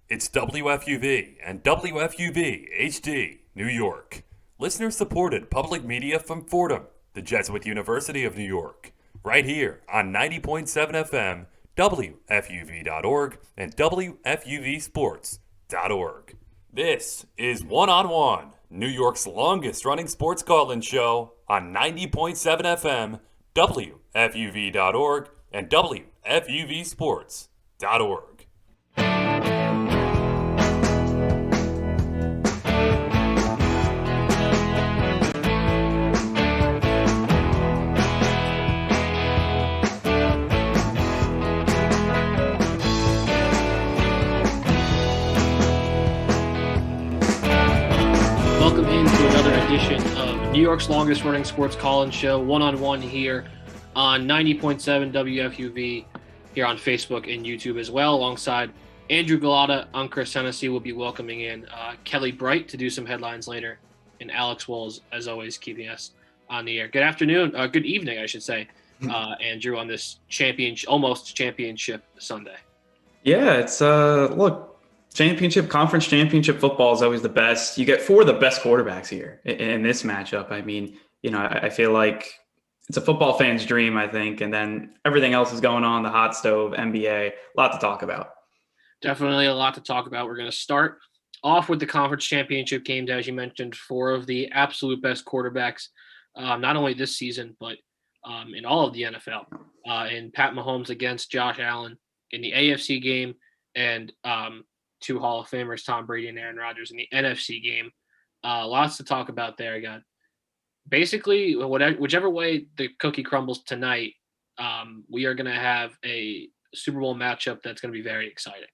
It's WFUV and WFUV HD, New York. Listener supported public media from Fordham, the Jesuit University of New York. Right here on 90.7 FM, WFUV.org, and WFUVSports.org. This is One on One, New York's longest running sports call-in show on 90.7 FM, WFUV.org, and WFUVSports.org. Welcome into another edition of New York's longest running sports call-in show, one-on-one here on 90.7 WFUV, here on Facebook and YouTube as well, alongside Andrew Galata. I'm Chris Hennessy. We'll be welcoming in Kelly Bright to do some headlines later, and Alex Walls, as always, keeping us on the air. Good afternoon, good evening, I should say, Andrew, on this almost championship Sunday. Yeah, it's conference championship football is always the best. You get four of the best quarterbacks here in this matchup. I mean, I feel like it's a football fan's dream, I think. And then everything else is going on, the hot stove, NBA, a lot to talk about. Definitely a lot to talk about. We're going to start off with the conference championship games, as you mentioned, four of the absolute best quarterbacks, not only this season, but in all of the NFL. In Pat Mahomes against Josh Allen in the AFC game, and two Hall of Famers, Tom Brady and Aaron Rodgers, in the NFC game. Lots to talk about there. I got basically whichever way the cookie crumbles tonight, we are going to have a Super Bowl matchup that's going to be very exciting.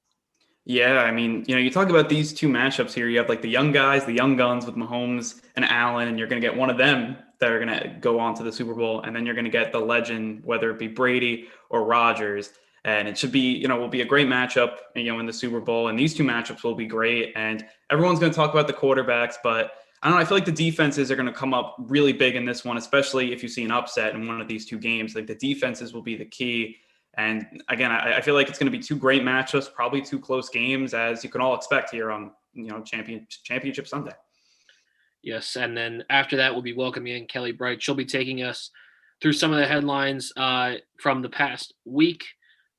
Yeah, I mean, you talk about these two matchups here. You have like the young guys, the young guns with Mahomes and Allen, and you're going to get one of them that are going to go on to the Super Bowl, and then you're going to get the legend, whether it be Brady or Rodgers. And it should be, will be a great matchup, in the Super Bowl. And these two matchups will be great. And everyone's going to talk about the quarterbacks, but I don't know. I feel like the defenses are going to come up really big in this one, especially if you see an upset in one of these two games. Like the defenses will be the key. And again, I feel like it's going to be two great matchups, probably two close games, as you can all expect here on, Championship Sunday. Yes, and then after that, we'll be welcoming in Kelly Bright. She'll be taking us through some of the headlines from the past week.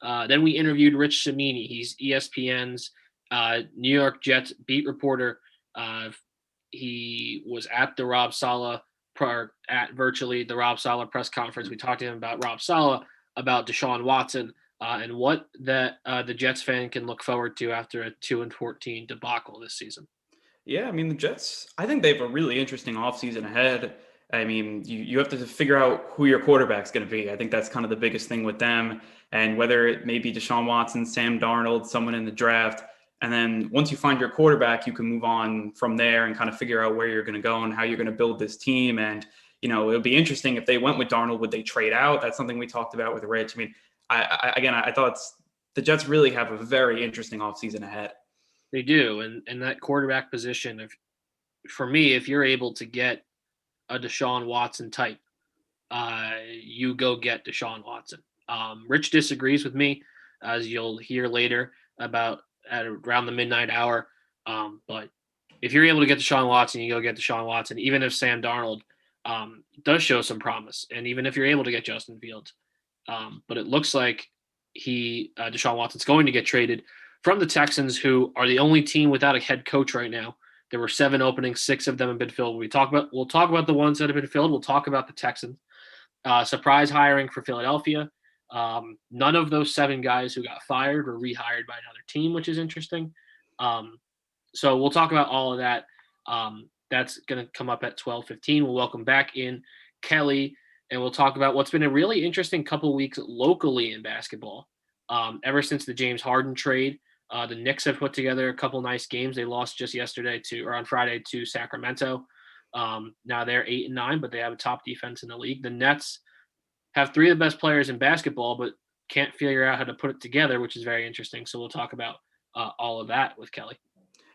Then we interviewed Rich Cimini. He's ESPN's New York Jets beat reporter. He was at the Rob Saleh virtually the Rob Saleh press conference. We talked to him about Rob Saleh, about Deshaun Watson, and what the Jets fan can look forward to after a 2-14 debacle this season. Yeah, I mean, the Jets, I think they have a really interesting offseason ahead. I mean, you have to figure out who your quarterback's going to be. I think that's kind of the biggest thing with them. And whether it may be Deshaun Watson, Sam Darnold, someone in the draft. And then once you find your quarterback, you can move on from there and kind of figure out where you're going to go and how you're going to build this team. And, it'll be interesting if they went with Darnold, would they trade out? That's something we talked about with Rich. I mean, I thought the Jets really have a very interesting offseason ahead. They do. And that quarterback position, for me, if you're able to get a Deshaun Watson type, you go get Deshaun Watson. Rich disagrees with me, as you'll hear later about at around the midnight hour. But if you're able to get Deshaun Watson, you go get Deshaun Watson, even if Sam Darnold does show some promise, and even if you're able to get Justin Fields. But it looks like Deshaun Watson's going to get traded from the Texans, who are the only team without a head coach right now. There were 7 openings, 6 of them have been filled. We'll talk about the ones that have been filled. We'll talk about the Texans. Surprise hiring for Philadelphia. None of those 7 guys who got fired were rehired by another team, which is interesting. So we'll talk about all of that. That's going to come up at 12:15. We'll welcome back in Kelly, and we'll talk about what's been a really interesting couple weeks locally in basketball. Ever since the James Harden trade, the Knicks have put together a couple nice games. They lost just on Friday to Sacramento. Now they're 8-9, but they have a top defense in the league. The Nets have 3 of the best players in basketball, but can't figure out how to put it together, which is very interesting. So we'll talk about all of that with Kelly.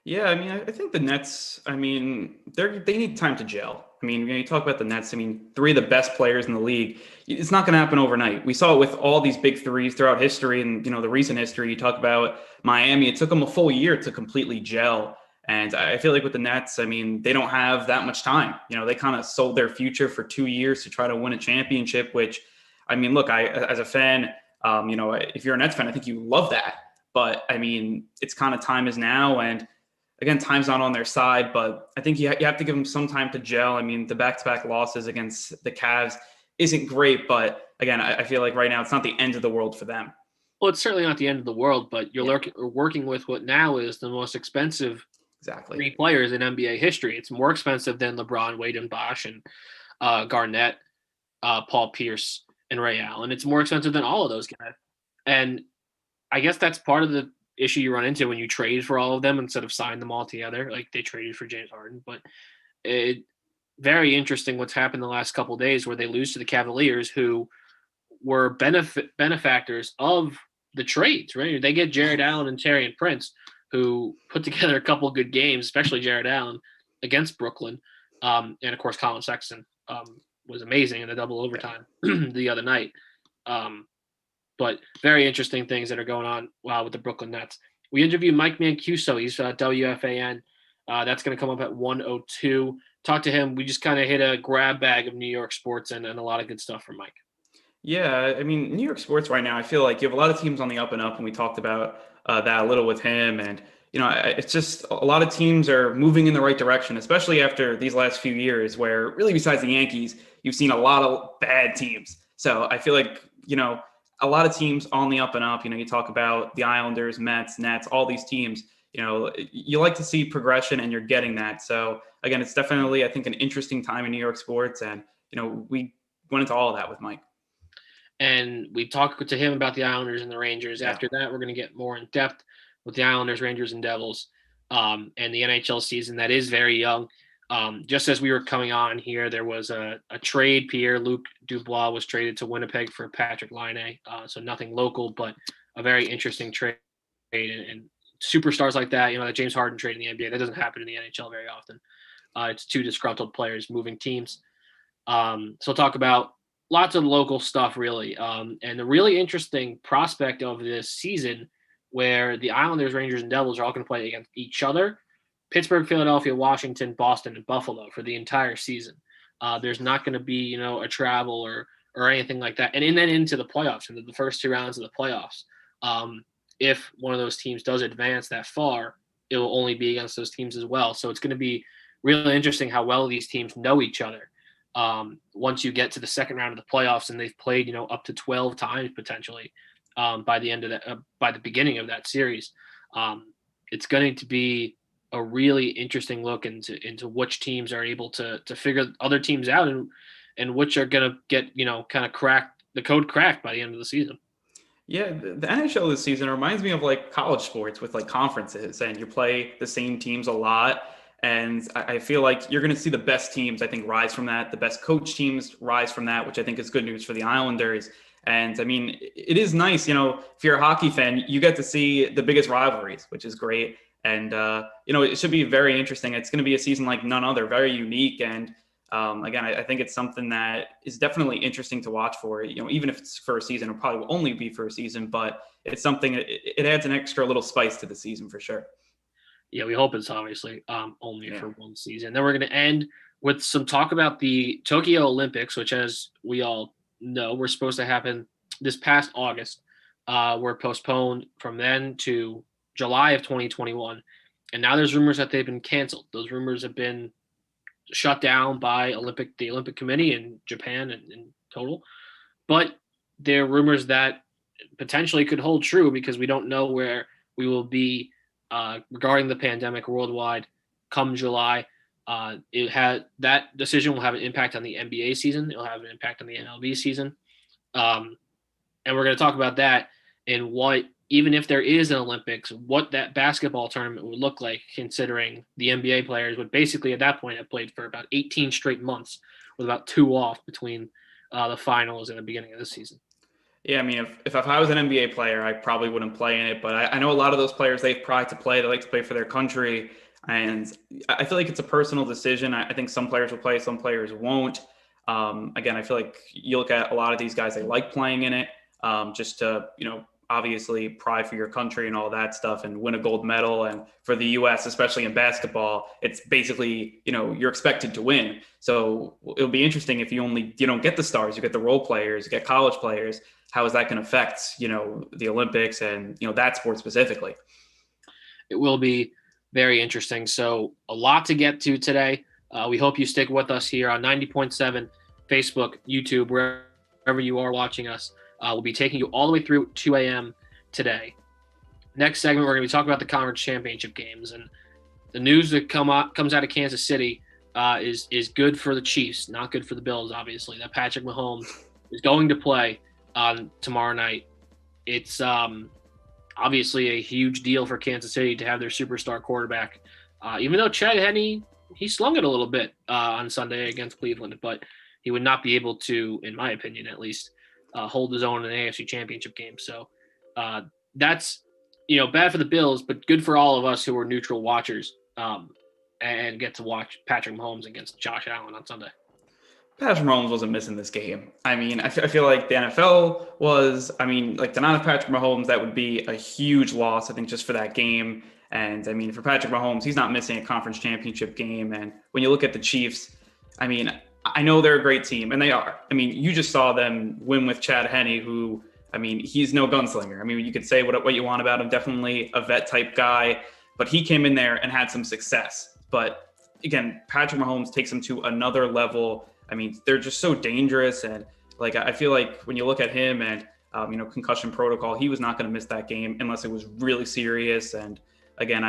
Yeah, I mean, I think the Nets, I mean, they need time to gel. I mean, when you talk about the Nets, I mean, three of the best players in the league. It's not going to happen overnight. We saw it with all these big threes throughout history and, the recent history. You talk about Miami, it took them a full year to completely gel. And I feel like with the Nets, I mean, they don't have that much time. They kind of sold their future for 2 years to try to win a championship, which, I mean, look, as a fan, if you're a Nets fan, I think you love that. But I mean, it's kind of time is now. And again, time's not on their side, but I think you have to give them some time to gel. I mean, the back-to-back losses against the Cavs isn't great, but again, I feel like right now it's not the end of the world for them. Well, it's certainly not the end of the world, but you're working with what now is the most expensive three players in NBA history. It's more expensive than LeBron, Wade, and Bosh, and Garnett, Paul Pierce, and Ray Allen. It's more expensive than all of those guys. And I guess that's part of the issue you run into when you trade for all of them instead of sign them all together. Like they traded for James Harden, but very interesting what's happened the last couple of days where they lose to the Cavaliers, who were benefactors of the trades, right? They get Jared Allen and Taurean Prince, who put together a couple of good games, especially Jared Allen against Brooklyn. And of course, Colin Sexton was amazing in the double overtime the other night. But very interesting things that are going on with the Brooklyn Nets. We interviewed Mike Mancuso. He's WFAN. That's going to come up at 1:02. Talk to him. We just kind of hit a grab bag of New York sports and a lot of good stuff from Mike. Yeah, I mean, New York sports right now, I feel like you have a lot of teams on the up and up, and we talked about that a little with him. And, it's just a lot of teams are moving in the right direction, especially after these last few years where really besides the Yankees, you've seen a lot of bad teams. So I feel like, a lot of teams on the up and up. You talk about the Islanders, Mets, Nets, all these teams. You like to see progression, and you're getting that. So again, it's definitely, I think, an interesting time in New York sports, and we went into all of that with Mike. And we talked to him about the Islanders and the Rangers. Yeah. After that, we're going to get more in depth with the Islanders, Rangers, and Devils, and the NHL season that is very young. Just as we were coming on here, there was a trade. Pierre-Luc Dubois was traded to Winnipeg for Patrick Laine. So nothing local, but a very interesting trade. And superstars like that, that James Harden trade in the NBA, that doesn't happen in the NHL very often. It's two disgruntled players moving teams. So we'll talk about lots of local stuff, really. And the really interesting prospect of this season where the Islanders, Rangers, and Devils are all going to play against each other. Pittsburgh, Philadelphia, Washington, Boston, and Buffalo for the entire season. There's not going to be, a travel or anything like that. And then into the playoffs, into the first two rounds of the playoffs. If one of those teams does advance that far, it will only be against those teams as well. So it's going to be really interesting how well these teams know each other. Once you get to the second round of the playoffs and they've played, up to 12 times potentially by the end of that, by the beginning of that series, it's going to be a really interesting look into which teams are able to figure other teams out and which are going to get, kind of cracked by the end of the season. Yeah, the NHL this season reminds me of like college sports with like conferences, and you play the same teams a lot. And I feel like you're going to see the best teams, I think, rise from that. The best coach teams rise from that, which I think is good news for the Islanders. And I mean, it is nice, if you're a hockey fan, you get to see the biggest rivalries, which is great. And, it should be very interesting. It's going to be a season like none other, very unique. And again, I think it's something that is definitely interesting to watch for, even if it's for a season, it probably will only be for a season, but it's something, it adds an extra little spice to the season for sure. Yeah, we hope it's obviously only for one season. Then we're going to end with some talk about the Tokyo Olympics, which, as we all know, were supposed to happen this past August. Were postponed from then to July of 2021. And now there's rumors that they've been canceled. Those rumors have been shut down by the Olympic Committee in Japan in total. But there are rumors that potentially could hold true because we don't know where we will be regarding the pandemic worldwide come July. That decision will have an impact on the NBA season. It'll have an impact on the MLB season. And we're going to talk about that and what, even if there is an Olympics, what that basketball tournament would look like, considering the NBA players would basically at that point have played for about 18 straight months with about 2 off between the finals and the beginning of the season. Yeah, I mean, if I was an NBA player, I probably wouldn't play in it. But I know a lot of those players, they have pride to play. They like to play for their country. And I feel like it's a personal decision. I think some players will play, some players won't. Again, I feel like you look at a lot of these guys, they like playing in it just to, obviously pride for your country and all that stuff and win a gold medal. And for the U.S., especially in basketball, it's basically, you're expected to win. So it'll be interesting if you don't get the stars, you get the role players, you get college players. How is that going to affect, the Olympics and, that sport specifically? It will be very interesting. So a lot to get to today. We hope you stick with us here on 90.7, Facebook, YouTube, wherever you are watching us. We'll be taking you all the way through 2 a.m. today. Next segment, we're going to be talking about the conference championship games. And the news that comes out of Kansas City is good for the Chiefs, not good for the Bills, obviously, that Patrick Mahomes is going to play on tomorrow night. It's obviously a huge deal for Kansas City to have their superstar quarterback. Even though Chad Henne, he slung it a little bit on Sunday against Cleveland, but he would not be able to, in my opinion at least, hold his own in an AFC championship game. So that's, bad for the Bills, but good for all of us who are neutral watchers and get to watch Patrick Mahomes against Josh Allen on Sunday. Patrick Mahomes wasn't missing this game. I mean, I feel like the NFL was, to not have Patrick Mahomes, that would be a huge loss, I think, just for that game. And, for Patrick Mahomes, he's not missing a conference championship game. And when you look at the Chiefs, I know they're a great team, and they are. You just saw them win with Chad Henne, who, he's no gunslinger. You could say what you want about him, definitely a vet-type guy, but he came in there and had some success. But, again, Patrick Mahomes takes them to another level. They're just so dangerous. And, I feel like when you look at him and, concussion protocol, he was not going to miss that game unless it was really serious. And, again,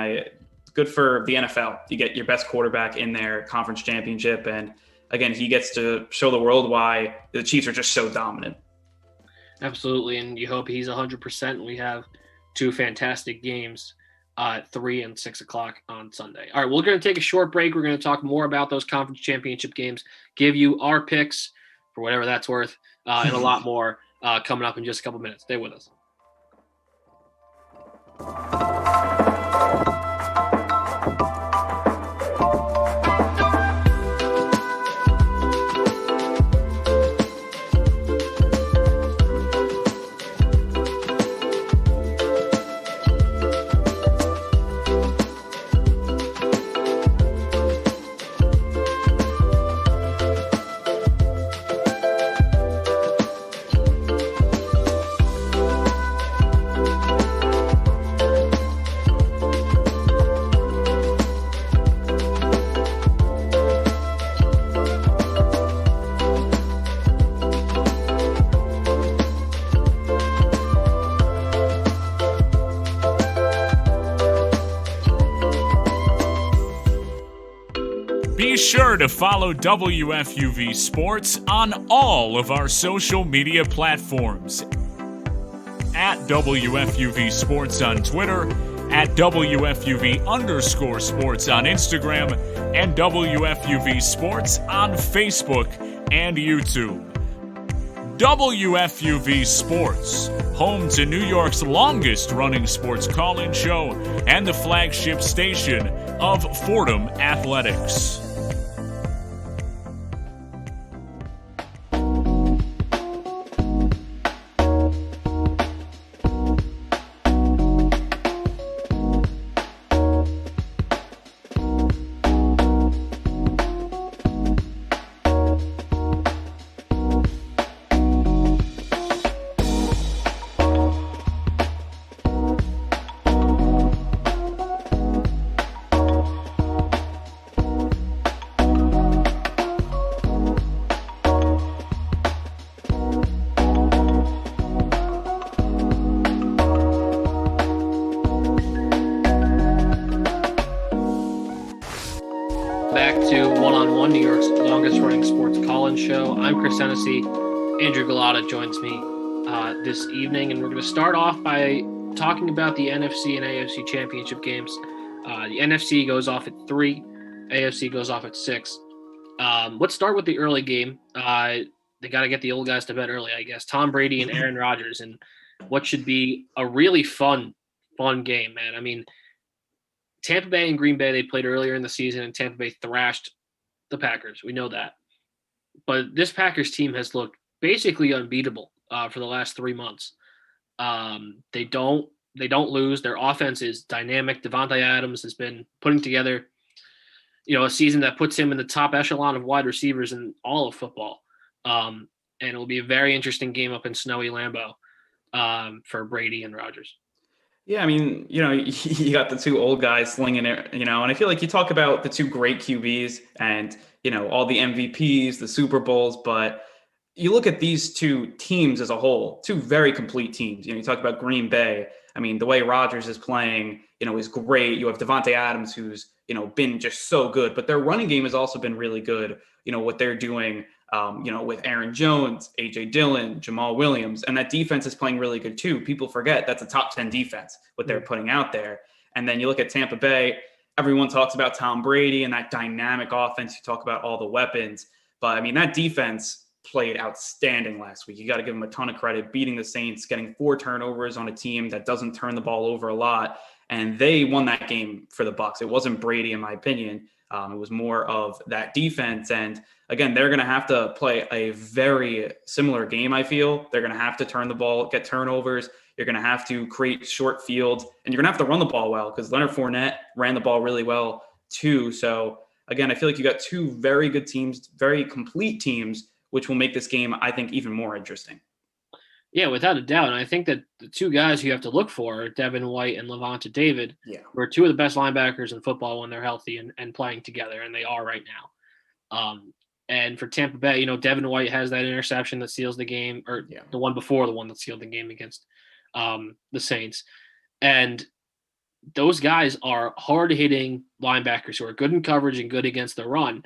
good for the NFL. You get your best quarterback in their conference championship. And, again, he gets to show the world why the Chiefs are just so dominant. Absolutely, and you hope he's 100%. We have two fantastic games at 3 and 6 o'clock on Sunday. All right, we're going to take a short break. We're going to talk more about those conference championship games, give you our picks for whatever that's worth, and a lot more coming up in just a couple minutes. Stay with us. Be sure to follow WFUV Sports on all of our social media platforms. At WFUV Sports on Twitter, at WFUV_sports on Instagram, and WFUV Sports on Facebook and YouTube. WFUV Sports, home to New York's longest-running sports call-in show and the flagship station of Fordham Athletics. Back to One-on-One, New York's longest-running sports call-in show. I'm Chris Hennessy. Andrew Galata joins me this evening, and we're going to start off by talking about the NFC and AFC championship games. The NFC goes off at 3, AFC goes off at 6. Let's start with the early game. they got to get the old guys to bed early, I guess. Tom Brady and Aaron Rodgers, and what should be a really fun game, man. I mean, Tampa Bay and Green Bay, they played earlier in the season, and Tampa Bay thrashed the Packers. We know that. But this Packers team has looked basically unbeatable for the last 3 months. They don't lose. Their offense is dynamic. Devontae Adams has been putting together, a season that puts him in the top echelon of wide receivers in all of football. And it'll be a very interesting game up in snowy Lambeau for Brady and Rodgers. Yeah, I mean, you got the two old guys slinging it, and I feel like you talk about the two great QBs and, all the MVPs, the Super Bowls, but you look at these two teams as a whole, two very complete teams. You talk about Green Bay. I mean, the way Rodgers is playing, is great. You have Devontae Adams, who's, been just so good, but their running game has also been really good. What they're doing, with Aaron Jones, AJ Dillon, Jamal Williams, and that defense is playing really good too. People forget that's a top 10 defense, what they're putting out there. And then you look at Tampa Bay, everyone talks about Tom Brady and that dynamic offense. You talk about all the weapons, but I mean, that defense played outstanding last week. You got to give them a ton of credit, beating the Saints, getting 4 turnovers on a team that doesn't turn the ball over a lot. And they won that game for the Bucs. It wasn't Brady, in my opinion. It was more of that defense. And again, they're going to have to play a very similar game, I feel. They're going to have to turn the ball, get turnovers. You're going to have to create short fields, and you're going to have to run the ball well because Leonard Fournette ran the ball really well too. So again, I feel like you got two very good teams, very complete teams, which will make this game, I think, even more interesting. Yeah, without a doubt. And I think that the two guys you have to look for are Devin White and Levante David, who are two of the best linebackers in football when they're healthy and playing together, and they are right now. And for Tampa Bay, Devin White has that interception that seals the game, or the one before the one that sealed the game against the Saints. And those guys are hard-hitting linebackers who are good in coverage and good against the run.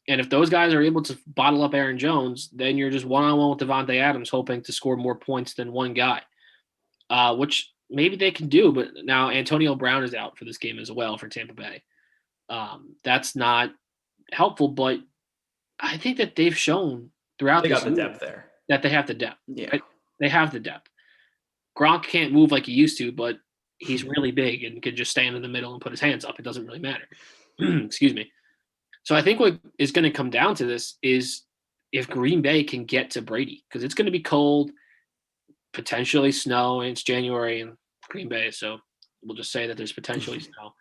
And if those guys are able to bottle up Aaron Jones, then you're just one-on-one with Devontae Adams hoping to score more points than one guy, which maybe they can do. But now Antonio Brown is out for this game as well for Tampa Bay. That's not helpful, but I think that they've shown throughout they got the depth there that they have the depth. Yeah, right? They have the depth. Gronk can't move like he used to, but he's really big and could just stand in the middle and put his hands up. It doesn't really matter. Excuse me. So I think what is going to come down to this is if Green Bay can get to Brady, because it's going to be cold, potentially snow, and it's January in Green Bay, so we'll just say that there's potentially snow.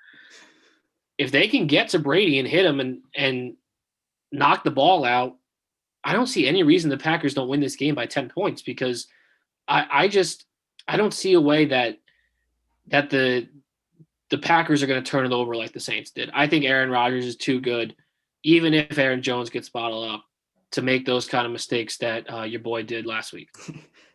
If they can get to Brady and hit him and knock the ball out, I don't see any reason the Packers don't win this game by 10 points because I don't see a way that the Packers are going to turn it over like the Saints did. I think Aaron Rodgers is too good, even if Aaron Jones gets bottled up, to make those kind of mistakes that your boy did last week.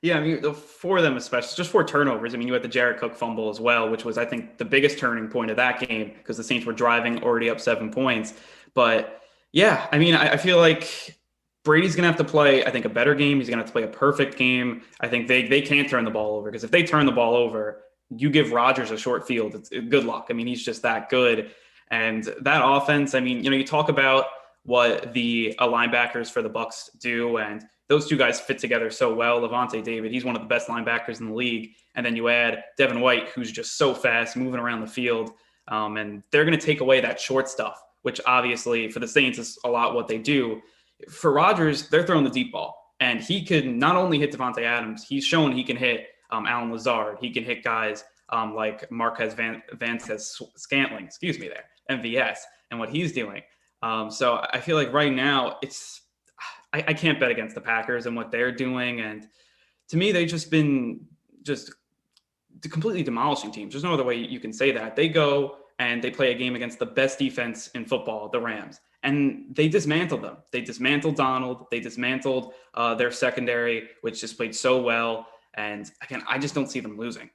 Yeah, I mean, for them especially, just 4 turnovers. I mean, you had the Jared Cook fumble as well, which was, I think, the biggest turning point of that game because the Saints were driving already up 7 points. But, yeah, I mean, I feel like Brady's going to have to play, I think, a better game. He's going to have to play a perfect game. I think they can't turn the ball over because if they turn the ball over, you give Rodgers a short field, it's good luck. I mean, he's just that good. And that offense, I mean, you talk about what the linebackers for the Bucs do, and those two guys fit together so well. Levante David, he's one of the best linebackers in the league. And then you add Devin White, who's just so fast, moving around the field. And they're going to take away that short stuff, which obviously for the Saints is a lot what they do. For Rodgers, they're throwing the deep ball. And he can not only hit Devontae Adams, he's shown he can hit Alan Lazard. He can hit guys like Marquez Scantling, MVS, and what he's doing. So I feel like right now I can't bet against the Packers and what they're doing. And to me, they've just been completely demolishing teams. There's no other way you can say that. They go and they play a game against the best defense in football, the Rams, and they dismantled them. They dismantled Donald. They dismantled their secondary, which just played so well. And again, I just don't see them losing.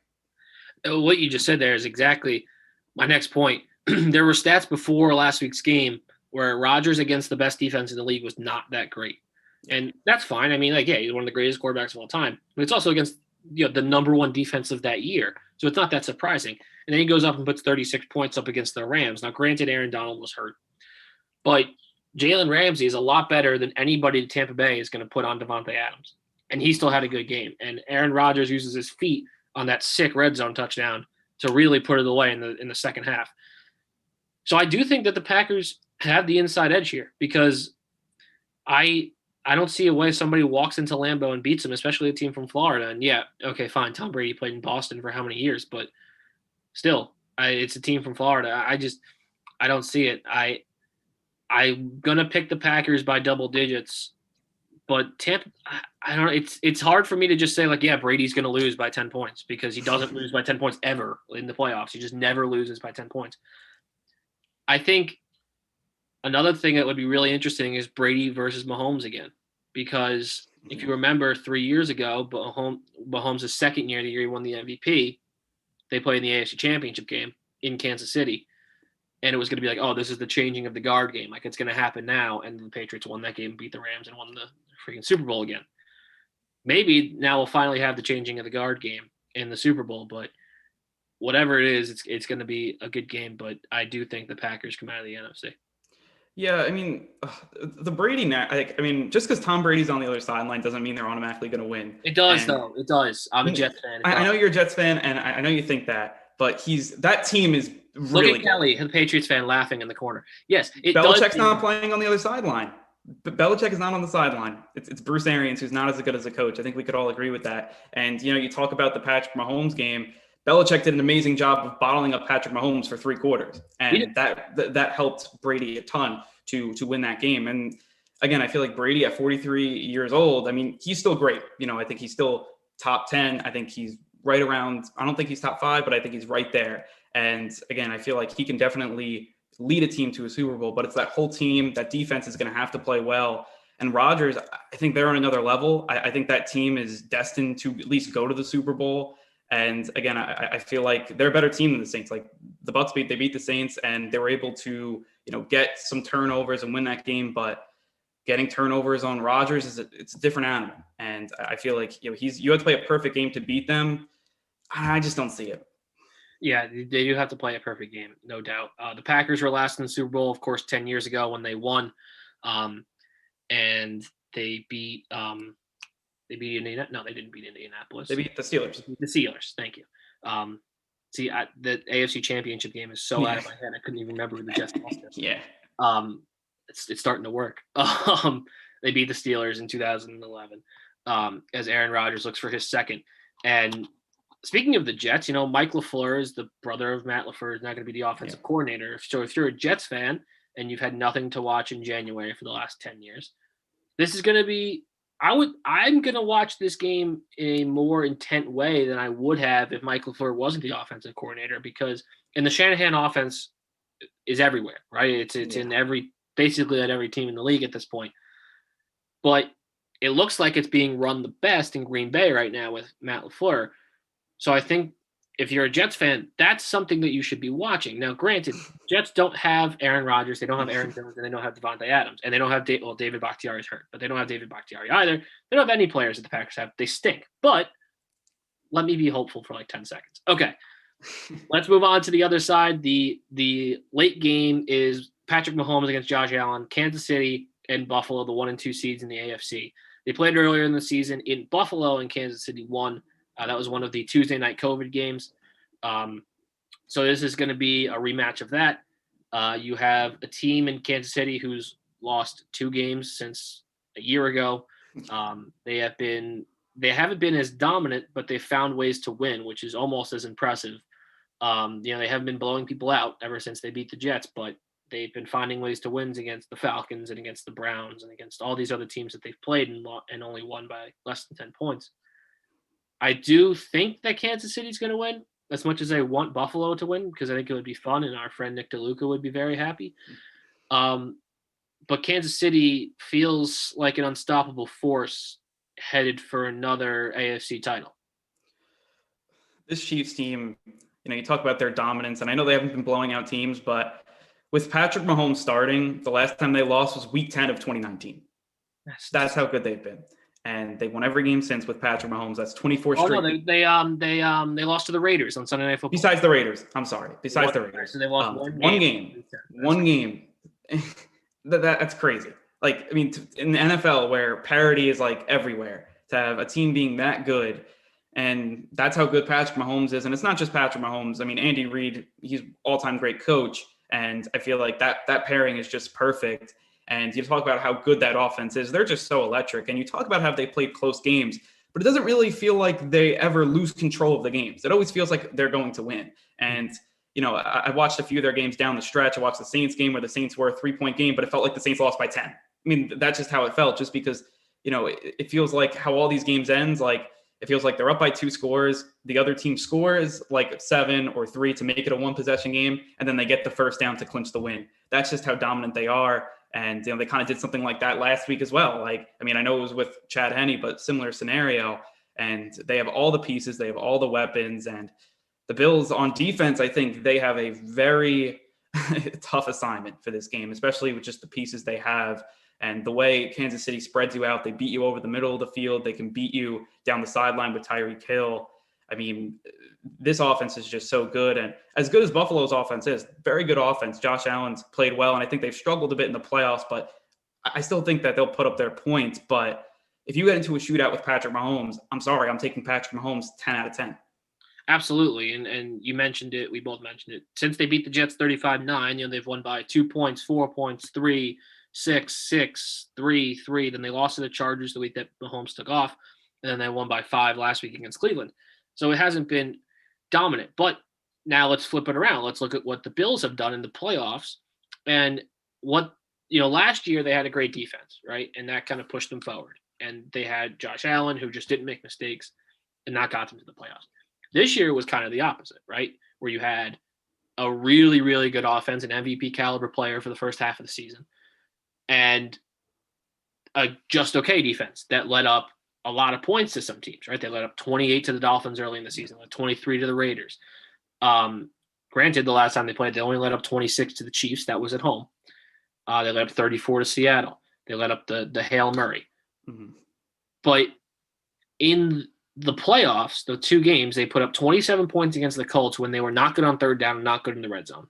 What you just said there is exactly my next point. There were stats before last week's game where Rodgers against the best defense in the league was not that great. And that's fine. I mean, he's one of the greatest quarterbacks of all time. But it's also against the number one defense of that year. So it's not that surprising. And then he goes up and puts 36 points up against the Rams. Now, granted, Aaron Donald was hurt. But Jalen Ramsey is a lot better than anybody at Tampa Bay is going to put on Devontae Adams. And he still had a good game. And Aaron Rodgers uses his feet on that sick red zone touchdown to really put it away in the second half. So I do think that the Packers have the inside edge here because I don't see a way somebody walks into Lambeau and beats them, especially a team from Florida. And yeah, okay, fine. Tom Brady played in Boston for how many years, but still, it's a team from Florida. I don't see it. I'm gonna pick the Packers by double digits, but Tampa, I don't know. It's hard for me to just say like, yeah, Brady's gonna lose by 10 points because he doesn't lose by 10 points ever in the playoffs. He just never loses by 10 points. I think another thing that would be really interesting is Brady versus Mahomes again, because if you remember 3 years ago, Mahomes' second year, the year he won the MVP, they played in the AFC Championship game in Kansas City. And it was going to be like, oh, this is the changing of the guard game. Like, it's going to happen now. And the Patriots won that game, beat the Rams, and won the freaking Super Bowl again. Maybe now we'll finally have the changing of the guard game in the Super Bowl. But whatever it is, it's going to be a good game. But I do think the Packers come out of the NFC. Yeah, I mean, the Brady, just because Tom Brady's on the other sideline doesn't mean they're automatically going to win. It does, though. It does. I'm a Jets fan. I know you're a Jets fan, and I know you think that. But that team is really Look at Kelly, the Patriots fan, laughing in the corner. Yes, Belichick's not playing on the other sideline. But Belichick is not on the sideline. It's Bruce Arians, who's not as good as a coach. I think we could all agree with that. And, you talk about the Patrick Mahomes game. Belichick did an amazing job of bottling up Patrick Mahomes for 3 quarters. And that helped Brady a ton to win that game. And, again, I feel like Brady at 43 years old, I mean, he's still great. I think he's still top 10. I think he's right around – I don't think he's top 5, but I think he's right there. And, again, I feel like he can definitely lead a team to a Super Bowl, but it's that whole team. That defense is going to have to play well. And Rodgers, I think they're on another level. I think that team is destined to at least go to the Super Bowl. And, again, I feel like they're a better team than the Saints. Like, the Bucs beat the Saints, and they were able to, get some turnovers and win that game. But getting turnovers on Rodgers it's a different animal. And I feel like, you have to play a perfect game to beat them. I just don't see it. Yeah, they do have to play a perfect game, no doubt. The Packers were last in the Super Bowl, of course, 10 years ago when they won, and they beat Indianapolis. No, they didn't beat Indianapolis. They beat the Steelers. The Steelers, thank you. The AFC Championship game is so out of my head, I couldn't even remember who the Jets lost. Yeah. It's starting to work. They beat the Steelers in 2011 as Aaron Rodgers looks for his second. And speaking of the Jets, Mike LaFleur is the brother of Matt LaFleur, is not going to be the offensive coordinator. So if you're a Jets fan and you've had nothing to watch in January for the last 10 years, this is going to be I'm going to watch this game in a more intent way than I would have if Mike LaFleur wasn't the offensive coordinator, because the Shanahan offense is everywhere, right? It's in basically at every team in the league at this point. But it looks like it's being run the best in Green Bay right now with Matt LaFleur. So I think if you're a Jets fan, that's something that you should be watching. Now, granted, Jets don't have Aaron Rodgers, they don't have Aaron Jones, and they don't have Devontae Adams, and they don't have David Bakhtiari is hurt, but they don't have David Bakhtiari either. They don't have any players that the Packers have. They stink. But let me be hopeful for like 10 seconds. Okay, let's move on to the other side. The late game is Patrick Mahomes against Josh Allen, Kansas City and Buffalo, the 1 and 2 seeds in the AFC. They played earlier in the season in Buffalo, and Kansas City won. That was one of the Tuesday night COVID games. So this is going to be a rematch of that. You have a team in Kansas City who's lost 2 games since a year ago. They haven't been as dominant, but they've found ways to win, which is almost as impressive. They haven't been blowing people out ever since they beat the Jets, but they've been finding ways to win against the Falcons and against the Browns and against all these other teams that they've played and only won by less than 10 points. I do think that Kansas City's going to win, as much as I want Buffalo to win, because I think it would be fun and our friend Nick DeLuca would be very happy. But Kansas City feels like an unstoppable force headed for another AFC title. This Chiefs team, you talk about their dominance, and I know they haven't been blowing out teams, but with Patrick Mahomes starting, the last time they lost was Week 10 of 2019. That's how good they've been. And they won every game since with Patrick Mahomes. That's 24 straight. Oh, no, they lost to the Raiders on Sunday Night Football. Besides the Raiders. I'm sorry. Besides the Raiders. So they lost one game. That's crazy. Like, I mean, in the NFL where parity is like everywhere, to have a team being that good, and that's how good Patrick Mahomes is. And it's not just Patrick Mahomes. I mean, Andy Reid, he's all-time great coach, and I feel like that pairing is just perfect. And you talk about how good that offense is. They're just so electric. And you talk about how they played close games, but it doesn't really feel like they ever lose control of the games. It always feels like they're going to win. And I watched a few of their games down the stretch. I watched the Saints game where the Saints were a 3-point game, but it felt like the Saints lost by 10. I mean, that's just how it felt, just because, it feels like how all these games ends. Like, it feels like they're up by 2 scores. The other team scores like 7 or 3 to make it a 1-possession game. And then they get the first down to clinch the win. That's just how dominant they are. And, they kind of did something like that last week as well. Like, I mean, I know it was with Chad Henne, but similar scenario. And they have all the pieces. They have all the weapons. And the Bills on defense, I think they have a very tough assignment for this game, especially with just the pieces they have. And the way Kansas City spreads you out, they beat you over the middle of the field. They can beat you down the sideline with Tyreek Hill. I mean, this offense is just so good. And as good as Buffalo's offense is, very good offense. Josh Allen's played well, and I think they've struggled a bit in the playoffs, but I still think that they'll put up their points. But if you get into a shootout with Patrick Mahomes, I'm sorry, I'm taking Patrick Mahomes 10 out of 10. Absolutely. And you mentioned it. We both mentioned it. Since they beat the Jets 35-9, they've won by 2 points, 4 points, 3, 6, 6, 3, 3. Then they lost to the Chargers the week that Mahomes took off. And then they won by 5 last week against Cleveland. So it hasn't been dominant. But now let's flip it around. Let's look at what the Bills have done in the playoffs. And what, last year they had a great defense, right? And that kind of pushed them forward. And they had Josh Allen, who just didn't make mistakes, and that got them to the playoffs. This year was kind of the opposite, right? Where you had a really, really good offense, an MVP caliber player for the first half of the season, and a just okay defense that led up a lot of points to some teams, right? They led up 28 to the Dolphins early in the season, led 23 to the Raiders. Granted, the last time they played, they only led up 26 to the Chiefs. That was at home. They led up 34 to Seattle. They led up the Hail Murray. Mm-hmm. But in the playoffs, the 2 games, they put up 27 points against the Colts when they were not good on third down and not good in the red zone.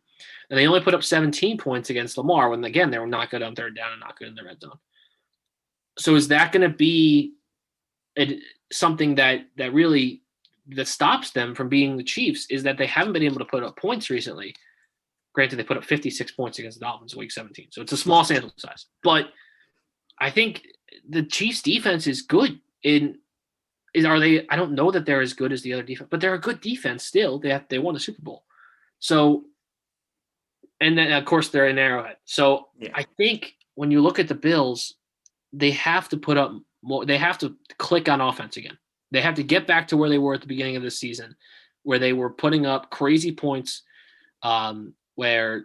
And they only put up 17 points against Lamar when, again, they were not good on third down and not good in the red zone. So is that going to be something that really that stops them from being the Chiefs, is that they haven't been able to put up points recently. Granted, they put up 56 points against the Dolphins in week 17, so it's a small sample size. But I think the Chiefs' defense is good. Are they? I don't know that they're as good as the other defense, but they're a good defense still. They won the Super Bowl. So, and then of course they're in Arrowhead. So yeah. I think when you look at the Bills, they have to put up more. They have to click on offense again. They have to get back to where they were at the beginning of the season, where they were putting up crazy points, where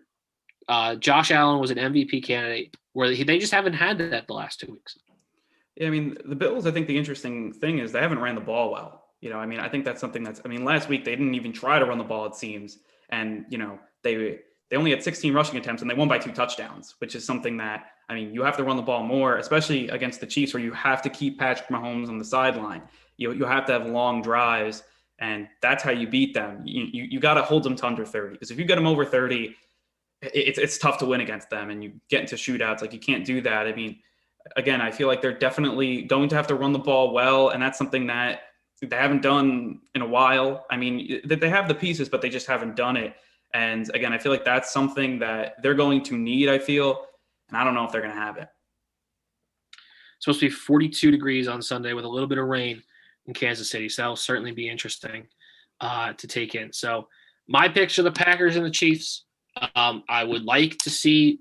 Josh Allen was an MVP candidate, where they just haven't had that the last 2 weeks. Yeah, I mean, the Bills, I think the interesting thing is they haven't ran the ball well. I think that's something last week they didn't even try to run the ball, it seems. And, they only had 16 rushing attempts and they won by 2 touchdowns, which is something that, you have to run the ball more, especially against the Chiefs, where you have to keep Patrick Mahomes on the sideline. You have to have long drives, and that's how you beat them. You got to hold them to under 30, because if you get them over 30, it's tough to win against them, and you get into shootouts. Like, you can't do that. Again, I feel like they're definitely going to have to run the ball well, and that's something that they haven't done in a while. They have the pieces, but they just haven't done it. And again, I feel like that's something that they're going to need, I feel, and I don't know if they're going to have it. It's supposed to be 42 degrees on Sunday with a little bit of rain in Kansas City, so that'll certainly be interesting to take in. So my picks are the Packers and the Chiefs. I would like to see,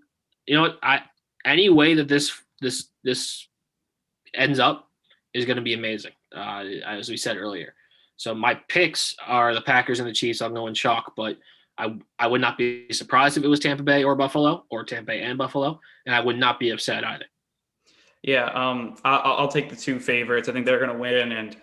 any way that this ends up is going to be amazing, as we said earlier. So my picks are the Packers and the Chiefs. I'm going chalk, but I would not be surprised if it was Tampa Bay or Buffalo, or Tampa Bay and Buffalo, and I would not be upset either. Yeah, I'll take the 2 favorites. I think they're going to win. And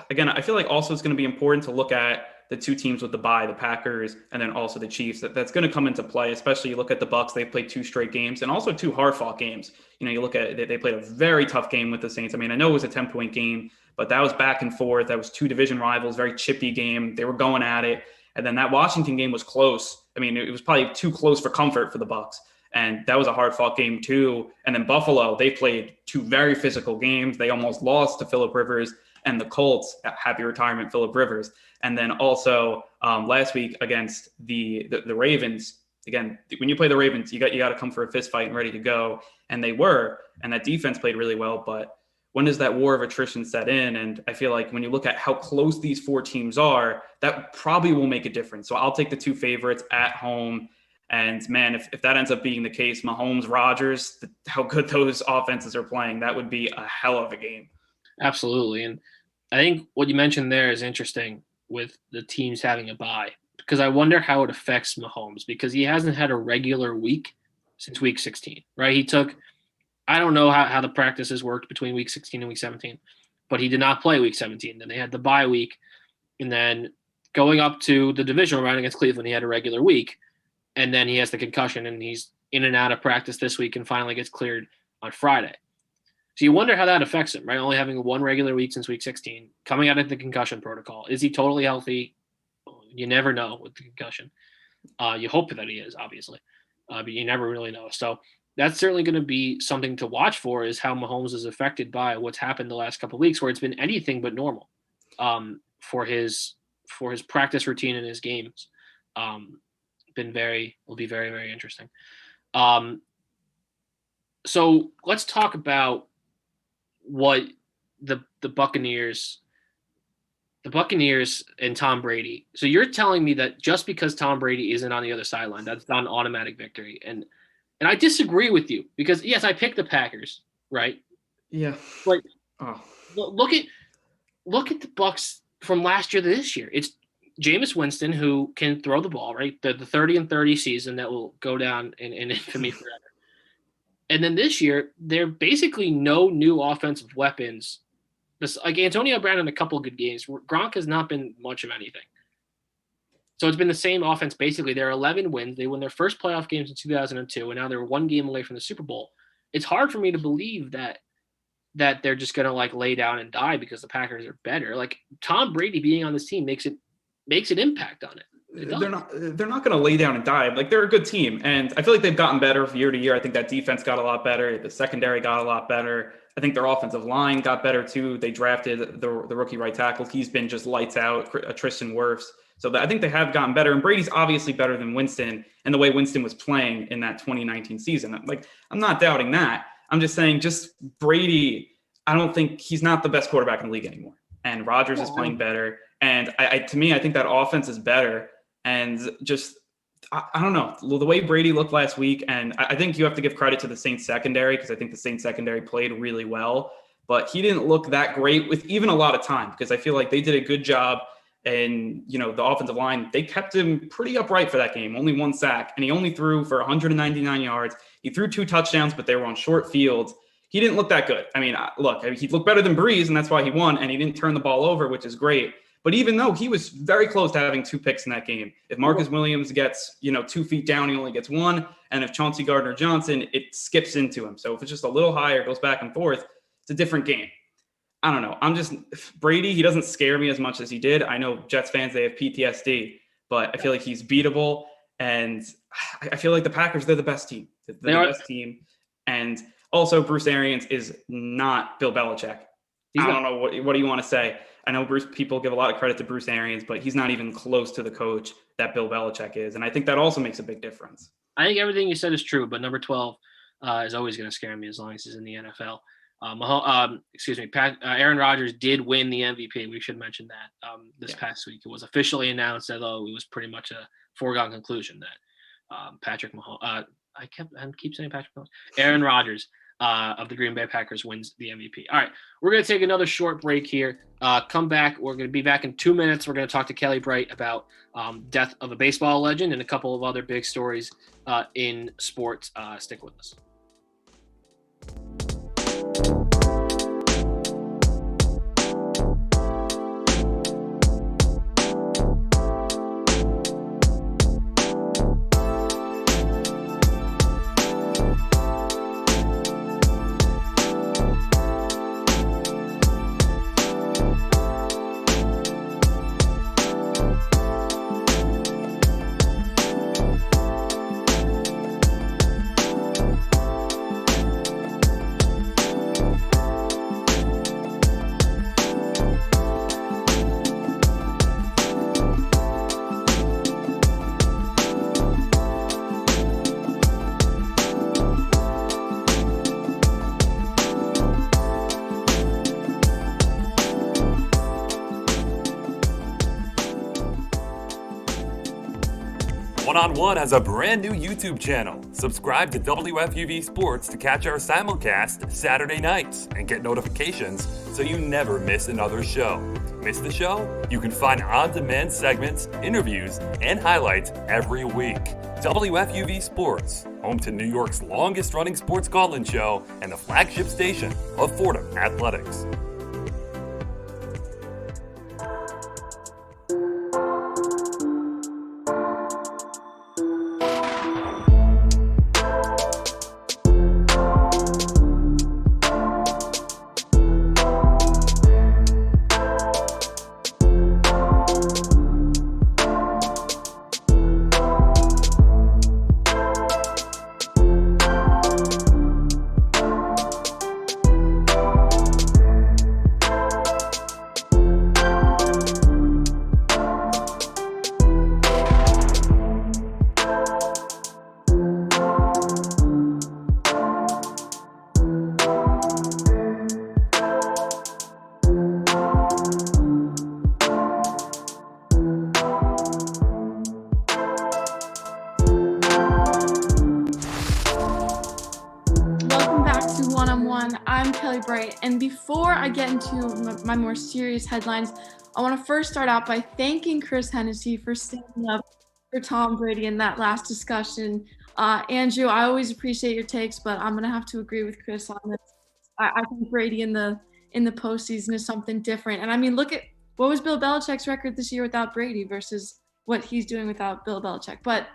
again, I feel like also it's going to be important to look at the 2 teams with the bye, the Packers, and then also the Chiefs. That's going to come into play, especially you look at the Bucs. They've played 2 straight games, and also 2 hard-fought games. You look at they played a very tough game with the Saints. I know it was a 10-point game, but that was back and forth. That was 2 division rivals, very chippy game. They were going at it. And then that Washington game was close. It was probably too close for comfort for the Bucs. And that was a hard-fought game too. And then Buffalo, they played 2 very physical games. They almost lost to Phillip Rivers and the Colts. Happy retirement, Phillip Rivers. And then also last week against the Ravens. Again, when you play the Ravens, you got to come for a fist fight and ready to go. And they were. And that defense played really well. But when does that war of attrition set in? And I feel like when you look at how close these 4 teams are, that probably will make a difference. So I'll take the 2 favorites at home. And man, if that ends up being the case, Mahomes, Rodgers, how good those offenses are playing, that would be a hell of a game. Absolutely. And I think what you mentioned there is interesting with the teams having a bye, because I wonder how it affects Mahomes, because he hasn't had a regular week since week 16, right? He took, I don't know how the practices worked between week 16 and week 17, but he did not play week 17. Then they had the bye week. And then going up to the divisional round against Cleveland, he had a regular week. And then he has the concussion, and he's in and out of practice this week and finally gets cleared on Friday. So you wonder how that affects him, right? Only having 1 regular week since week 16, coming out of the concussion protocol. Is he totally healthy? You never know with the concussion. You hope that he is, obviously, but you never really know. So that's certainly going to be something to watch for, is how Mahomes is affected by what's happened the last couple of weeks, where it's been anything but normal for his practice routine and his games. Will be very, very interesting. So let's talk about what the Buccaneers and Tom Brady. So you're telling me that just because Tom Brady isn't on the other sideline, that's not an automatic victory. And I disagree with you, because yes, I picked the Packers, right? Yeah. But look at the Bucs from last year to this year. It's Jameis Winston, who can throw the ball, right? The 30-30 season that will go down in infamy forever. And then this year, there are basically no new offensive weapons. Like Antonio Brown in a couple of good games. Gronk has not been much of anything. So it's been the same offense, basically. They're 11 wins. They won their first playoff games in 2002, and now they're 1 game away from the Super Bowl. It's hard for me to believe that they're just going to like lay down and die because the Packers are better. Like Tom Brady being on this team makes an impact on it. They're not going to lay down and die. Like, they're a good team, and I feel like they've gotten better year to year. I think that defense got a lot better. The secondary got a lot better. I think their offensive line got better too. They drafted the rookie right tackle. He's been just lights out. Tristan Wirfs. So I think they have gotten better. And Brady's obviously better than Winston, and the way Winston was playing in that 2019 season. Like, I'm not doubting that. I'm just saying, just Brady, I don't think he's not the best quarterback in the league anymore. And Rodgers is playing better. And to me, I think that offense is better. And just, I don't know, the way Brady looked last week. And I think you have to give credit to the Saints secondary, because I think the Saints secondary played really well. But he didn't look that great with even a lot of time, because I feel like they did a good job. And, the offensive line, they kept him pretty upright for that game, only 1 sack. And he only threw for 199 yards. He threw 2 touchdowns, but they were on short fields. He didn't look that good. I mean, look, he looked better than Breeze, and that's why he won. And he didn't turn the ball over, which is great. But even though he was very close to having 2 picks in that game, if Marcus Williams gets, 2 feet down, he only gets 1. And if Chauncey Gardner-Johnson, it skips into him. So if it's just a little higher, goes back and forth, it's a different game. I don't know. Brady, he doesn't scare me as much as he did. I know Jets fans, they have PTSD, but I feel like he's beatable. And I feel like the Packers, they're the best team. They're the best team. And also, Bruce Arians is not Bill Belichick. I don't know. What do you want to say? I know people give a lot of credit to Bruce Arians, but he's not even close to the coach that Bill Belichick is. And I think that also makes a big difference. I think everything you said is true, but number 12 is always going to scare me as long as he's in the NFL. Aaron Rodgers did win the MVP. We should mention that this past week. It was officially announced that, it was pretty much a foregone conclusion that Patrick Mahomes, I keep saying Patrick Mahomes, Aaron Rodgers of the Green Bay Packers wins the MVP. All right, we're going to take another short break here. Come back. We're going to be back in 2 minutes. We're going to talk to Kelly Bright about death of a baseball legend and a couple of other big stories in sports. Stick with us. One-on-One has a brand new YouTube channel. Subscribe to WFUV Sports to catch our simulcast Saturday nights and get notifications so you never miss another show. Miss the show? You can find on-demand segments, interviews, and highlights every week. WFUV Sports, home to New York's longest-running sports call-in show and the flagship station of Fordham Athletics. And before I get into my more serious headlines, I want to first start out by thanking Chris Hennessy for standing up for Tom Brady in that last discussion. Andrew, I always appreciate your takes, but I'm going to have to agree with Chris on this. I think Brady in the postseason is something different. And I mean, look at what was Bill Belichick's record this year without Brady versus what he's doing without Bill Belichick. But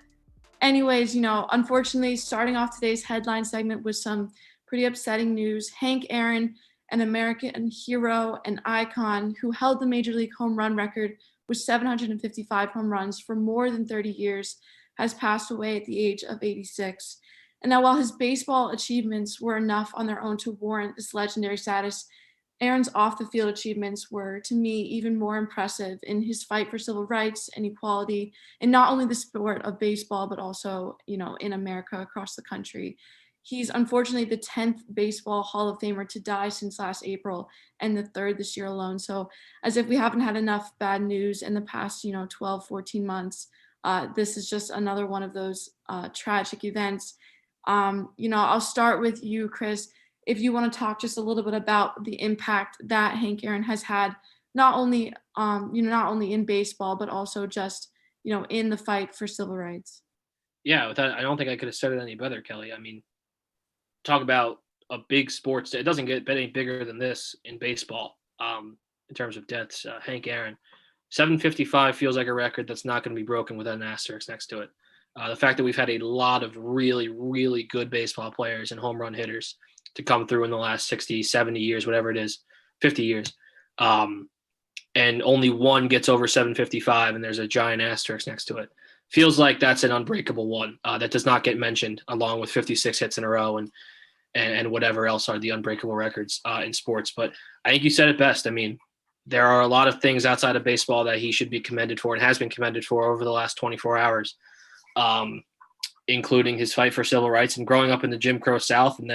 anyways, unfortunately, starting off today's headline segment with some pretty upsetting news. Hank Aaron, an American hero and icon who held the Major League home run record with 755 home runs for more than 30 years, has passed away at the age of 86. And now, while his baseball achievements were enough on their own to warrant this legendary status, Aaron's off-the-field achievements were, to me, even more impressive in his fight for civil rights and equality, in not only the sport of baseball, but also, in America, across the country. He's unfortunately the 10th Baseball Hall of Famer to die since last April, and the 3rd this year alone. So as if we haven't had enough bad news in the past, 12, 14 months, this is just another one of those tragic events. I'll start with you, Chris, if you want to talk just a little bit about the impact that Hank Aaron has had, not only in baseball, but also just, in the fight for civil rights. Yeah, I don't think I could have said it any better, Kelly. I mean, talk about a big sports day. It doesn't get any bigger than this in baseball in terms of deaths. Hank Aaron, 755 feels like a record that's not going to be broken without an asterisk next to it. The fact that we've had a lot of really, really good baseball players and home run hitters to come through in the last 60, 70 years, whatever it is, 50 years. And only one gets over 755 and there's a giant asterisk next to it. Feels like that's an unbreakable one that does not get mentioned, along with 56 hits in a row and whatever else are the unbreakable records in sports. But I think you said it best. I mean, there are a lot of things outside of baseball that he should be commended for and has been commended for over the last 24 hours, including his fight for civil rights and growing up in the Jim Crow South, and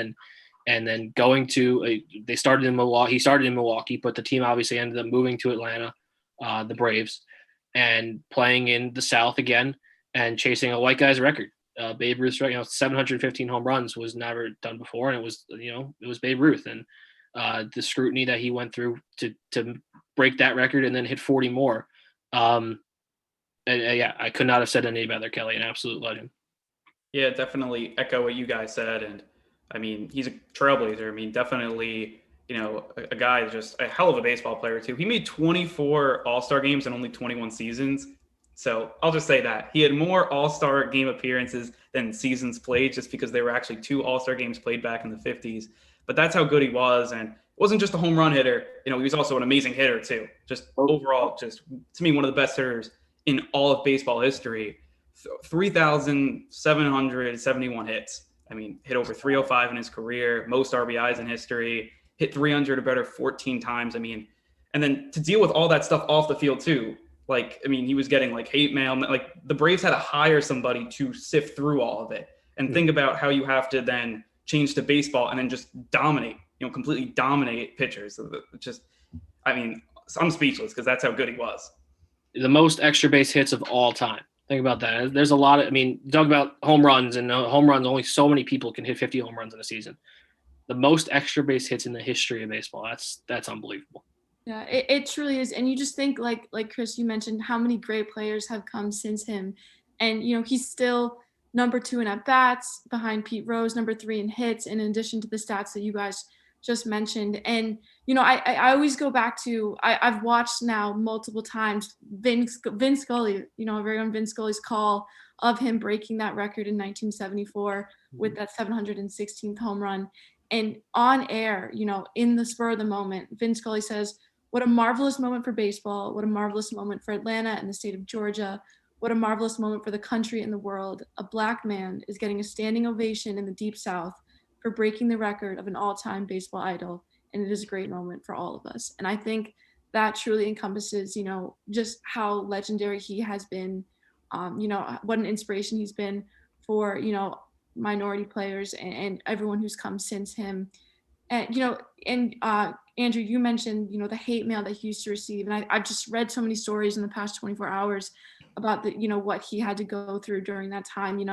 then going to they started in Milwaukee. He started in Milwaukee, but the team obviously ended up moving to Atlanta, the Braves, and playing in the South again and chasing a white guy's record. Babe Ruth's, 715 home runs was never done before, and it was Babe Ruth, and the scrutiny that he went through to break that record and then hit 40 more. I could not have said any better, Kelly. An absolute legend. Yeah, definitely echo what you guys said, and I mean, he's a trailblazer. I mean, definitely, a guy just a hell of a baseball player too. He made 24 All-Star games in only 21 seasons. So I'll just say that he had more All-Star game appearances than seasons played, just because there were actually 2 All-Star games played back in the 50s. But that's how good he was. And it wasn't just a home run hitter. He was also an amazing hitter too. Just overall, just to me, one of the best hitters in all of baseball history. 3,771 hits. I mean, hit over 305 in his career, most RBIs in history, hit 300 or better 14 times. I mean, and then to deal with all that stuff off the field too. He was getting hate mail. The Braves had to hire somebody to sift through all of it and think about how you have to then change to baseball and then just dominate, completely dominate pitchers. I'm speechless because that's how good he was. The most extra base hits of all time. Think about that. There's a lot of, I mean, talk about home runs, and home runs, only so many people can hit 50 home runs in a season. The most extra base hits in the history of baseball. That's unbelievable. Yeah, it truly is. And you just think like Chris, you mentioned how many great players have come since him. And, he's still number 2 in at-bats behind Pete Rose, number 3 in hits, in addition to the stats that you guys just mentioned. And, I always go back to, I've watched now multiple times Vin Scully, our very own Vin Scully's call of him breaking that record in 1974 with that 716th home run. And on air, in the spur of the moment, Vin Scully says, "What a marvelous moment for baseball. What a marvelous moment for Atlanta and the state of Georgia. What a marvelous moment for the country and the world. A black man is getting a standing ovation in the Deep South for breaking the record of an all-time baseball idol. And it is a great moment for all of us." And I think that truly encompasses, just how legendary he has been, what an inspiration he's been for, minority players and everyone who's come since him. And, Andrew, you mentioned, the hate mail that he used to receive. And I've just read so many stories in the past 24 hours about what he had to go through during that time,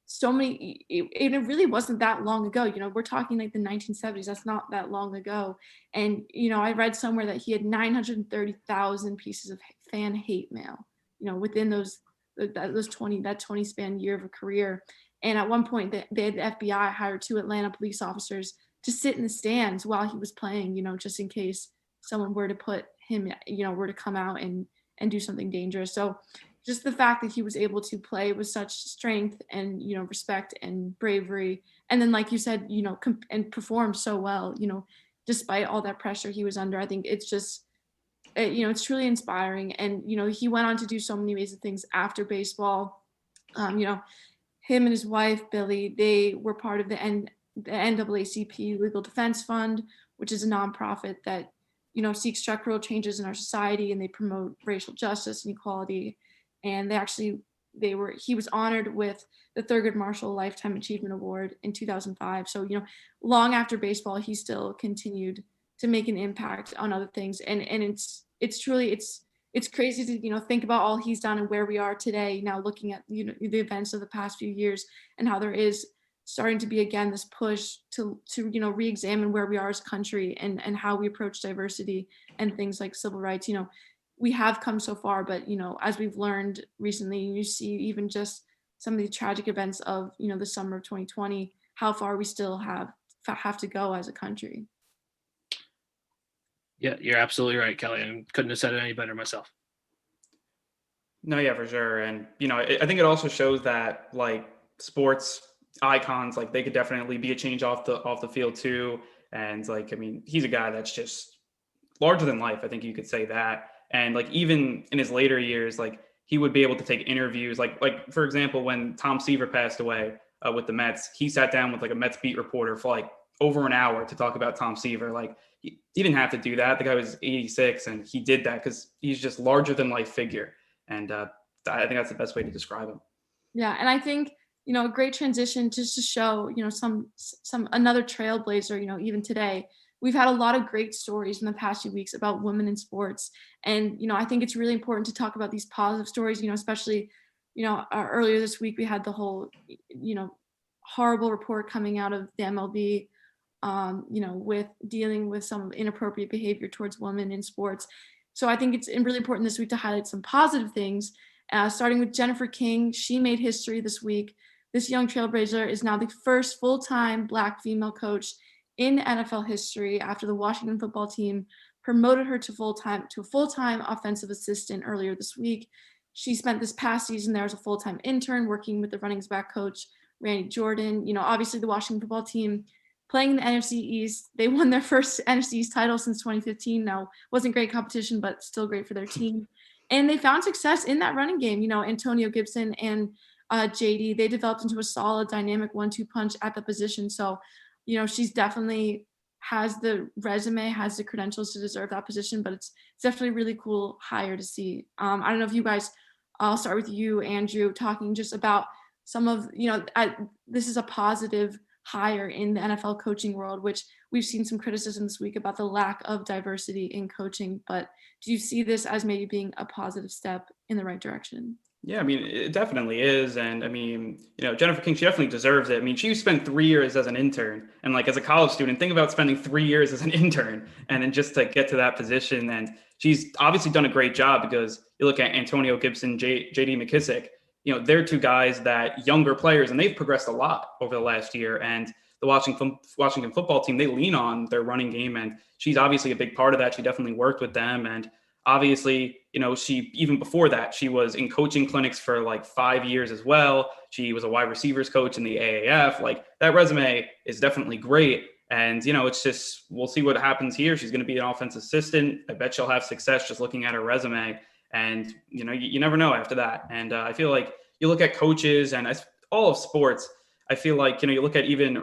so many, it really wasn't that long ago. We're talking like the 1970s. That's not that long ago. And, I read somewhere that he had 930,000 pieces of fan hate mail, within that 20 span year of a career. And at one point they had the FBI hired 2 Atlanta police officers to sit in the stands while he was playing, just in case someone were to put him, were to come out and do something dangerous. So just the fact that he was able to play with such strength and, respect and bravery. And then, like you said, and perform so well, despite all that pressure he was under. I think it's just, it's truly inspiring. And, he went on to do so many amazing things after baseball. Him and his wife, Billy, they were part of the NAACP Legal Defense Fund, which is a nonprofit that, seeks structural changes in our society, and they promote racial justice and equality. And he was honored with the Thurgood Marshall Lifetime Achievement Award in 2005. So, long after baseball, he still continued to make an impact on other things. And it's truly, it's crazy to, think about all he's done and where we are today, now looking at, the events of the past few years and how there is starting to be, again, this push to re-examine where we are as a country and how we approach diversity and things like civil rights. We have come so far, but, as we've learned recently, you see even just some of the tragic events of, the summer of 2020, how far we still have to go as a country. Yeah, you're absolutely right, Kelly. I couldn't have said it any better myself. No, yeah, for sure. And, I think it also shows that like sports icons, like they could definitely be a change off the field too. And like, I mean, he's a guy that's just larger than life. I think you could say that. And like, even in his later years, like he would be able to take interviews. Like for example, when Tom Seaver passed away with the Mets, he sat down with like a Mets beat reporter for like over an hour to talk about Tom Seaver. Like he didn't have to do that. The guy was 86 and he did that because he's just larger than life figure. And I think that's the best way to describe him. Yeah. And I think, a great transition just to show, some another trailblazer, even today. We've had a lot of great stories in the past few weeks about women in sports. And, I think it's really important to talk about these positive stories, especially, earlier this week, we had the whole, horrible report coming out of the MLB, with dealing with some inappropriate behavior towards women in sports. So I think it's really important this week to highlight some positive things, starting with Jennifer King. She made history this week. This young trailblazer is now the first full-time Black female coach in NFL history after the Washington football team promoted her to a full-time offensive assistant earlier this week. She spent this past season there as a full-time intern working with the running back coach, Randy Jordan. Obviously the Washington football team playing in the NFC East, they won their first NFC East title since 2015. Now, wasn't great competition, but still great for their team. And they found success in that running game. Antonio Gibson and JD, they developed into a solid dynamic 1-2 punch at the position. So, she's definitely has the resume, has the credentials to deserve that position, but it's definitely a really cool hire to see. I don't know if you guys, I'll start with you, Andrew, talking just about some of, this is a positive hire in the NFL coaching world, which we've seen some criticism this week about the lack of diversity in coaching. But do you see this as maybe being a positive step in the right direction? Yeah, I mean, it definitely is. And I mean, Jennifer King, she definitely deserves it. I mean, she spent 3 years as an intern. And like as a college student, think about spending 3 years as an intern and then just to get to that position. And she's obviously done a great job because you look at Antonio Gibson, JD McKissick, they're two guys that younger players, and they've progressed a lot over the last year. And the Washington football team, they lean on their running game. And she's obviously a big part of that. She definitely worked with them. And obviously, she, even before that, she was in coaching clinics for like 5 years as well. She was a wide receivers coach in the AAF. Like, that resume is definitely great. And, it's just, we'll see what happens here. She's going to be an offensive assistant. I bet she'll have success just looking at her resume. And, you never know after that. And I feel like you look at coaches and all of sports, I feel like, you look at even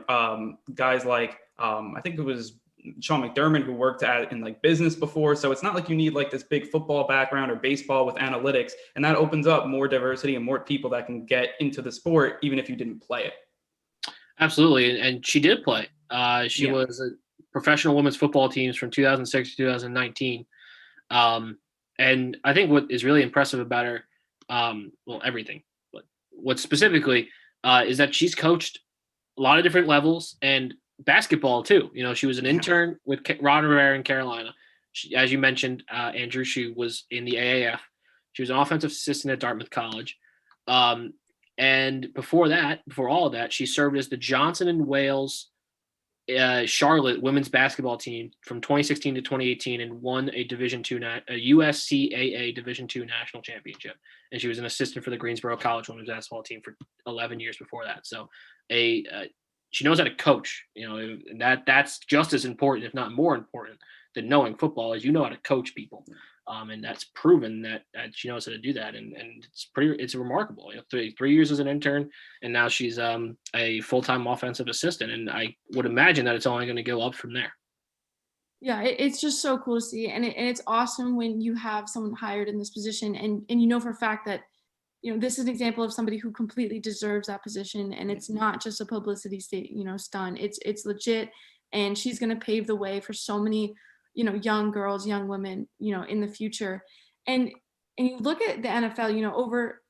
guys like, I think it was Sean McDermott, who worked in like business before. So it's not like you need like this big football background or baseball with analytics. And that opens up more diversity and more people that can get into the sport, even if you didn't play it. Absolutely. And she did play. She was a professional women's football teams from 2006 to 2019. And I think what is really impressive about her, everything, but what specifically is that she's coached a lot of different levels and basketball too. She was an intern with Ron Rivera in Carolina. She, as you mentioned, Andrew, she was in the AAF. She was an offensive assistant at Dartmouth College. And before all of that, she served as the Johnson and Wales Charlotte women's basketball team from 2016 to 2018 and won a USCAA Division II national championship. And she was an assistant for the Greensboro College women's basketball team for 11 years before that. So she knows how to coach, and that's just as important, if not more important than knowing football, is how to coach people. And that's proven that she knows how to do that. And it's remarkable. 3 years as an intern, and now she's a full-time offensive assistant. And I would imagine that it's only going to go up from there. Yeah, it's just so cool to see. And it's awesome when you have someone hired in this position and for a fact that, this is an example of somebody who completely deserves that position. And it's not just a publicity stunt. It's legit. And she's going to pave the way for so many, young girls, young women, in the future. And you look at the NFL, over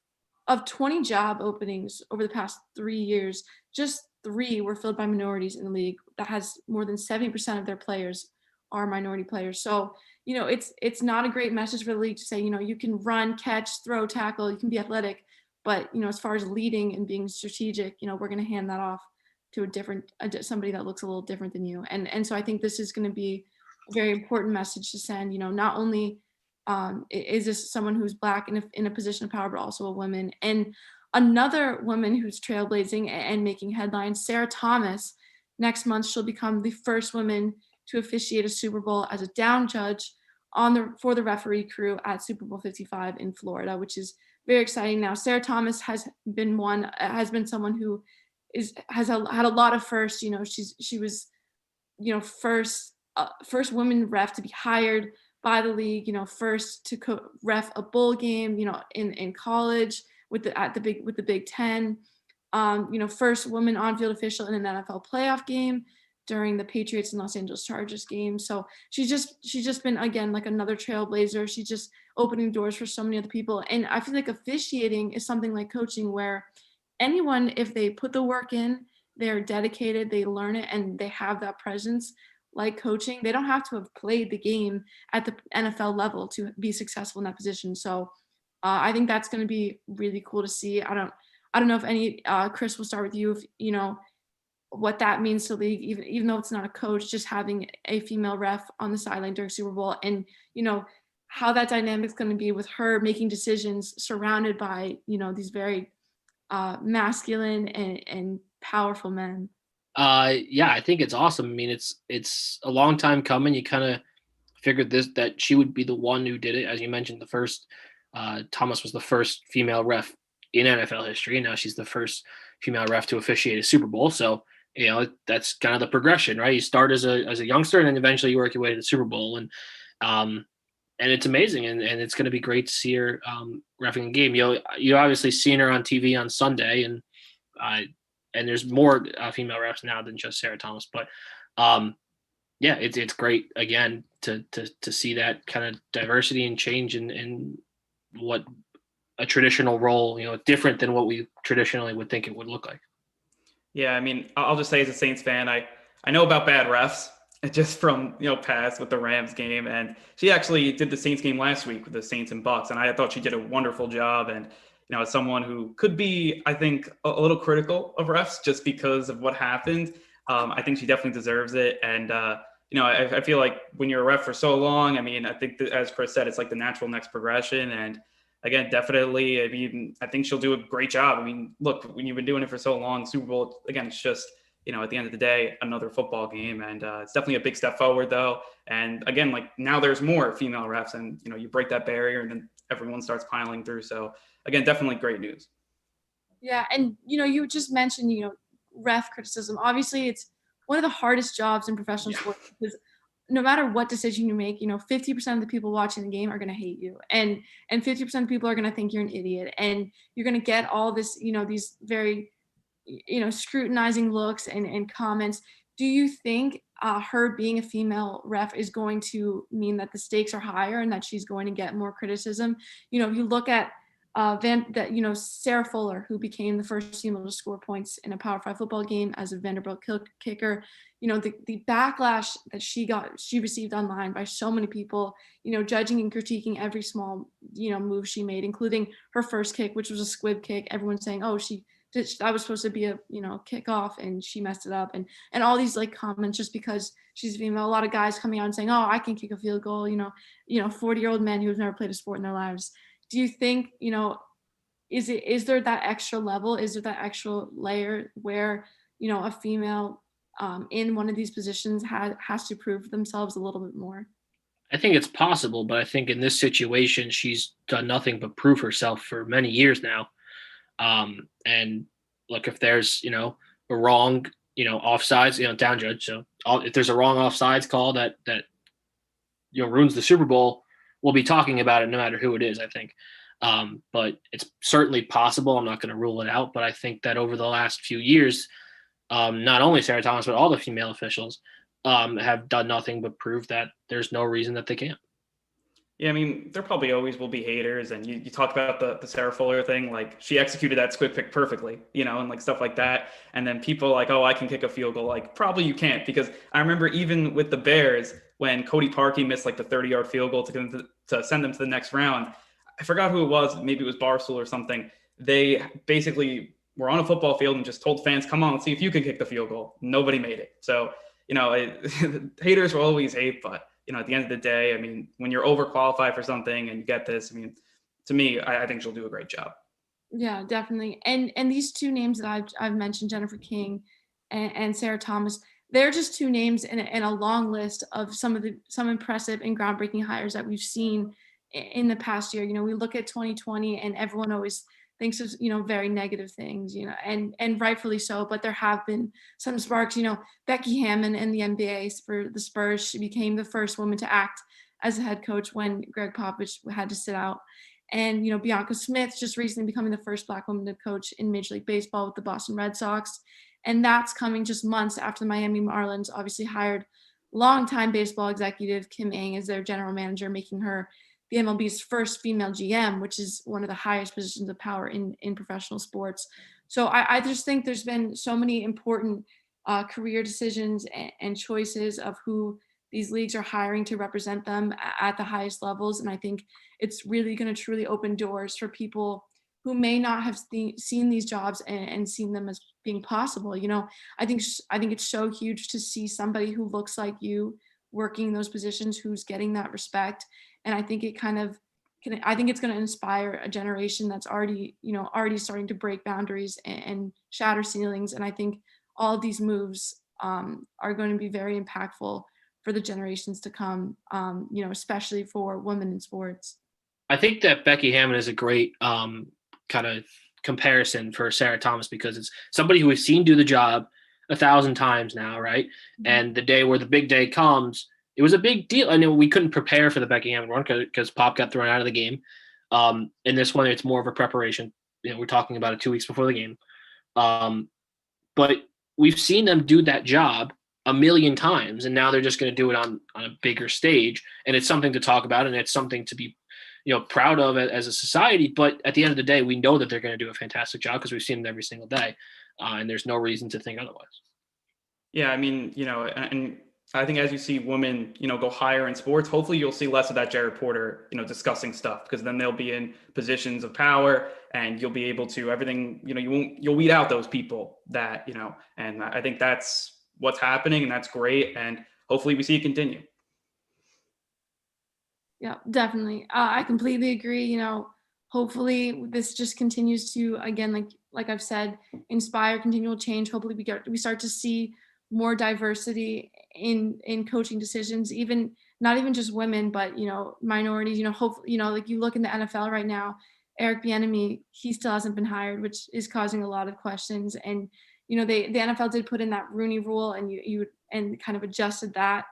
of 20 job openings over the past 3 years, just 3 were filled by minorities in the league. That has more than 70% of their players are minority players. So, it's not a great message for the league to say, you can run, catch, throw, tackle, you can be athletic, but, as far as leading and being strategic, we're going to hand that off to somebody that looks a little different than you. And so I think this is going to be a very important message to send, not only is this someone who's Black in a position of power, but also a woman. And another woman who's trailblazing and making headlines, Sarah Thomas. Next month, she'll become the first woman to officiate a Super Bowl as a down judge for the referee crew at Super Bowl 55 in Florida, which is very exciting. Now, Sarah Thomas has been someone who has had a lot of firsts. She was, first woman ref to be hired by the league. First to ref a bowl game. In college with the Big Ten. First woman on-field official in an NFL playoff game during the Patriots and Los Angeles Chargers game. So she's just been, again, like another trailblazer. She's just opening doors for so many other people. And I feel like officiating is something like coaching, where anyone, if they put the work in, they're dedicated, they learn it, and they have that presence. Like coaching, they don't have to have played the game at the NFL level to be successful in that position. So I think that's going to be really cool to see. I don't know if Chris, will start with you, if what that means to the league, even though it's not a coach, just having a female ref on the sideline during Super Bowl, and how that dynamic's going to be with her making decisions surrounded by these very masculine and powerful men. I think it's awesome. I mean, it's a long time coming. You kind of figured that she would be the one who did it. As you mentioned, the first Thomas was the first female ref in NFL history, and now she's the first female ref to officiate a Super Bowl. So that's kind of the progression, right? You start as a youngster, and then eventually you work your way to the Super Bowl, and it's amazing, and it's going to be great to see her reffing a game. You obviously seen her on TV on Sunday, and there's more female refs now than just Sarah Thomas, but it's great again to see that kind of diversity and change in what a traditional role, different than what we traditionally would think it would look like. Yeah, I mean, I'll just say as a Saints fan, I know about bad refs just from, past with the Rams game. And she actually did the Saints game last week with the Saints and Bucks. And I thought she did a wonderful job. And, as someone who could be, I think, a little critical of refs just because of what happened, I think she definitely deserves it. And, I feel like when you're a ref for so long, I mean, I think that, as Chris said, it's like the natural next progression. And again, definitely, I mean, I think she'll do a great job. I mean, look, when you've been doing it for so long, Super Bowl, again, it's just, at the end of the day, another football game. And it's definitely a big step forward, though. And again, like now there's more female refs and, you break that barrier and then everyone starts piling through. So again, definitely great news. Yeah. And, you just mentioned, ref criticism. Obviously, it's one of the hardest jobs in professional sports because no matter what decision you make, 50% of the people watching the game are going to hate you. And 50% of people are going to think you're an idiot. And you're going to get all this, these very, scrutinizing looks and comments. Do you think her being a female ref is going to mean that the stakes are higher and that she's going to get more criticism? If you look at Sarah Fuller, who became the first female to score points in a Power 5 football game as a Vanderbilt kicker, the backlash that she received online by so many people, judging and critiquing every small, move she made, including her first kick, which was a squib kick. Everyone saying, oh, that was supposed to be a, kickoff and she messed it up. And all these like comments just because she's female. A lot of guys coming out and saying, oh, I can kick a field goal, 40-year-old men who've never played a sport in their lives. Do you think, is there that extra level? Is there that extra layer where, a female in one of these positions has to prove themselves a little bit more? I think it's possible, but I think in this situation, she's done nothing but prove herself for many years now. And look, if there's, a wrong, offsides, down judge. So if there's a wrong offsides call that ruins the Super Bowl, we'll be talking about it no matter who it is, I think. But it's certainly possible. I'm not going to rule it out, but I think that over the last few years, not only Sarah Thomas, but all the female officials have done nothing but prove that there's no reason that they can't. Yeah, I mean, there probably always will be haters. And you talk about the Sarah Fuller thing, like she executed that squib pick perfectly, and like stuff like that. And then people like, oh, I can kick a field goal. Like probably you can't, because I remember even with the Bears, when Cody Parkey missed like the 30-yard field goal to send them to the next round. I forgot who it was. Maybe it was Barstool or something. They basically were on a football field and just told fans, come on, let's see if you can kick the field goal. Nobody made it. So, haters will always hate, but at the end of the day, I mean, when you're overqualified for something and you get this, I mean, to me, I think she'll do a great job. Yeah, definitely. And these two names that I've mentioned, Jennifer King and Sarah Thomas, they're just two names in a long list of some impressive and groundbreaking hires that we've seen in the past year. We look at 2020 and everyone always thinks of, very negative things, and rightfully so, but there have been some sparks. Becky Hammon in the NBA for the Spurs, she became the first woman to act as a head coach when Greg Popovich had to sit out. And, Bianca Smith just recently becoming the first Black woman to coach in Major League Baseball with the Boston Red Sox. And that's coming just months after the Miami Marlins obviously hired longtime baseball executive Kim Ng as their general manager, making her the MLB's first female GM, which is one of the highest positions of power in professional sports. So I just think there's been so many important career decisions and choices of who these leagues are hiring to represent them at the highest levels. And I think it's really going to truly open doors for people who may not have seen these jobs and seen them as being possible. I think it's so huge to see somebody who looks like you working those positions, who's getting that respect. And I think I think it's going to inspire a generation that's already starting to break boundaries and shatter ceilings. And I think all of these moves are going to be very impactful for the generations to come, especially for women in sports. I think that Becky Hammon is a great kind of comparison for Sarah Thomas, because it's somebody who we've seen do the job 1,000 times now, right? Mm-hmm. And the day where the big day comes, it was a big deal. I know we couldn't prepare for the Becky Hammon run because Pop got thrown out of the game. In this one, it's more of a preparation. We're talking about it 2 weeks before the game. But we've seen them do that job a million times, and now they're just going to do it on a bigger stage. And it's something to talk about, and it's something to be, proud of it as a society. But at the end of the day, we know that they're going to do a fantastic job because we've seen them every single day, and there's no reason to think otherwise. Yeah, I mean, and I think as you see women, go higher in sports, hopefully you'll see less of that Jared Porter, discussing stuff, because then they'll be in positions of power and you'll be able to everything, you'll weed out those people that, and I think that's what's happening, and that's great. And hopefully we see it continue. Yeah, definitely. I completely agree. Hopefully this just continues to, again, like I've said, inspire continual change. Hopefully we start to see more diversity in coaching decisions, even not even just women, but minorities. Hopefully, like you look in the NFL right now, Eric Bieniemy, he still hasn't been hired, which is causing a lot of questions. And the NFL did put in that Rooney Rule, and you kind of adjusted that,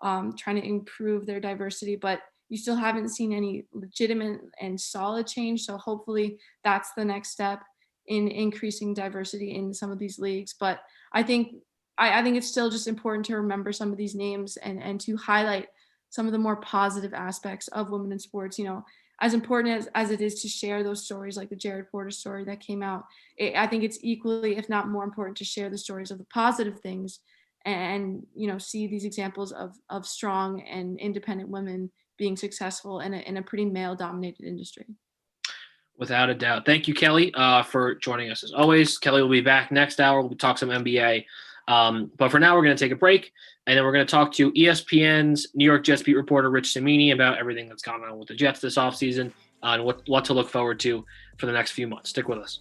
trying to improve their diversity, but you still haven't seen any legitimate and solid change. So hopefully that's the next step in increasing diversity in some of these leagues. But I think it's still just important to remember some of these names and to highlight some of the more positive aspects of women in sports. As important as it is to share those stories, like the Jared Porter story that came out, I think it's equally, if not more important, to share the stories of the positive things and see these examples of strong and independent women being successful in a pretty male-dominated industry. Without a doubt. Thank you, Kelly, for joining us as always. Kelly will be back next hour. We'll talk some NBA. But for now, we're going to take a break, and then we're going to talk to ESPN's New York Jets beat reporter Rich Cimini about everything that's gone on with the Jets this offseason and what to look forward to for the next few months. Stick with us.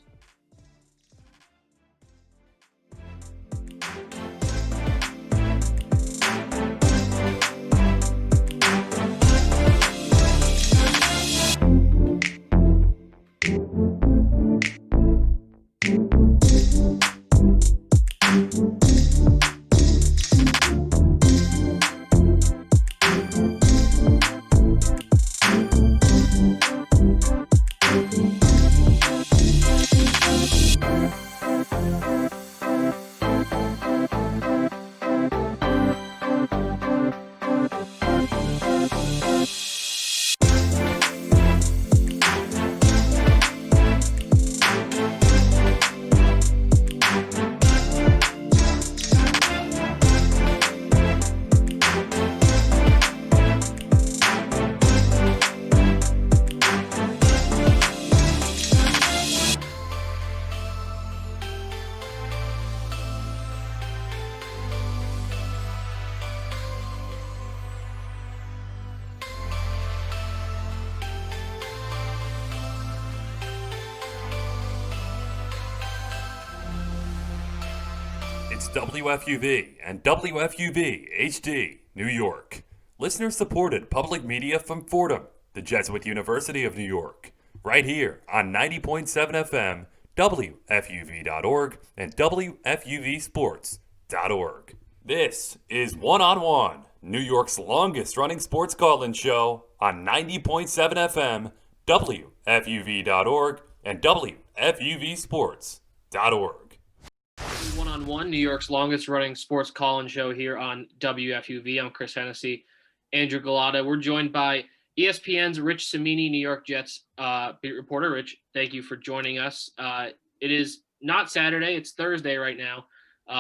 It's WFUV and WFUV HD, New York. Listener supported public media from Fordham, the Jesuit University of New York. Right here on 90.7 FM, WFUV.org, and WFUVSports.org. This is One on One, New York's longest running sports call-in show on 90.7 FM, WFUV.org, and WFUVSports.org. One-on-One, New York's longest running sports call-in show here on WFUV. I'm Chris Hennessy, Andrew Galata. We're joined by ESPN's Rich Cimini, New York Jets beat reporter. Rich, thank you for joining us. It is not Saturday, it's Thursday right now.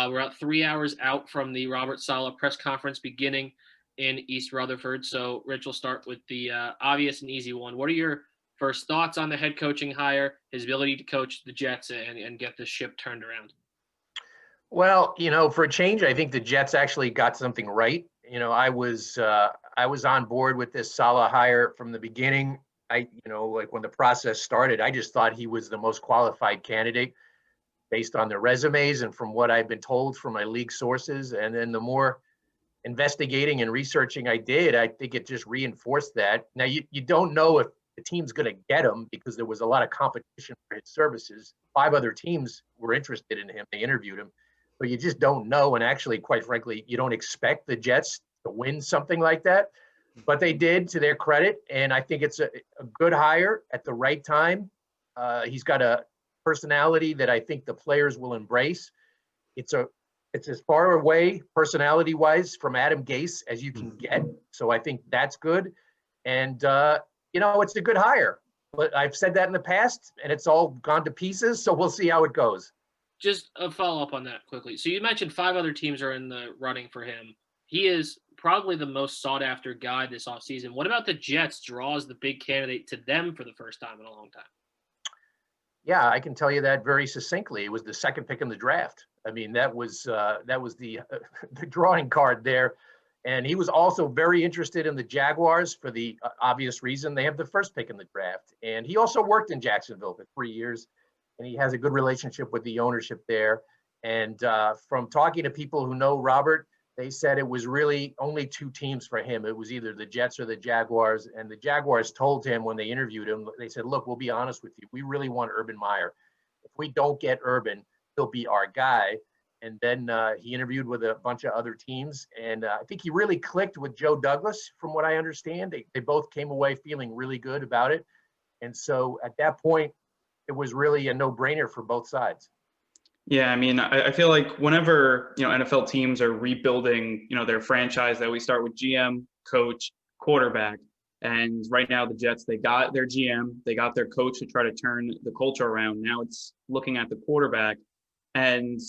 We're about 3 hours out from the Robert Saleh press conference beginning in East Rutherford. So, Rich, will start with the obvious and easy one. What are your first thoughts on the head coaching hire, his ability to coach the Jets and get this ship turned around? Well, for a change, I think the Jets actually got something right. I was on board with this Saleh hire from the beginning. Like when the process started, I just thought he was the most qualified candidate based on their resumes and from what I've been told from my league sources. And then the more investigating and researching I did, I think it just reinforced that. Now, you don't know if the team's going to get him because there was a lot of competition for his services. 5 other teams were interested in him. They interviewed him. But you just don't know. And actually, quite frankly, you don't expect the Jets to win something like that. But they did, to their credit. And I think it's a good hire at the right time. He's got a personality that I think the players will embrace. It's as far away, personality-wise, from Adam Gase as you can get. So I think that's good. And, it's a good hire. But I've said that in the past, and it's all gone to pieces. So we'll see how it goes. Just a follow-up on that quickly. So you mentioned 5 other teams are in the running for him. He is probably the most sought-after guy this offseason. What about the Jets draws the big candidate to them for the first time in a long time? Yeah, I can tell you that very succinctly. It was the second pick in the draft. I mean, that was the the drawing card there. And he was also very interested in the Jaguars for the obvious reason they have the first pick in the draft. And he also worked in Jacksonville for 3 years, and he has a good relationship with the ownership there. And from talking to people who know Robert, they said it was really only 2 teams for him. It was either the Jets or the Jaguars. And the Jaguars told him when they interviewed him, they said, look, we'll be honest with you. We really want Urban Meyer. If we don't get Urban, he'll be our guy. And then he interviewed with a bunch of other teams. And I think he really clicked with Joe Douglas, from what I understand. They both came away feeling really good about it. And so at that point, it was really a no-brainer for both sides. Yeah, I mean, I feel like whenever, NFL teams are rebuilding, their franchise, that we start with GM, coach, quarterback. And right now the Jets, they got their GM, they got their coach to try to turn the culture around. Now it's looking at the quarterback. And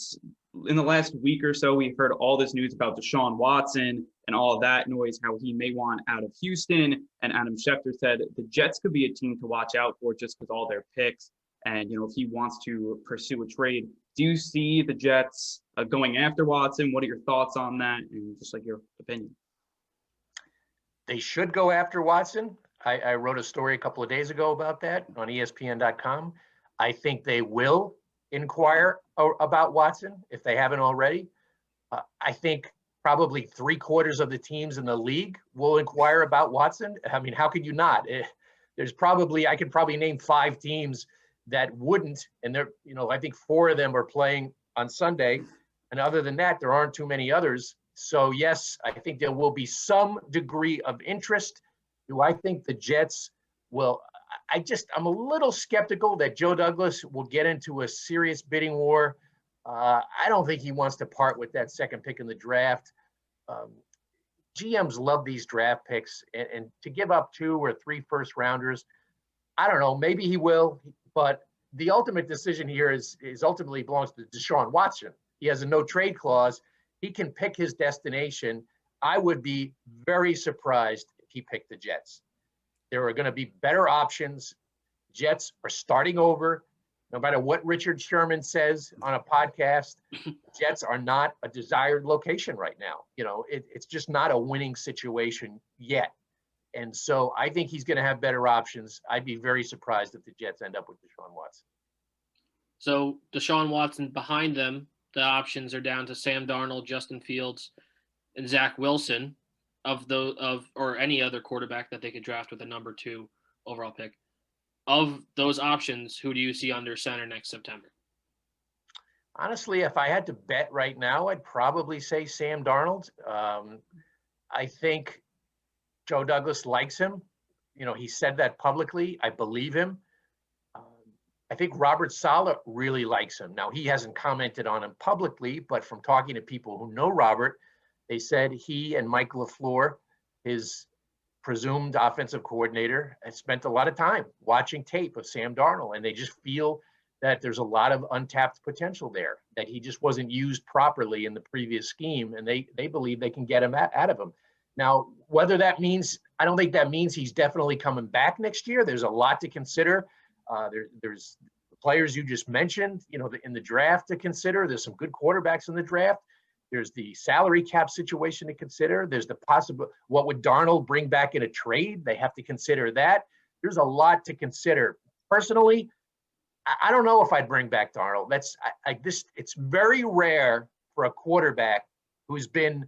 in the last week or so, we've heard all this news about Deshaun Watson and all of that noise, how he may want out of Houston. And Adam Schefter said the Jets could be a team to watch out for just with all their picks. And, if he wants to pursue a trade. Do you see the Jets going after Watson? What are your thoughts on that? And just like your opinion. They should go after Watson. I wrote a story a couple of days ago about that on ESPN.com. I think they will inquire about Watson if they haven't already. I think probably 3/4 of the teams in the league will inquire about Watson. I mean, how could you not? I could probably name 5 teams that wouldn't, and I think 4 of them are playing on Sunday. And other than that, there aren't too many others. So yes, I think there will be some degree of interest. Do I think the Jets will? I'm a little skeptical that Joe Douglas will get into a serious bidding war. I don't think he wants to part with that second pick in the draft. GMs love these draft picks, and to give up 2 or 3 first rounders, I don't know, maybe he will, but the ultimate decision here is ultimately belongs to Deshaun Watson. He has a no trade clause. He can pick his destination. I would be very surprised if he picked the Jets. There are going to be better options. Jets are starting over. No matter what Richard Sherman says on a podcast, Jets are not a desired location right now. It's just not a winning situation yet. And so I think he's going to have better options. I'd be very surprised if the Jets end up with Deshaun Watson. So Deshaun Watson behind them, the options are down to Sam Darnold, Justin Fields, and Zach Wilson or any other quarterback that they could draft with a number 2 overall pick. Of those options, who do you see under center next September? Honestly, if I had to bet right now, I'd probably say Sam Darnold. I think Joe Douglas likes him. He said that publicly. I believe him. I think Robert Saleh really likes him. Now, he hasn't commented on him publicly, but from talking to people who know Robert, they said he and Mike LaFleur, his presumed offensive coordinator, has spent a lot of time watching tape of Sam Darnold, and they just feel that there's a lot of untapped potential there, that he just wasn't used properly in the previous scheme, and they believe they can get him out of him. Now, whether that means, I don't think that means he's definitely coming back next year. There's a lot to consider. There's the players you just mentioned, in the draft to consider. There's some good quarterbacks in the draft. There's the salary cap situation to consider. There's the possible, what would Darnold bring back in a trade? They have to consider that. There's a lot to consider. Personally, I don't know if I'd bring back Darnold. It's very rare for a quarterback who's been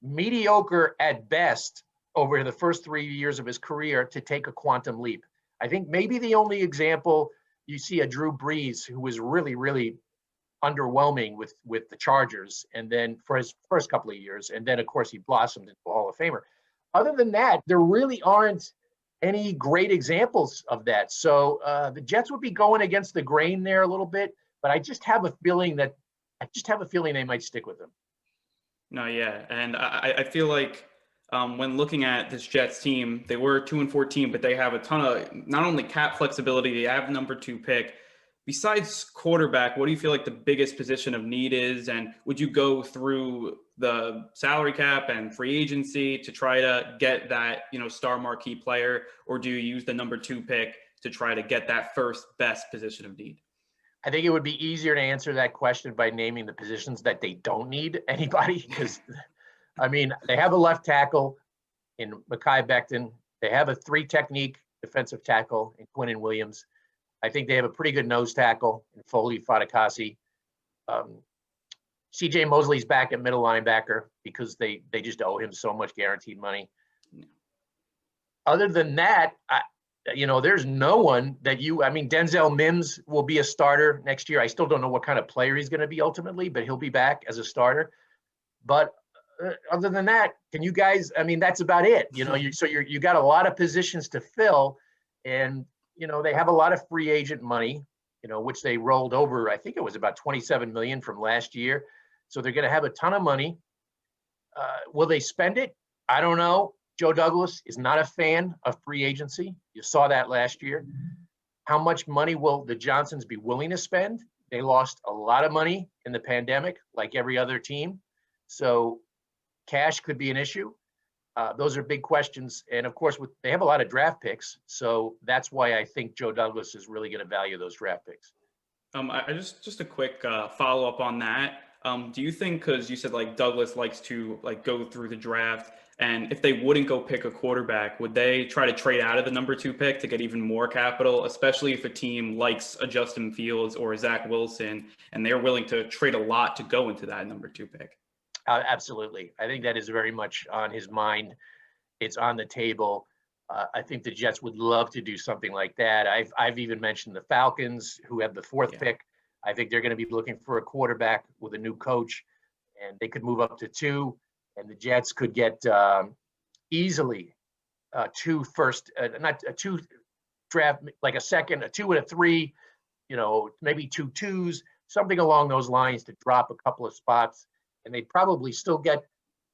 mediocre at best over the first 3 years of his career to take a quantum leap. I think maybe the only example you see a Drew Brees, who was really, really underwhelming with the Chargers, and then for his first couple of years, and then of course he blossomed into a Hall of Famer. Other than that, there really aren't any great examples of that. So the Jets would be going against the grain there a little bit, but I just have a feeling they might stick with him. No, yeah, and I feel like when looking at this Jets team, they were 2-14, but they have a ton of not only cap flexibility, they have number 2 pick. Besides quarterback, what do you feel like the biggest position of need is? And would you go through the salary cap and free agency to try to get that, star marquee player, or do you use the number 2 pick to try to get that first best position of need? I think it would be easier to answer that question by naming the positions that they don't need anybody, because they have a left tackle in Mekhi Becton. They have a 3-technique defensive tackle in Quinnen Williams. I think they have a pretty good nose tackle in Foley Fatukasi. CJ Mosley's back at middle linebacker because they just owe him so much guaranteed money. Other than that, there's no one that Denzel Mims will be a starter next year. I still don't know what kind of player he's going to be ultimately, but he'll be back as a starter. But other than that, can you guys, that's about it. You got a lot of positions to fill, and they have a lot of free agent money, which they rolled over. I think it was about $27 million from last year. So they're going to have a ton of money. Will they spend it? I don't know. Joe Douglas is not a fan of free agency. You saw that last year. How much money will the Johnsons be willing to spend? They lost a lot of money in the pandemic, like every other team. So cash could be an issue. Those are big questions. And of course, they have a lot of draft picks. So that's why I think Joe Douglas is really going to value those draft picks. I just a quick follow up on that. Do you think, because you said Douglas likes to go through the draft, and if they wouldn't go pick a quarterback, would they try to trade out of the number 2 pick to get even more capital, especially if a team likes a Justin Fields or a Zach Wilson, and they're willing to trade a lot to go into that number 2 pick? Absolutely. I think that is very much on his mind. It's on the table. I think the Jets would love to do something like that. I've even mentioned the Falcons, who have the 4th pick. I think they're going to be looking for a quarterback with a new coach, and they could move up to 2, and the Jets could get easily 2 first, not a 2 draft, like a second, a 2 and a 3, maybe 2 2s, something along those lines to drop a couple of spots. And they'd probably still get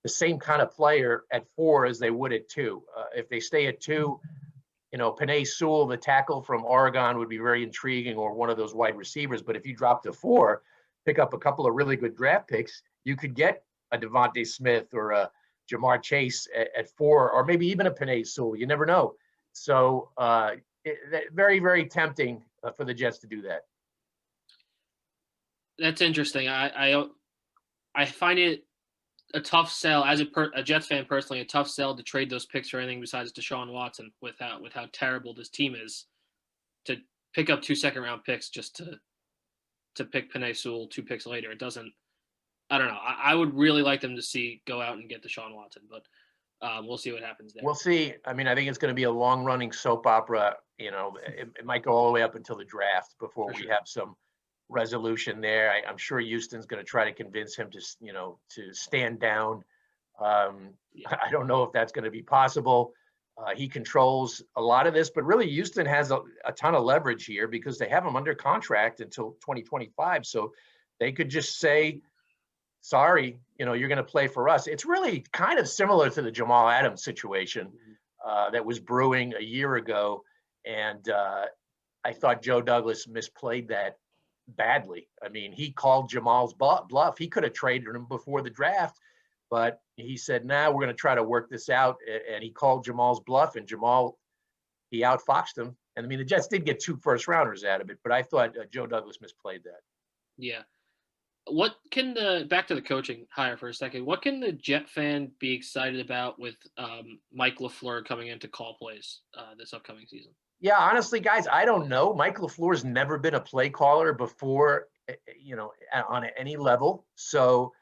the same kind of player at 4 as they would at 2. If they stay at 2, Penei Sewell, the tackle from Oregon, would be very intriguing, or one of those wide receivers. But if you drop to 4, pick up a couple of really good draft picks, you could get a Devontae Smith or a Jamar Chase at 4, or maybe even a Penei Sewell. You never know. So very, very tempting for the Jets to do that. That's interesting. I find it a tough sell as a Jets fan personally, a tough sell to trade those picks for anything besides Deshaun Watson with how terrible this team is, to pick up 2 second-round picks just to pick Penei Sewell 2 picks later. It doesn't. I don't know. I would really like them to go out and get Deshaun Watson, but we'll see what happens there. We'll see. I think it's going to be a long-running soap opera. It might go all the way up until the draft before we have some resolution there. I'm sure Houston's going to try to convince him to stand down. I don't know if that's going to be possible. He controls a lot of this, but really Houston has a ton of leverage here because they have him under contract until 2025. So they could just say, sorry, you're going to play for us. It's really kind of similar to the Jamal Adams situation that was brewing a year ago. And I thought Joe Douglas misplayed that badly. He called Jamal's bluff. He could have traded him before the draft, but he said, we're going to try to work this out. And he called Jamal's bluff, and Jamal, he outfoxed him. And the Jets did get 2 first-rounders out of it, but I thought Joe Douglas misplayed that. Yeah. What can back to the coaching hire for a second, what can the Jet fan be excited about with Mike LaFleur coming in to call plays this upcoming season? Yeah, honestly, guys, I don't know. Mike LaFleur's never been a play caller before, on any level. So,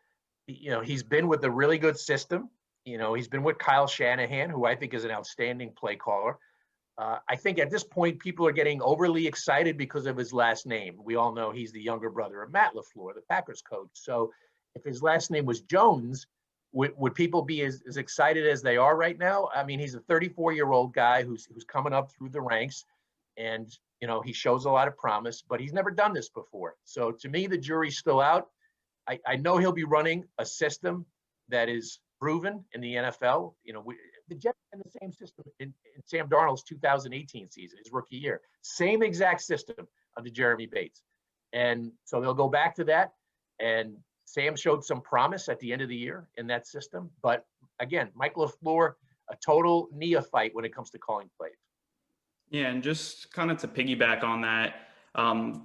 he's been with a really good system. He's been with Kyle Shanahan, who I think is an outstanding play caller. I think at this point, people are getting overly excited because of his last name. We all know he's the younger brother of Matt LaFleur, the Packers coach. So if his last name was Jones, would people be as excited as they are right now? He's a 34-year-old guy who's coming up through the ranks, and, he shows a lot of promise, but he's never done this before. So to me, the jury's still out. I know he'll be running a system that is proven in the NFL. The Jets in the same system in Sam Darnold's 2018 season, his rookie year. Same exact system under Jeremy Bates. And so they'll go back to that. And Sam showed some promise at the end of the year in that system. But again, Mike LaFleur, a total neophyte when it comes to calling plays. Yeah, and just kind of to piggyback on that,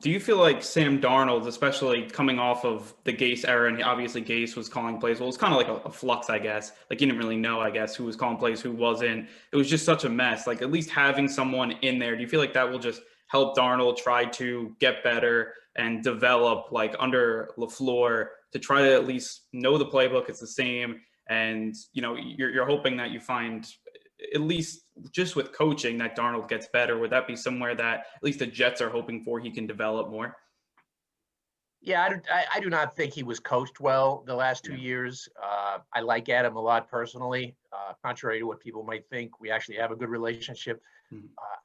do you feel like Sam Darnold, especially coming off of the Gase era, and obviously Gase was calling plays, well, it's kind of like a flux, I guess. Like, you didn't really know, I guess, who was calling plays, who wasn't. It was just such a mess. Like, at least having someone in there, do you feel like that will just help Darnold try to get better and develop, like, under LaFleur, to try to at least know the playbook? It's the same. And, you're hoping that you find, at least just with coaching, that Darnold gets better. Would that be somewhere that at least the Jets are hoping for he can develop more? Yeah, I do not think he was coached well the last 2 years. I like Adam a lot personally. Contrary to what people might think, we actually have a good relationship.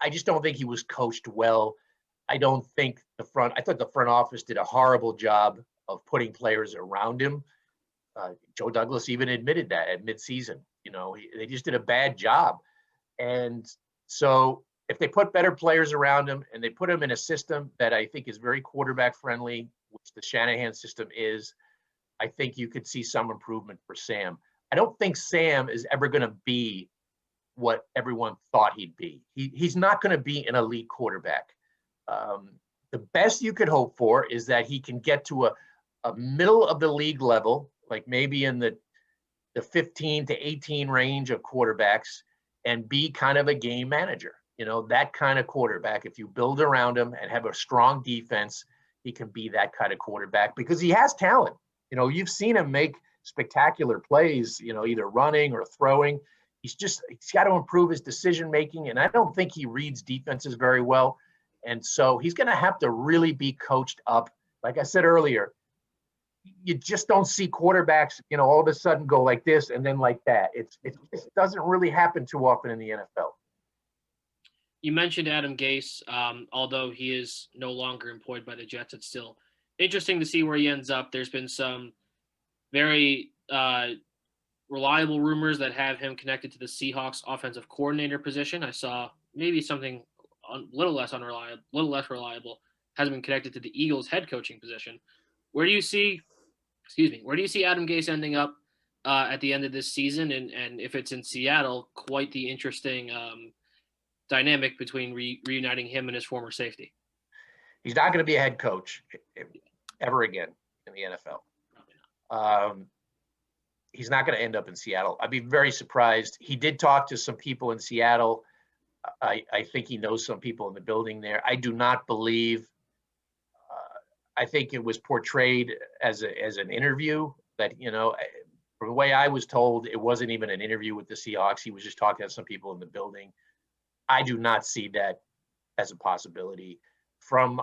I just don't think he was coached well. I thought the front office did a horrible job of putting players around him. Joe Douglas even admitted that at midseason. They just did a bad job. And so if they put better players around him and they put him in a system that I think is very quarterback friendly, which the Shanahan system is, I think you could see some improvement for Sam. I don't think Sam is ever going to be what everyone thought he'd be. He's not going to be an elite quarterback. The best you could hope for is that he can get to a middle of the league level, like maybe in the 15 to 18 range of quarterbacks, and be kind of a game manager. That kind of quarterback. If you build around him and have a strong defense, he can be that kind of quarterback because he has talent. You've seen him make spectacular plays, either running or throwing. He's got to improve his decision making, and I don't think he reads defenses very well. And so he's going to have to really be coached up. Like I said earlier, you just don't see quarterbacks, all of a sudden go like this and then like that. It doesn't really happen too often in the NFL. You mentioned Adam Gase. Although he is no longer employed by the Jets, it's still interesting to see where he ends up. There's been some very reliable rumors that have him connected to the Seahawks offensive coordinator position. I saw maybe something a little less reliable has been connected to the Eagles head coaching position. Where do you see Adam Gase ending up at the end of this season? And if it's in Seattle, quite the interesting dynamic between reuniting him and his former safety. He's not going to be a head coach ever again in the NFL. He's not going to end up in Seattle. I'd be very surprised. He did talk to some people in Seattle. I think he knows some people in the building there. I do not believe. I think it was portrayed as an interview that, from the way I was told, it wasn't even an interview with the Seahawks. He was just talking to some people in the building. I do not see that as a possibility. From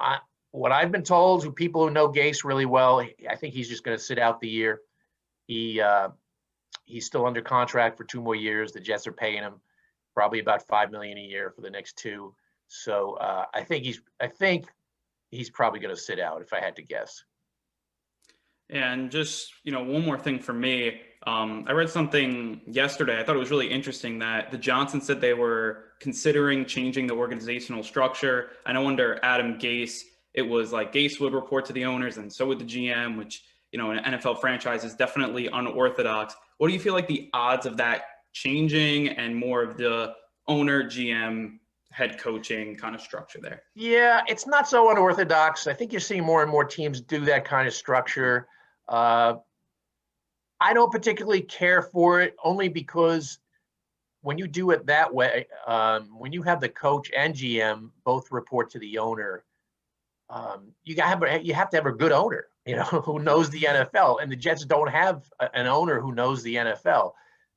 what I've been told, who people who know Gase really well, I think he's just going to sit out the year. He's still under contract for 2 more years. The Jets are paying him probably about $5 million a year for the next 2. So I think he's probably going to sit out, if I had to guess. And just, one more thing for me. I read something yesterday. I thought it was really interesting that the Johnsons said they were considering changing the organizational structure. I know under Adam Gase, it was like Gase would report to the owners and so would the GM, which, in an NFL franchise is definitely unorthodox. What do you feel like the odds of that changing and more of the owner, GM, head coaching kind of structure there? Yeah, it's not so unorthodox. I think you're seeing more and more teams do that kind of structure. I don't particularly care for it, only because when you do it that way, when you have the coach and GM both report to the owner, you have to have a good owner, who knows the NFL. And the Jets don't have an owner who knows the NFL.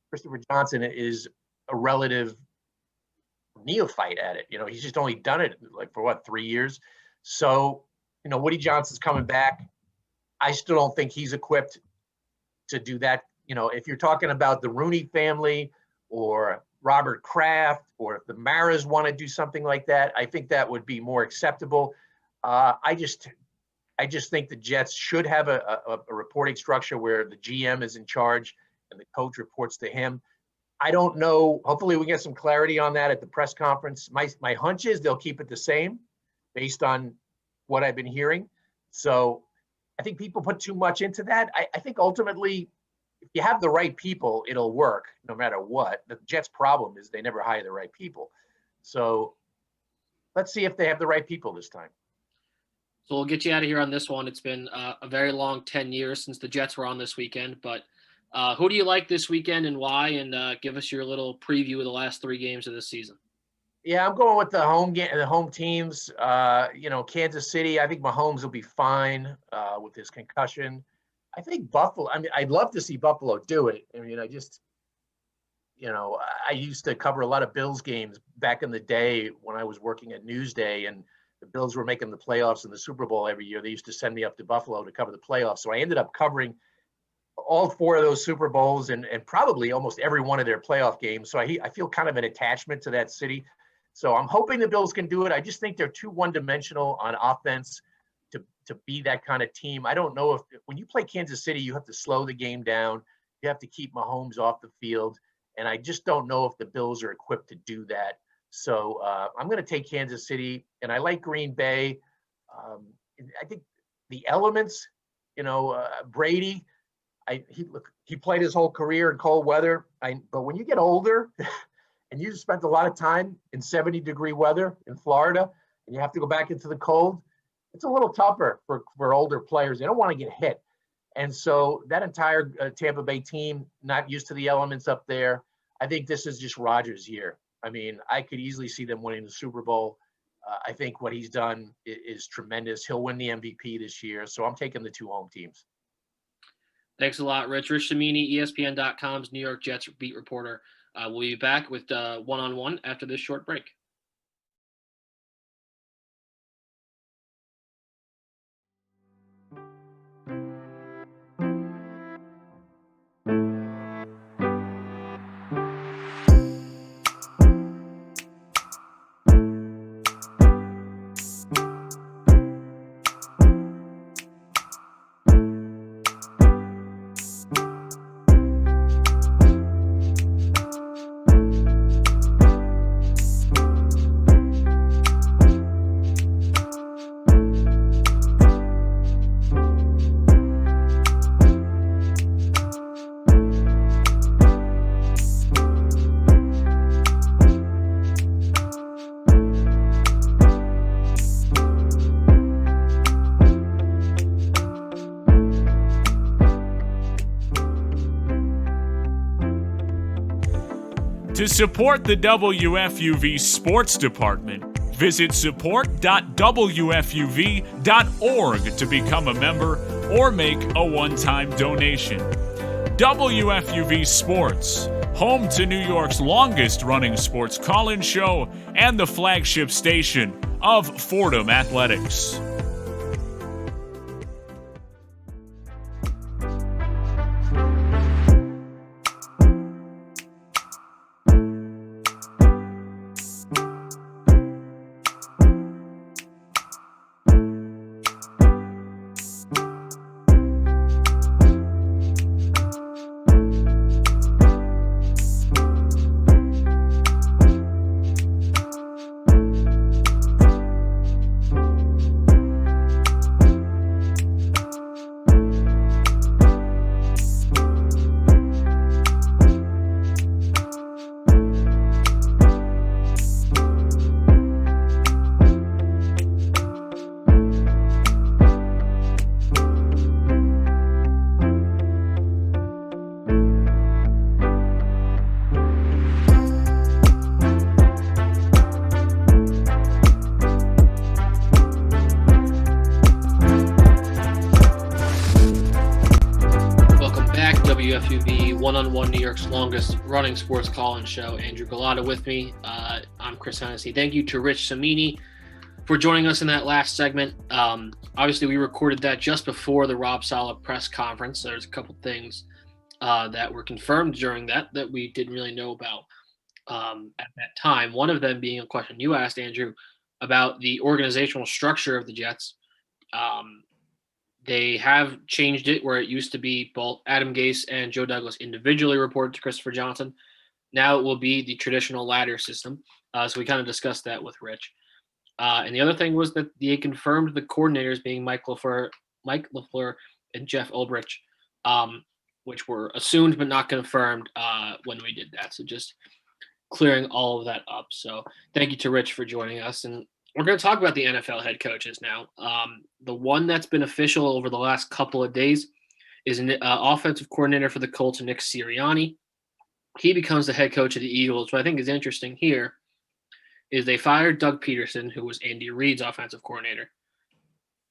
Christopher Johnson is a relative neophyte at it. He's just only done it for 3 years. So, Woody Johnson's coming back. I still don't think he's equipped to do that. If you're talking about the Rooney family or Robert Kraft, or if the Maras want to do something like that, I think that would be more acceptable. I just think the Jets should have a reporting structure where the GM is in charge and the coach reports to him. I don't know. Hopefully we get some clarity on that at the press conference. My hunch is they'll keep it the same based on what I've been hearing. So I think people put too much into that. I think ultimately, if you have the right people, it'll work no matter what. The Jets' problem is they never hire the right people. So let's see if they have the right people this time. So we'll get you out of here on this one. It's been a very long 10 years since the Jets were on this weekend, but who do you like this weekend and why? And give us your little preview of the last 3 games of this season. Yeah, I'm going with the home teams. Kansas City, I think Mahomes will be fine with his concussion. I think Buffalo, I'd love to see Buffalo do it. I used to cover a lot of Bills games back in the day when I was working at Newsday, and the Bills were making the playoffs in the Super Bowl every year. They used to send me up to Buffalo to cover the playoffs. So I ended up covering all 4 of those Super Bowls and probably almost every one of their playoff games. So I feel kind of an attachment to that city. So I'm hoping the Bills can do it. I just think they're too one-dimensional on offense to be that kind of team. I don't know if when you play Kansas City, you have to slow the game down. You have to keep Mahomes off the field. And I just don't know if the Bills are equipped to do that. So I'm going to take Kansas City, and I like Green Bay. I think the elements, Brady, he played his whole career in cold weather. But when you get older and you spent a lot of time in 70-degree weather in Florida, and you have to go back into the cold, it's a little tougher for older players. They don't want to get hit. And so that entire Tampa Bay team, not used to the elements up there, I think this is just Rodgers' year. I could easily see them winning the Super Bowl. I think what he's done is tremendous. He'll win the MVP this year. So I'm taking the 2 home teams. Thanks a lot, Rich. Rich Cimini, ESPN.com's New York Jets beat reporter. We'll be back with one-on-one after this short break. To support the WFUV Sports Department, visit support.wfuv.org to become a member or make a one-time donation. WFUV Sports, home to New York's longest-running sports call-in show and the flagship station of Fordham Athletics. WFUV one-on-one New York's longest running sports call-in show. Andrew Galata with me. I'm Chris Hennessy. Thank you to Rich Cimini for joining us in that last segment. Obviously, we recorded that just before the Rob Saleh press conference. There's a couple things that were confirmed during that we didn't really know about at that time. One of them being a question you asked, Andrew, about the organizational structure of the Jets. They have changed it where it used to be both Adam Gase and Joe Douglas individually reported to Christopher Johnson. Now it will be the traditional ladder system. So we kind of discussed that with Rich. And the other thing was that they confirmed the coordinators being Mike LaFleur, and Jeff Ulbrich, which were assumed but not confirmed when we did that. So just clearing all of that up. So thank you to Rich for joining us. And we're going to talk about the NFL head coaches now. The one that's been official over the last couple of days is an offensive coordinator for the Colts, Nick Sirianni. He becomes the head coach of the Eagles. What I think is interesting here is they fired Doug Peterson, who was Andy Reid's offensive coordinator.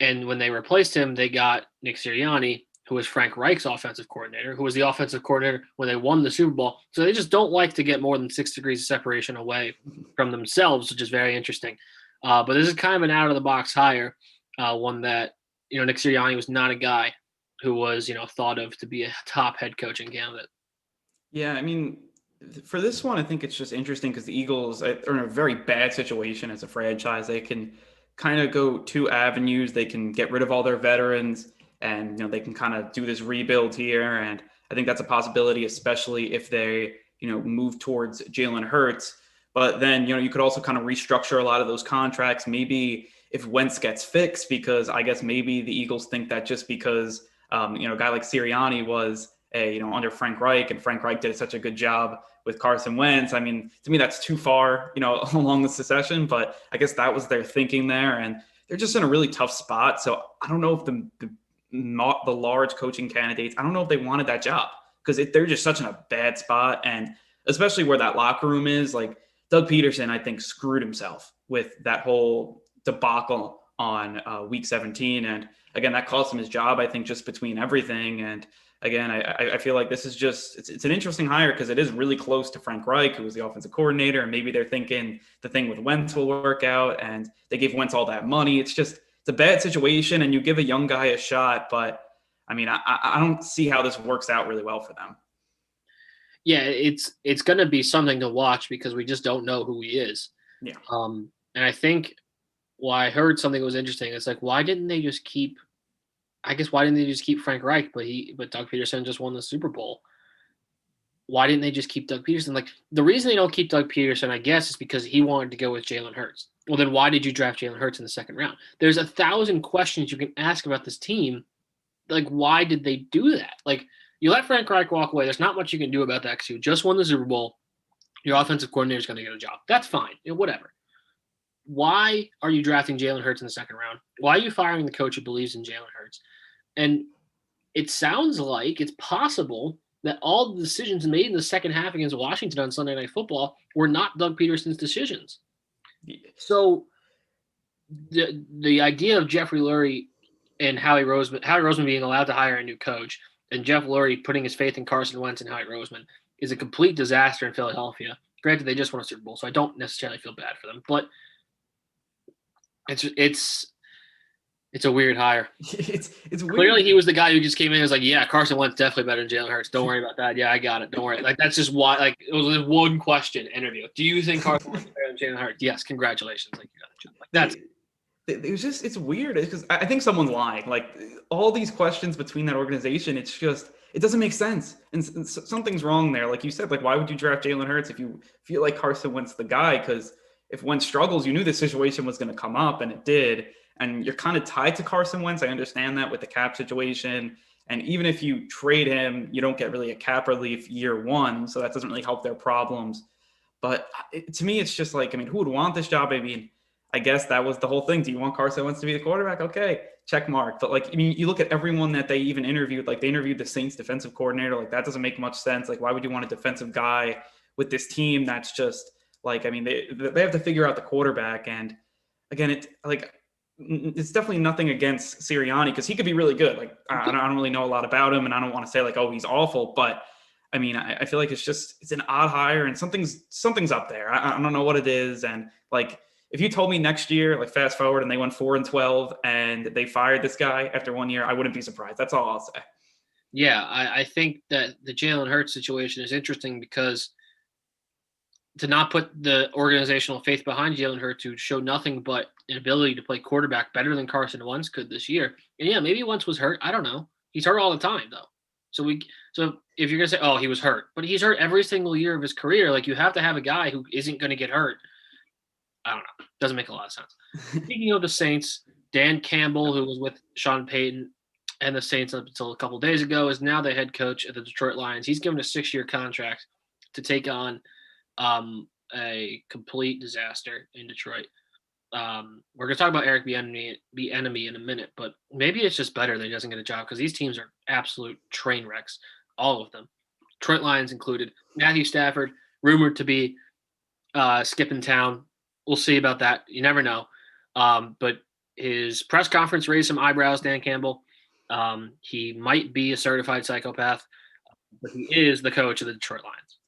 And when they replaced him, they got Nick Sirianni, who was Frank Reich's offensive coordinator, who was the offensive coordinator when they won the Super Bowl. So they just don't like to get more than 6 degrees of separation away from themselves, which is very interesting. But this is kind of an out-of-the-box hire, one that, Nick Sirianni was not a guy who was, thought of to be a top head coaching candidate. Yeah, I mean, for this one, I think it's just interesting because the Eagles are in a very bad situation as a franchise. They can kind of go 2 avenues. They can get rid of all their veterans and, they can kind of do this rebuild here. And I think that's a possibility, especially if they, move towards Jalen Hurts. But then, you could also kind of restructure a lot of those contracts. Maybe if Wentz gets fixed, because I guess maybe the Eagles think that just because, a guy like Sirianni was under Frank Reich, and Frank Reich did such a good job with Carson Wentz. I mean, to me, that's too far, along the succession, but I guess that was their thinking there. And they're just in a really tough spot. So I don't know if the large coaching candidates, I don't know if they wanted that job because they're just such in a bad spot. And especially where that locker room is, like Doug Peterson, I think screwed himself with that whole debacle on week 17. And again, that cost him his job, I think, just between everything. And again, I feel like this is just, it's an interesting hire because it is really close to Frank Reich, who was the offensive coordinator. And maybe they're thinking the thing with Wentz will work out, and they gave Wentz all that money. It's a bad situation, and you give a young guy a shot. But I mean, I don't see how this works out really well for them. Yeah, it's going to be something to watch because we just don't know who he is. Yeah. And I think, I heard something that was interesting. It's like, why didn't they just keep Frank Reich, but Doug Peterson just won the Super Bowl? Why didn't they just keep Doug Peterson? Like, the reason they don't keep Doug Peterson, I guess, is because he wanted to go with Jalen Hurts. Well, then why did you draft Jalen Hurts in the second round? There's 1,000 questions you can ask about this team. Like, why did they do that? Like, you let Frank Reich walk away. There's not much you can do about that because you just won the Super Bowl. Your offensive coordinator is going to get a job. That's fine. Whatever. Why are you drafting Jalen Hurts in the second round? Why are you firing the coach who believes in Jalen Hurts? And it sounds like it's possible that all the decisions made in the second half against Washington on Sunday Night Football were not Doug Peterson's decisions. So the idea of Jeffrey Lurie and Howie Roseman being allowed to hire a new coach, and Jeff Lurie putting his faith in Carson Wentz and Howie Roseman is a complete disaster in Philadelphia. Granted, they just won a Super Bowl, so I don't necessarily feel bad for them, but it's a weird hire. It's weird. Clearly, he was the guy who just came in and was like, yeah, Carson Wentz definitely better than Jalen Hurts. Don't worry about that. Yeah, I got it. Don't worry. Like, that's just why, like, it was a one question interview. Do you think Carson Wentz is better than Jalen Hurts? Yes, congratulations. Like, you got the job. Like, that's it was just, it's weird because I think someone's lying. Like, all these questions between that organization, it's just, it doesn't make sense. And something's wrong there. Like you said, like, why would you draft Jalen Hurts if you feel like Carson Wentz the guy? Because if Wentz struggles, you knew this situation was going to come up, and it did. And you're kind of tied to Carson Wentz. I understand that with the cap situation. And even if you trade him, you don't get really a cap relief year one. So that doesn't really help their problems. But to me, it's just like, I mean, who would want this job? I mean, I guess that was the whole thing. Do you want Carson Wentz to be the quarterback? Okay, check mark. But like, I mean, you look at everyone that they even interviewed, like they interviewed the Saints defensive coordinator. Like, that doesn't make much sense. Like, why would you want a defensive guy with this team? That's just like, I mean, they have to figure out the quarterback. And again, it's definitely nothing against Sirianni because he could be really good. Like, I don't really know a lot about him, and I don't want to say like, oh, he's awful. But I mean, I feel like it's an odd hire, and something's up there. I don't know what it is. And like, if you told me next year, like fast forward, and they went 4-12, and they fired this guy after 1 year, I wouldn't be surprised. That's all I'll say. Yeah, I think that the Jalen Hurts situation is interesting because to not put the organizational faith behind Jalen Hurts, to show nothing but an ability to play quarterback better than Carson Wentz could this year. And yeah, maybe Wentz was hurt. I don't know. He's hurt all the time though. So if you're gonna say, oh, he was hurt, but he's hurt every single year of his career, like you have to have a guy who isn't gonna get hurt. I don't know. Doesn't make a lot of sense. Speaking of the Saints, Dan Campbell, who was with Sean Payton and the Saints up until a couple of days ago, is now the head coach of the Detroit Lions. He's given a 6-year contract to take on a complete disaster in Detroit. We're going to talk about Eric Bieniemy in a minute, but maybe it's just better that he doesn't get a job because these teams are absolute train wrecks, all of them. Detroit Lions included. Matthew Stafford, rumored to be skipping town. We'll see about that. You never know. But his press conference raised some eyebrows, Dan Campbell. He might be a certified psychopath, but he is the coach of the Detroit Lions.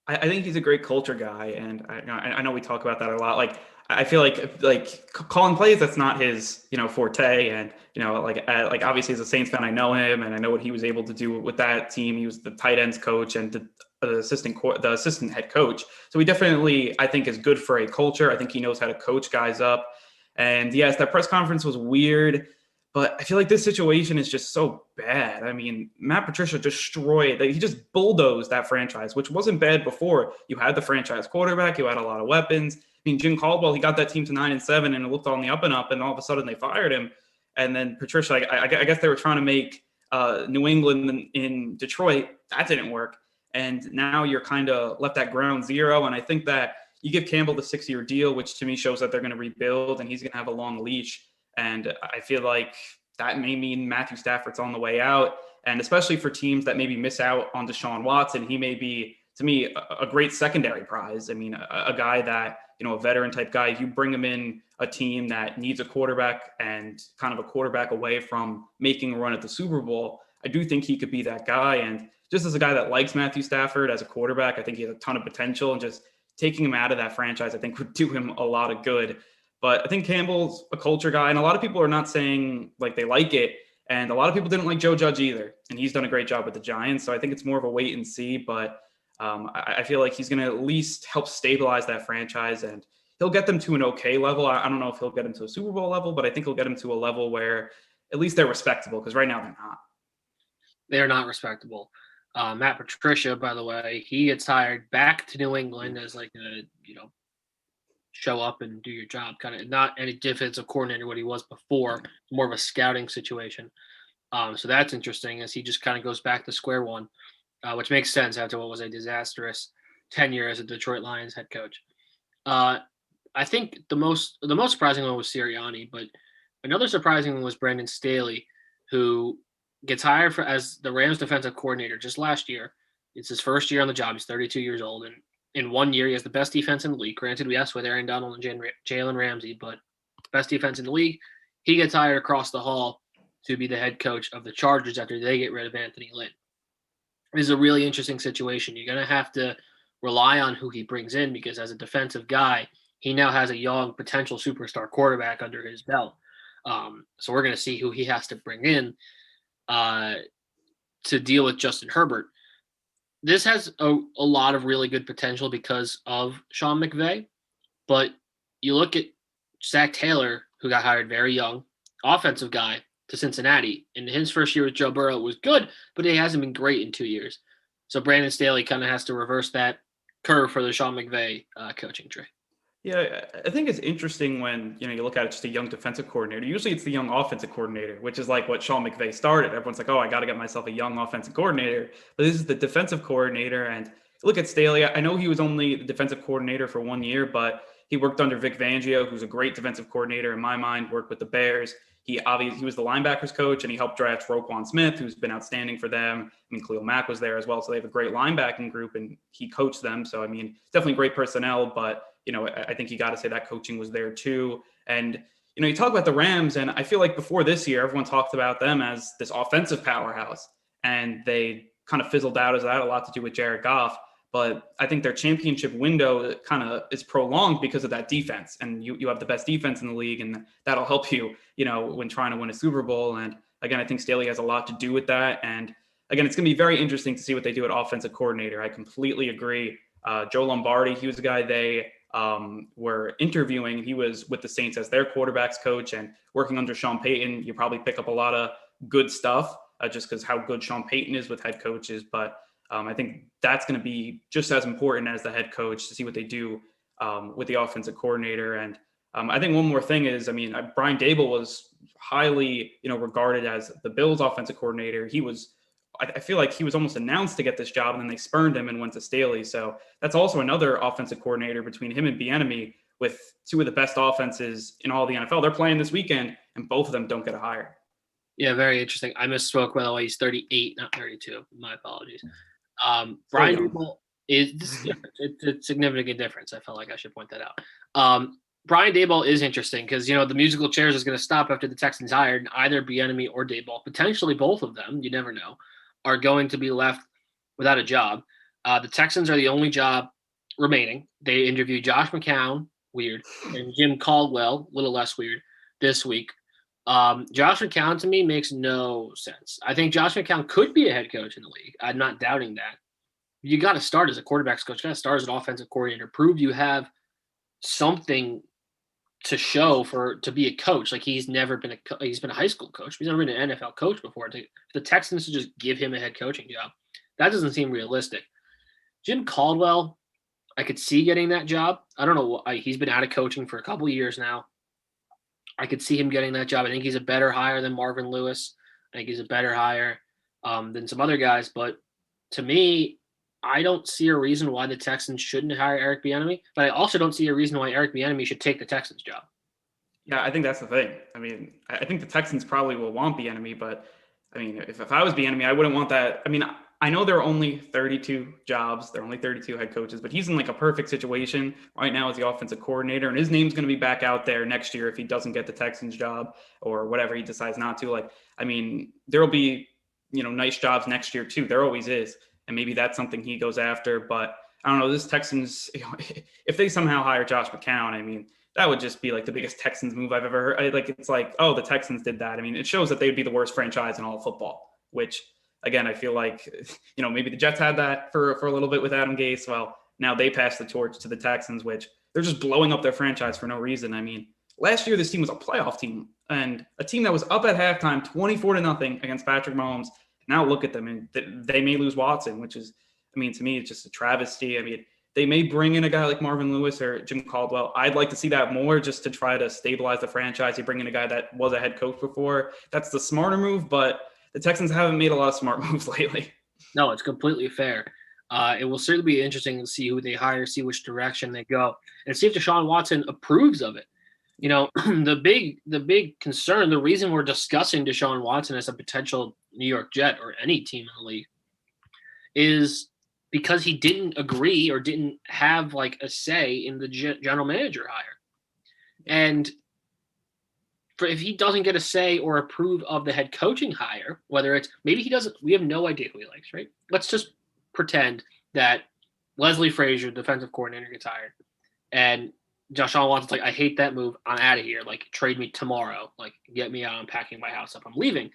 I think he's a great culture guy, and I know we talk about that a lot. Like, I feel like calling plays, that's not his, forte. And, like obviously as a Saints fan, I know him and I know what he was able to do with that team. He was the tight ends coach and the assistant head coach. So he definitely, I think, is good for a culture. I think he knows how to coach guys up. And yes, that press conference was weird, but I feel like this situation is just so bad. I mean, Matt Patricia he just bulldozed that franchise, which wasn't bad before. You had the franchise quarterback, you had a lot of weapons. I mean, Jim Caldwell, he got that team to 9-7 and it looked on the up and up, and all of a sudden they fired him. And then Patricia, I guess they were trying to make New England in Detroit. That didn't work. And now you're kind of left at ground zero. And I think that you give Campbell the 6-year deal, which to me shows that they're going to rebuild and he's going to have a long leash. And I feel like that may mean Matthew Stafford's on the way out. And especially for teams that maybe miss out on Deshaun Watson, he may be, to me, a great secondary prize. I mean, a guy that, a veteran type guy, if you bring him in a team that needs a quarterback and kind of a quarterback away from making a run at the Super Bowl, I do think he could be that guy. And just as a guy that likes Matthew Stafford as a quarterback, I think he has a ton of potential, and just taking him out of that franchise, I think would do him a lot of good. But I think Campbell's a culture guy, and a lot of people are not saying like they like it. And a lot of people didn't like Joe Judge either. And he's done a great job with the Giants. So I think it's more of a wait and see. But I feel like he's going to at least help stabilize that franchise, and he'll get them to an okay level. I don't know if he'll get them to a Super Bowl level, but I think he'll get them to a level where at least they're respectable, because right now they're not. They are not respectable. Matt Patricia, by the way, he gets hired back to New England as like a, show up and do your job, kind of not any defensive coordinator what he was before, more of a scouting situation. So that's interesting, as he just kind of goes back to square one, which makes sense after what was a disastrous tenure as a Detroit Lions head coach. I think the most surprising one was Sirianni, but another surprising one was Brandon Staley, who gets hired as the Rams defensive coordinator just last year. It's his first year on the job. He's 32 years old, and in 1 year, he has the best defense in the league. Granted, yes, with Aaron Donald and Jalen Ramsey, but best defense in the league. He gets hired across the hall to be the head coach of the Chargers after they get rid of Anthony Lynn. This is a really interesting situation. You're going to have to rely on who he brings in, because as a defensive guy, he now has a young potential superstar quarterback under his belt. So we're going to see who he has to bring in to deal with Justin Herbert. This has a lot of really good potential because of Sean McVay, but you look at Zach Taylor, who got hired very young, offensive guy, to Cincinnati. In his first year with Joe Burrow, it was good, but he hasn't been great in 2 years. So Brandon Staley kind of has to reverse that curve for the Sean McVay coaching tree. Yeah, I think it's interesting when, you look at it, just a young defensive coordinator. Usually it's the young offensive coordinator, which is like what Sean McVay started. Everyone's like, oh, I got to get myself a young offensive coordinator. But this is the defensive coordinator. And look at Staley. I know he was only the defensive coordinator for 1 year, but he worked under Vic Fangio, who's a great defensive coordinator in my mind, worked with the Bears. He was the linebackers coach, and he helped draft Roquan Smith, who's been outstanding for them. I mean, Khalil Mack was there as well. So they have a great linebacking group, and he coached them. So, I mean, definitely great personnel, but I think you got to say that coaching was there too. And, you talk about the Rams, and I feel like before this year, everyone talked about them as this offensive powerhouse, and they kind of fizzled out as that, a lot to do with Jared Goff. But I think their championship window kind of is prolonged because of that defense. And you have the best defense in the league, and that'll help you, when trying to win a Super Bowl. And again, I think Staley has a lot to do with that. And again, it's going to be very interesting to see what they do at offensive coordinator. I completely agree. Joe Lombardi, he was a guy they were interviewing. He was with the Saints as their quarterbacks coach and working under Sean Payton. You probably pick up a lot of good stuff just because how good Sean Payton is with head coaches. But I think that's going to be just as important as the head coach to see what they do with the offensive coordinator. And I think one more thing is, Brian Daboll was highly, regarded as the Bills offensive coordinator. I feel like he was almost announced to get this job, and then they spurned him and went to Staley. So that's also another offensive coordinator between him and Bieniemy, with two of the best offenses in all the NFL. They're playing this weekend, and both of them don't get a hire. Yeah, very interesting. I misspoke, by the way. He's 38, not 32. My apologies. Brian Daboll it's a significant difference. I felt like I should point that out. Brian Daboll is interesting because, the musical chairs is going to stop after the Texans hired. Either Bieniemy or Daboll, potentially both of them, you never know, are going to be left without a job. The Texans are the only job remaining. They interviewed Josh McCown, weird, and Jim Caldwell, a little less weird, this week. Josh McCown to me makes no sense. I think Josh McCown could be a head coach in the league. I'm not doubting that. You got to start as a quarterback's coach. You got to start as an offensive coordinator. Prove you have something to show to be a coach. Like he's never been he's been a high school coach. He's never been an NFL coach before. The Texans to just give him a head coaching job, that doesn't seem realistic. Jim Caldwell, I could see getting that job. I don't know. He's been out of coaching for a couple of years now. I could see him getting that job. I think he's a better hire than Marvin Lewis. I think he's a better hire than some other guys. But to me, I don't see a reason why the Texans shouldn't hire Eric Bieniemy, but I also don't see a reason why Eric Bieniemy should take the Texans job. Yeah, I think that's the thing. I think the Texans probably will want Bieniemy, but if I was Bieniemy, I wouldn't want that. I know there are only 32 jobs. There are only 32 head coaches, but he's in like a perfect situation right now as the offensive coordinator, and his name's going to be back out there next year if he doesn't get the Texans job or whatever he decides not to. There will be, nice jobs next year too. There always is. And maybe that's something he goes after. But I don't know, this Texans, if they somehow hire Josh McCown, that would just be like the biggest Texans move I've ever heard. It's like, oh, the Texans did that. It shows that they would be the worst franchise in all of football, which, again, I feel like, maybe the Jets had that for a little bit with Adam Gase. Well, now they passed the torch to the Texans, which they're just blowing up their franchise for no reason. Last year, this team was a playoff team and a team that was up at halftime 24-0 against Patrick Mahomes. Now look at them, and they may lose Watson, which is, to me, it's just a travesty. They may bring in a guy like Marvin Lewis or Jim Caldwell. I'd like to see that more just to try to stabilize the franchise. You bring in a guy that was a head coach before. That's the smarter move, but the Texans haven't made a lot of smart moves lately. No, it's completely fair. It will certainly be interesting to see who they hire, see which direction they go, and see if Deshaun Watson approves of it. The big concern, the reason we're discussing Deshaun Watson as a potential New York Jet or any team in the league is because he didn't agree or didn't have like a say in the general manager hire. And if he doesn't get a say or approve of the head coaching hire, whether it's maybe he doesn't, we have no idea who he likes, right? Let's just pretend that Leslie Frazier, defensive coordinator, gets hired and Deshaun Watson's like, I hate that move. I'm out of here. Like, trade me tomorrow. Like, get me out. I'm packing my house up. I'm leaving.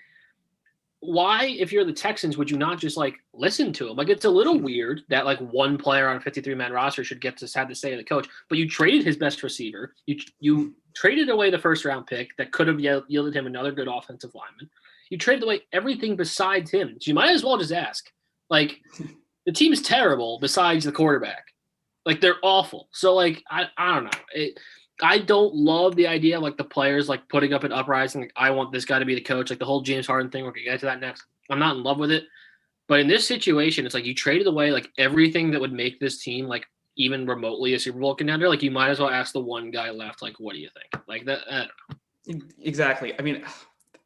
Why, if you're the Texans, would you not just, listen to him? It's a little weird that, one player on a 53-man roster should have the say of the coach. But you traded his best receiver. You traded away the first-round pick that could have yielded him another good offensive lineman. You traded away everything besides him. So you might as well just ask. The team is terrible besides the quarterback. They're awful. So, I don't know. I don't love the idea of, the players, putting up an uprising. I want this guy to be the coach. The whole James Harden thing. We're going to get to that next. I'm not in love with it. But in this situation, it's you traded away, everything that would make this team, even remotely a Super Bowl contender. You might as well ask the one guy left, what do you think? That, I don't know. Exactly.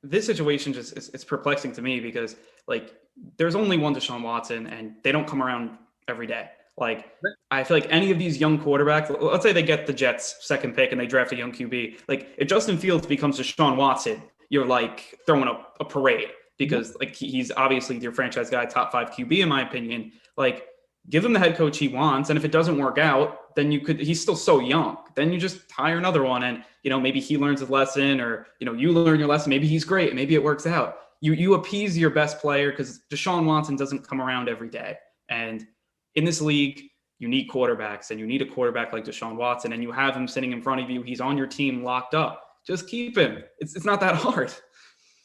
This situation just it's perplexing to me because, there's only one Deshaun Watson, and they don't come around every day. I feel like any of these young quarterbacks, let's say they get the Jets' second pick and they draft a young QB. If Justin Fields becomes Deshaun Watson, you're throwing a parade because he's obviously your franchise guy, top 5 QB in my opinion. Give him the head coach he wants, and if it doesn't work out, then he's still so young. Then you just hire another one, and maybe he learns his lesson, or you learn your lesson. Maybe he's great, maybe it works out. You appease your best player because Deshaun Watson doesn't come around every day, and in this league, you need quarterbacks, and you need a quarterback like Deshaun Watson, and you have him sitting in front of you. He's on your team locked up. Just keep him. It's not that hard.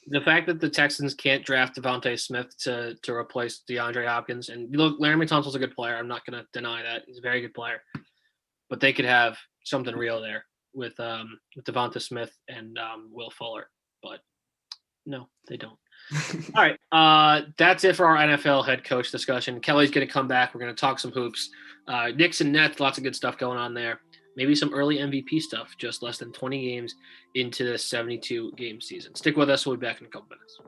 The fact that the Texans can't draft Devontae Smith to replace DeAndre Hopkins, and look, Laramie Tunsil's a good player. I'm not going to deny that. He's a very good player. But they could have something real there with Devonta Smith and Will Fuller. But no, they don't. All right. That's it for our NFL head coach discussion. Kelly's going to come back. We're going to talk some hoops. Knicks and Nets, lots of good stuff going on there. Maybe some early MVP stuff, just less than 20 games into the 72-game season. Stick with us. We'll be back in a couple minutes.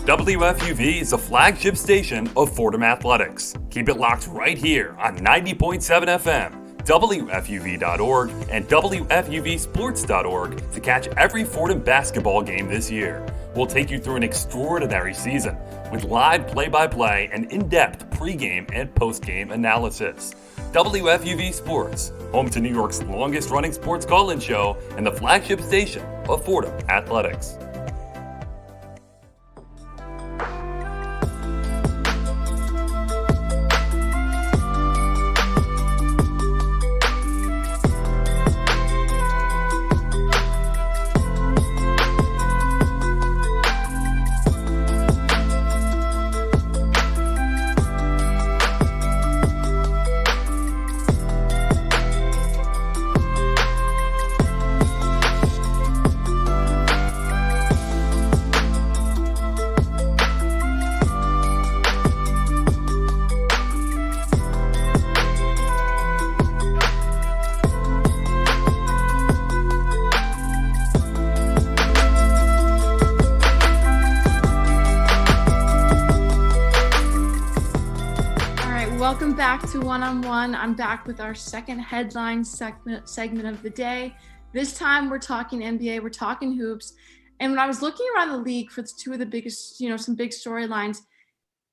WFUV is the flagship station of Fordham Athletics. Keep it locked right here on 90.7 FM, WFUV.org, and WFUVSports.org to catch every Fordham basketball game this year. We'll take you through an extraordinary season with live play-by-play and in-depth pregame and postgame analysis. WFUV Sports, home to New York's longest-running sports call-in show and the flagship station of Fordham Athletics. Back to One-on-One. I'm back with our second headline segment of the day. This time we're talking NBA, we're talking hoops. And when I was looking around the league for two of the biggest, some big storylines,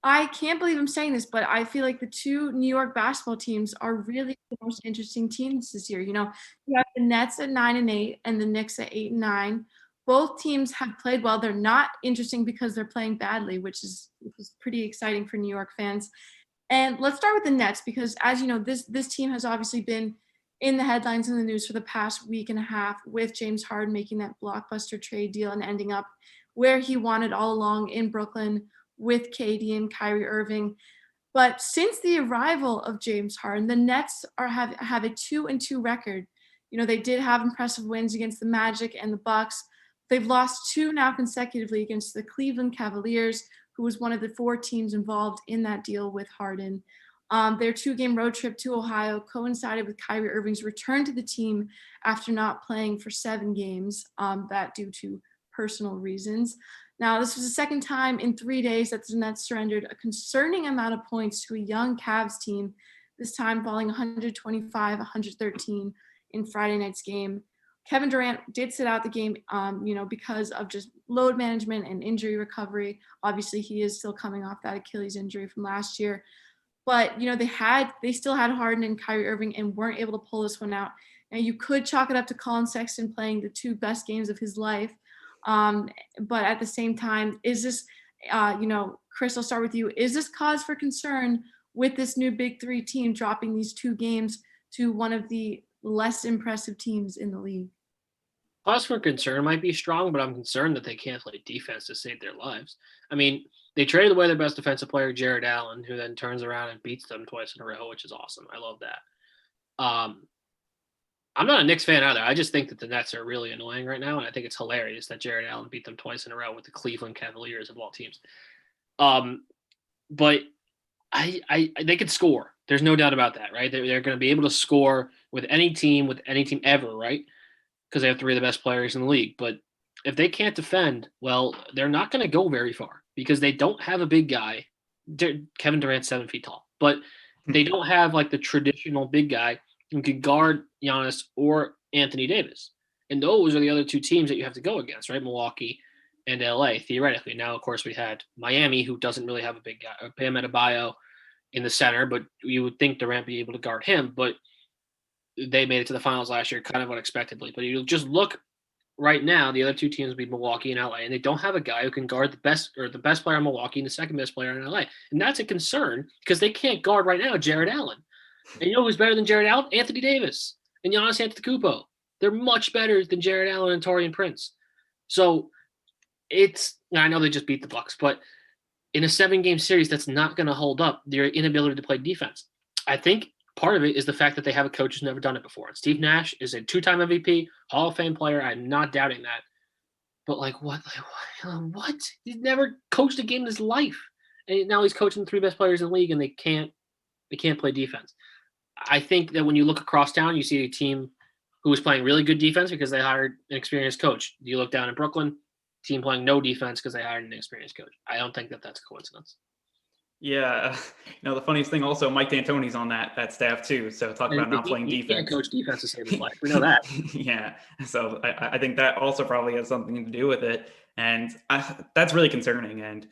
I can't believe I'm saying this, but I feel like the two New York basketball teams are really the most interesting teams this year. You have the Nets at 9-8 and the Knicks at 8-9. Both teams have played well. They're not interesting because they're playing badly, which is pretty exciting for New York fans. And let's start with the Nets because, as you know, this team has obviously been in the headlines in the news for the past week and a half with James Harden making that blockbuster trade deal and ending up where he wanted all along in Brooklyn with KD and Kyrie Irving. But since the arrival of James Harden, the Nets have a 2-2 record. They did have impressive wins against the Magic and the Bucks. They've lost 2 now consecutively against the Cleveland Cavaliers, who was one of the 4 teams involved in that deal with Harden. Their 2-game road trip to Ohio coincided with Kyrie Irving's return to the team after not playing for 7 games, that due to personal reasons. Now, this was the second time in 3 days that the Nets surrendered a concerning amount of points to a young Cavs team, this time falling 125-113 in Friday night's game. Kevin Durant did sit out the game, because of just load management and injury recovery. Obviously, he is still coming off that Achilles injury from last year. But, they still had Harden and Kyrie Irving and weren't able to pull this one out. Now, you could chalk it up to Colin Sexton playing the 2 best games of his life. But at the same time, is this, Chris, I'll start with you. Is this cause for concern with this new Big 3 team dropping these 2 games to one of the less impressive teams in the league? Cause for concern might be strong, but I'm concerned that they can't play defense to save their lives. I mean, they traded away their best defensive player, Jared Allen, who then turns around and beats them twice in a row, which is awesome. I love that. I'm not a Knicks fan either. I just think that the Nets are really annoying right now, and I think it's hilarious that Jared Allen beat them twice in a row with the Cleveland Cavaliers of all teams. But they could score. There's no doubt about that, right? They're going to be able to score with any team ever, right? Because they have three of the best players in the league. But if they can't defend, well, they're not going to go very far because they don't have a big guy. Kevin Durant's 7 feet tall, but they don't have like the traditional big guy who can guard Giannis or Anthony Davis. And those are the other two teams that you have to go against, right? Milwaukee and LA, theoretically. Now, of course, we had Miami, who doesn't really have a big guy, Bam Adebayo in the center, but you would think Durant be able to guard him. But they made it to the finals last year kind of unexpectedly. But you just look right now, the other two teams would be Milwaukee and LA, and they don't have a guy who can guard the best player in Milwaukee and the second best player in LA. And that's a concern because they can't guard right now Jared Allen. And you know who's better than Jared Allen? Anthony Davis and Giannis Antetokounmpo. They're much better than Jared Allen and Taurean Prince. So I know they just beat the Bucks, but in a 7-game series, that's not going to hold up their inability to play defense. I think part of it is the fact that they have a coach who's never done it before. And Steve Nash is a 2-time MVP, Hall of Fame player. I'm not doubting that. But what? He's never coached a game in his life. And now he's coaching the 3 best players in the league, and they can't play defense. I think that when you look across town, you see a team who is playing really good defense because they hired an experienced coach. You look down in Brooklyn, team playing no defense because they hired an experienced coach. I don't think that that's a coincidence. Yeah. The funniest thing also, Mike D'Antoni's on that staff too. So talk about not playing defense. He can't coach defense to save his life. We know that. Yeah. So I think that also probably has something to do with it. And that's really concerning. And,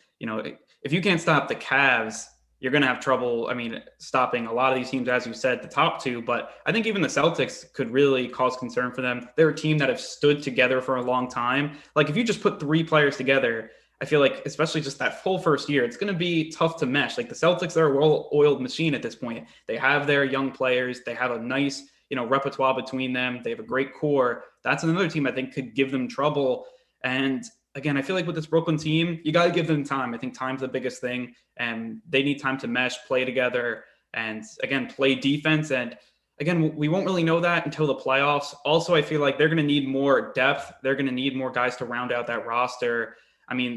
if you can't stop the Cavs, you're going to have trouble, stopping a lot of these teams, as you said, the top 2. But I think even the Celtics could really cause concern for them. They're a team that have stood together for a long time. Like, if you just put 3 players together, I feel like, especially just that full first year, it's going to be tough to mesh. Like, the Celtics are a well-oiled machine at this point. They have their young players. They have a nice, repertoire between them. They have a great core. That's another team I think could give them trouble. And again, I feel like with this Brooklyn team, you got to give them time. I think time's the biggest thing, and they need time to mesh, play together, and again, play defense. And again, we won't really know that until the playoffs. Also, I feel like they're going to need more depth. They're going to need more guys to round out that roster.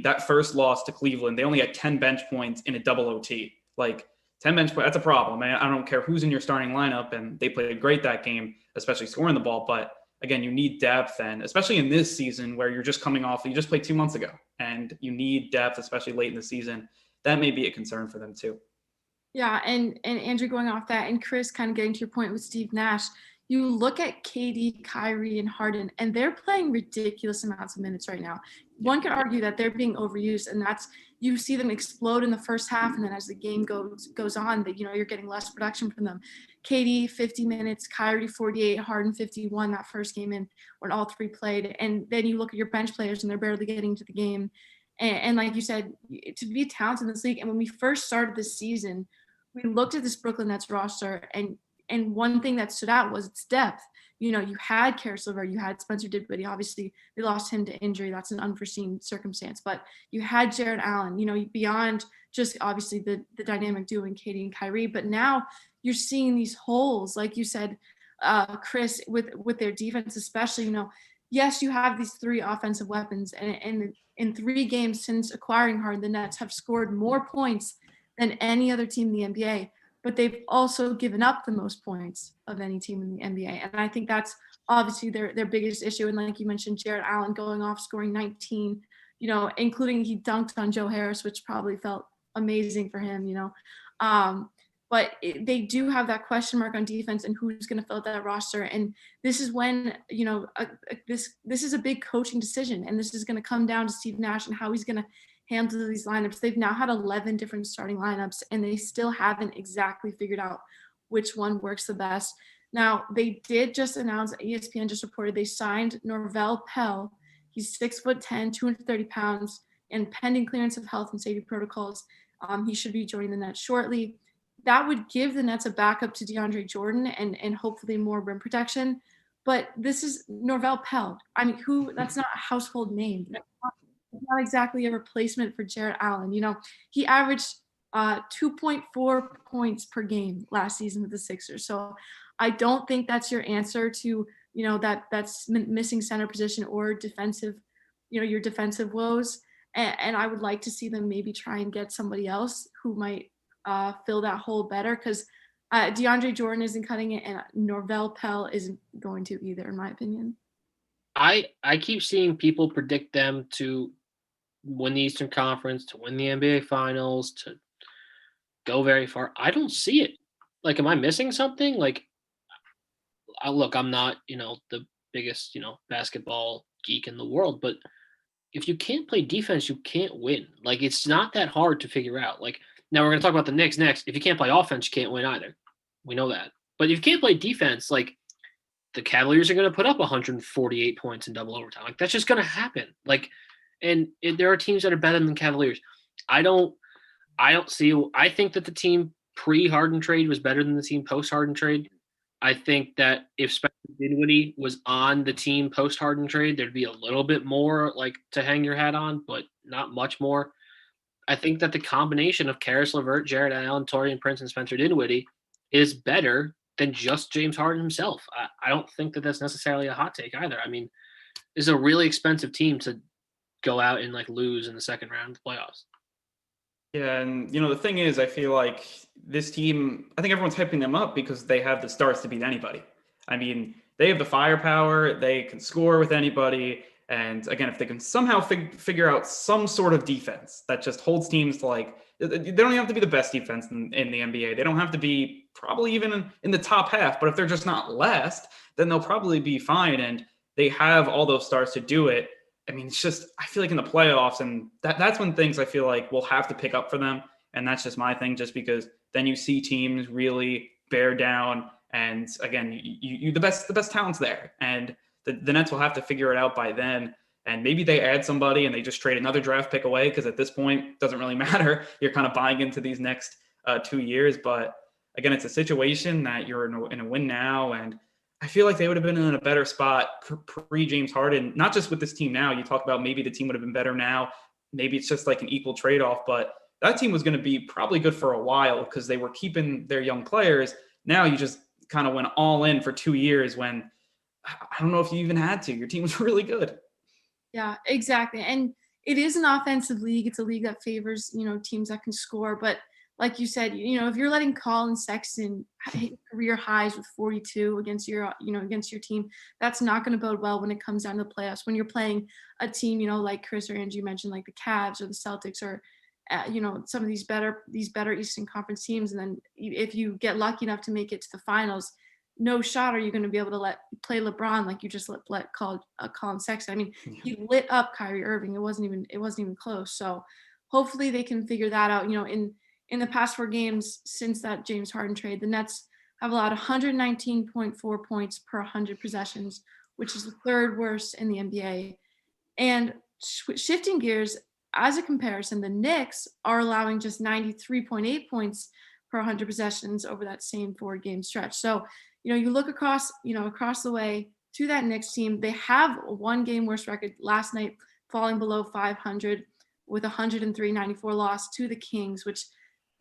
That first loss to Cleveland, they only had 10 bench points in a double OT. Like, 10 bench points, that's a problem. I don't care who's in your starting lineup, and they played great that game, especially scoring the ball. But again, you need depth, and especially in this season where you're just coming off, you just played 2 months ago, and you need depth, especially late in the season. That may be a concern for them too. Yeah, and Andrew, going off that, and Chris, kind of getting to your point with Steve Nash, you look at KD, Kyrie, and Harden, and they're playing ridiculous amounts of minutes right now. One could argue that they're being overused, and that's, you see them explode in the first half, and then as the game goes on, that you're getting less production from them. KD 50 minutes, Kyrie 48, Harden 51 that first game in when all 3 played, and then you look at your bench players and they're barely getting to the game. And like you said, to be talented in this league, and when we first started this season, we looked at this Brooklyn Nets roster, and one thing that stood out was its depth. You had Karis LeVert, you had Spencer Dinwiddie. Obviously, they lost him to injury. That's an unforeseen circumstance. But you had Jared Allen, beyond just obviously the dynamic duo in KD and Kyrie. But now you're seeing these holes, like you said, Chris, with their defense especially. Yes, you have these 3 offensive weapons. And in 3 games since acquiring Harden, the Nets have scored more points than any other team in the NBA. But they've also given up the most points of any team in the NBA. And I think that's obviously their biggest issue. And like you mentioned, Jared Allen going off, scoring 19, including he dunked on Joe Harris, which probably felt amazing for him, But they do have that question mark on defense and who's going to fill out that roster. And this is when, this is a big coaching decision. And this is going to come down to Steve Nash and how he's going to handle these lineups. They've now had 11 different starting lineups, and they still haven't exactly figured out which one works the best. Now, they did just announce, ESPN just reported, they signed Norvell Pell. He's 6'10", 230 pounds, and pending clearance of health and safety protocols, he should be joining the Nets shortly. That would give the Nets a backup to DeAndre Jordan and hopefully more rim protection. But this is Norvell Pell. That's not a household name. Not exactly a replacement for Jared Allen. He averaged 2.4 points per game last season with the Sixers. So I don't think that's your answer to, that's missing center position or defensive, your defensive woes. And I would like to see them maybe try and get somebody else who might fill that hole better, because DeAndre Jordan isn't cutting it and Norvel Pell isn't going to either, in my opinion. I keep seeing people predict them to win the Eastern Conference, to win the NBA Finals, to go very far. I don't see it. Like, am I missing something? Like, look, I'm not, the biggest, basketball geek in the world, but if you can't play defense, you can't win. Like, it's not that hard to figure out. Like, now we're going to talk about the Knicks next. If you can't play offense, you can't win either. We know that. But if you can't play defense, like, the Cavaliers are going to put up 148 points in double overtime. Like, that's just going to happen. Like, and there are teams that are better than the Cavaliers. I don't see. I think that the team pre-Harden trade was better than the team post-Harden trade. I think that if Spencer Dinwiddie was on the team post-Harden trade, there'd be a little bit more like to hang your hat on, but not much more. I think that the combination of Karis LeVert, Jared Allen, Taurean Prince, and Spencer Dinwiddie is better than just James Harden himself. I don't think that that's necessarily a hot take either. I mean, it's a really expensive team to go out and like lose in the second round of the playoffs. Yeah, and the thing is, I feel like this team, I think everyone's hyping them up because they have the stars to beat anybody. I mean, they have the firepower, they can score with anybody, and again, if they can somehow figure out some sort of defense that just holds teams to, like, they don't even have to be the best defense in the NBA. They don't have to be probably even in the top half, but if they're just not last, then they'll probably be fine, and they have all those stars to do it. I mean, it's just, I feel like in the playoffs, and that's when things I feel like will have to pick up for them. And that's just my thing, just because then you see teams really bear down. And again, you the best talent's there. And the Nets will have to figure it out by then. And maybe they add somebody and they just trade another draft pick away, because at this point, it doesn't really matter. You're kind of buying into these next 2 years. But again, it's a situation that you're in a win now. And I feel like they would have been in a better spot pre-James Harden, not just with this team now. You talk about maybe the team would have been better now. Maybe it's just like an equal trade-off, but that team was going to be probably good for a while because they were keeping their young players. Now you just kind of went all in for 2 years when I don't know if you even had to. Your team was really good. Yeah, exactly. And it is an offensive league. It's a league that favors, teams that can score, but like you said, if you're letting Colin Sexton hit career highs with 42 against your team, that's not going to bode well when it comes down to the playoffs. When you're playing a team, like Chris or Angie mentioned, like the Cavs or the Celtics or, some of these better Eastern Conference teams. And then if you get lucky enough to make it to the finals, no shot are you going to be able to play LeBron like you just let Colin Sexton. I mean, he lit up Kyrie Irving. It wasn't even close. So hopefully they can figure that out. In the past 4 games since that James Harden trade, the Nets have allowed 119.4 points per 100 possessions, which is the 3rd worst in the NBA. And shifting gears, as a comparison, the Knicks are allowing just 93.8 points per 100 possessions over that same 4-game stretch. So, you look across the way to that Knicks team, they have a 1-game worse record last night, falling below 500 with 103-94 loss to the Kings, which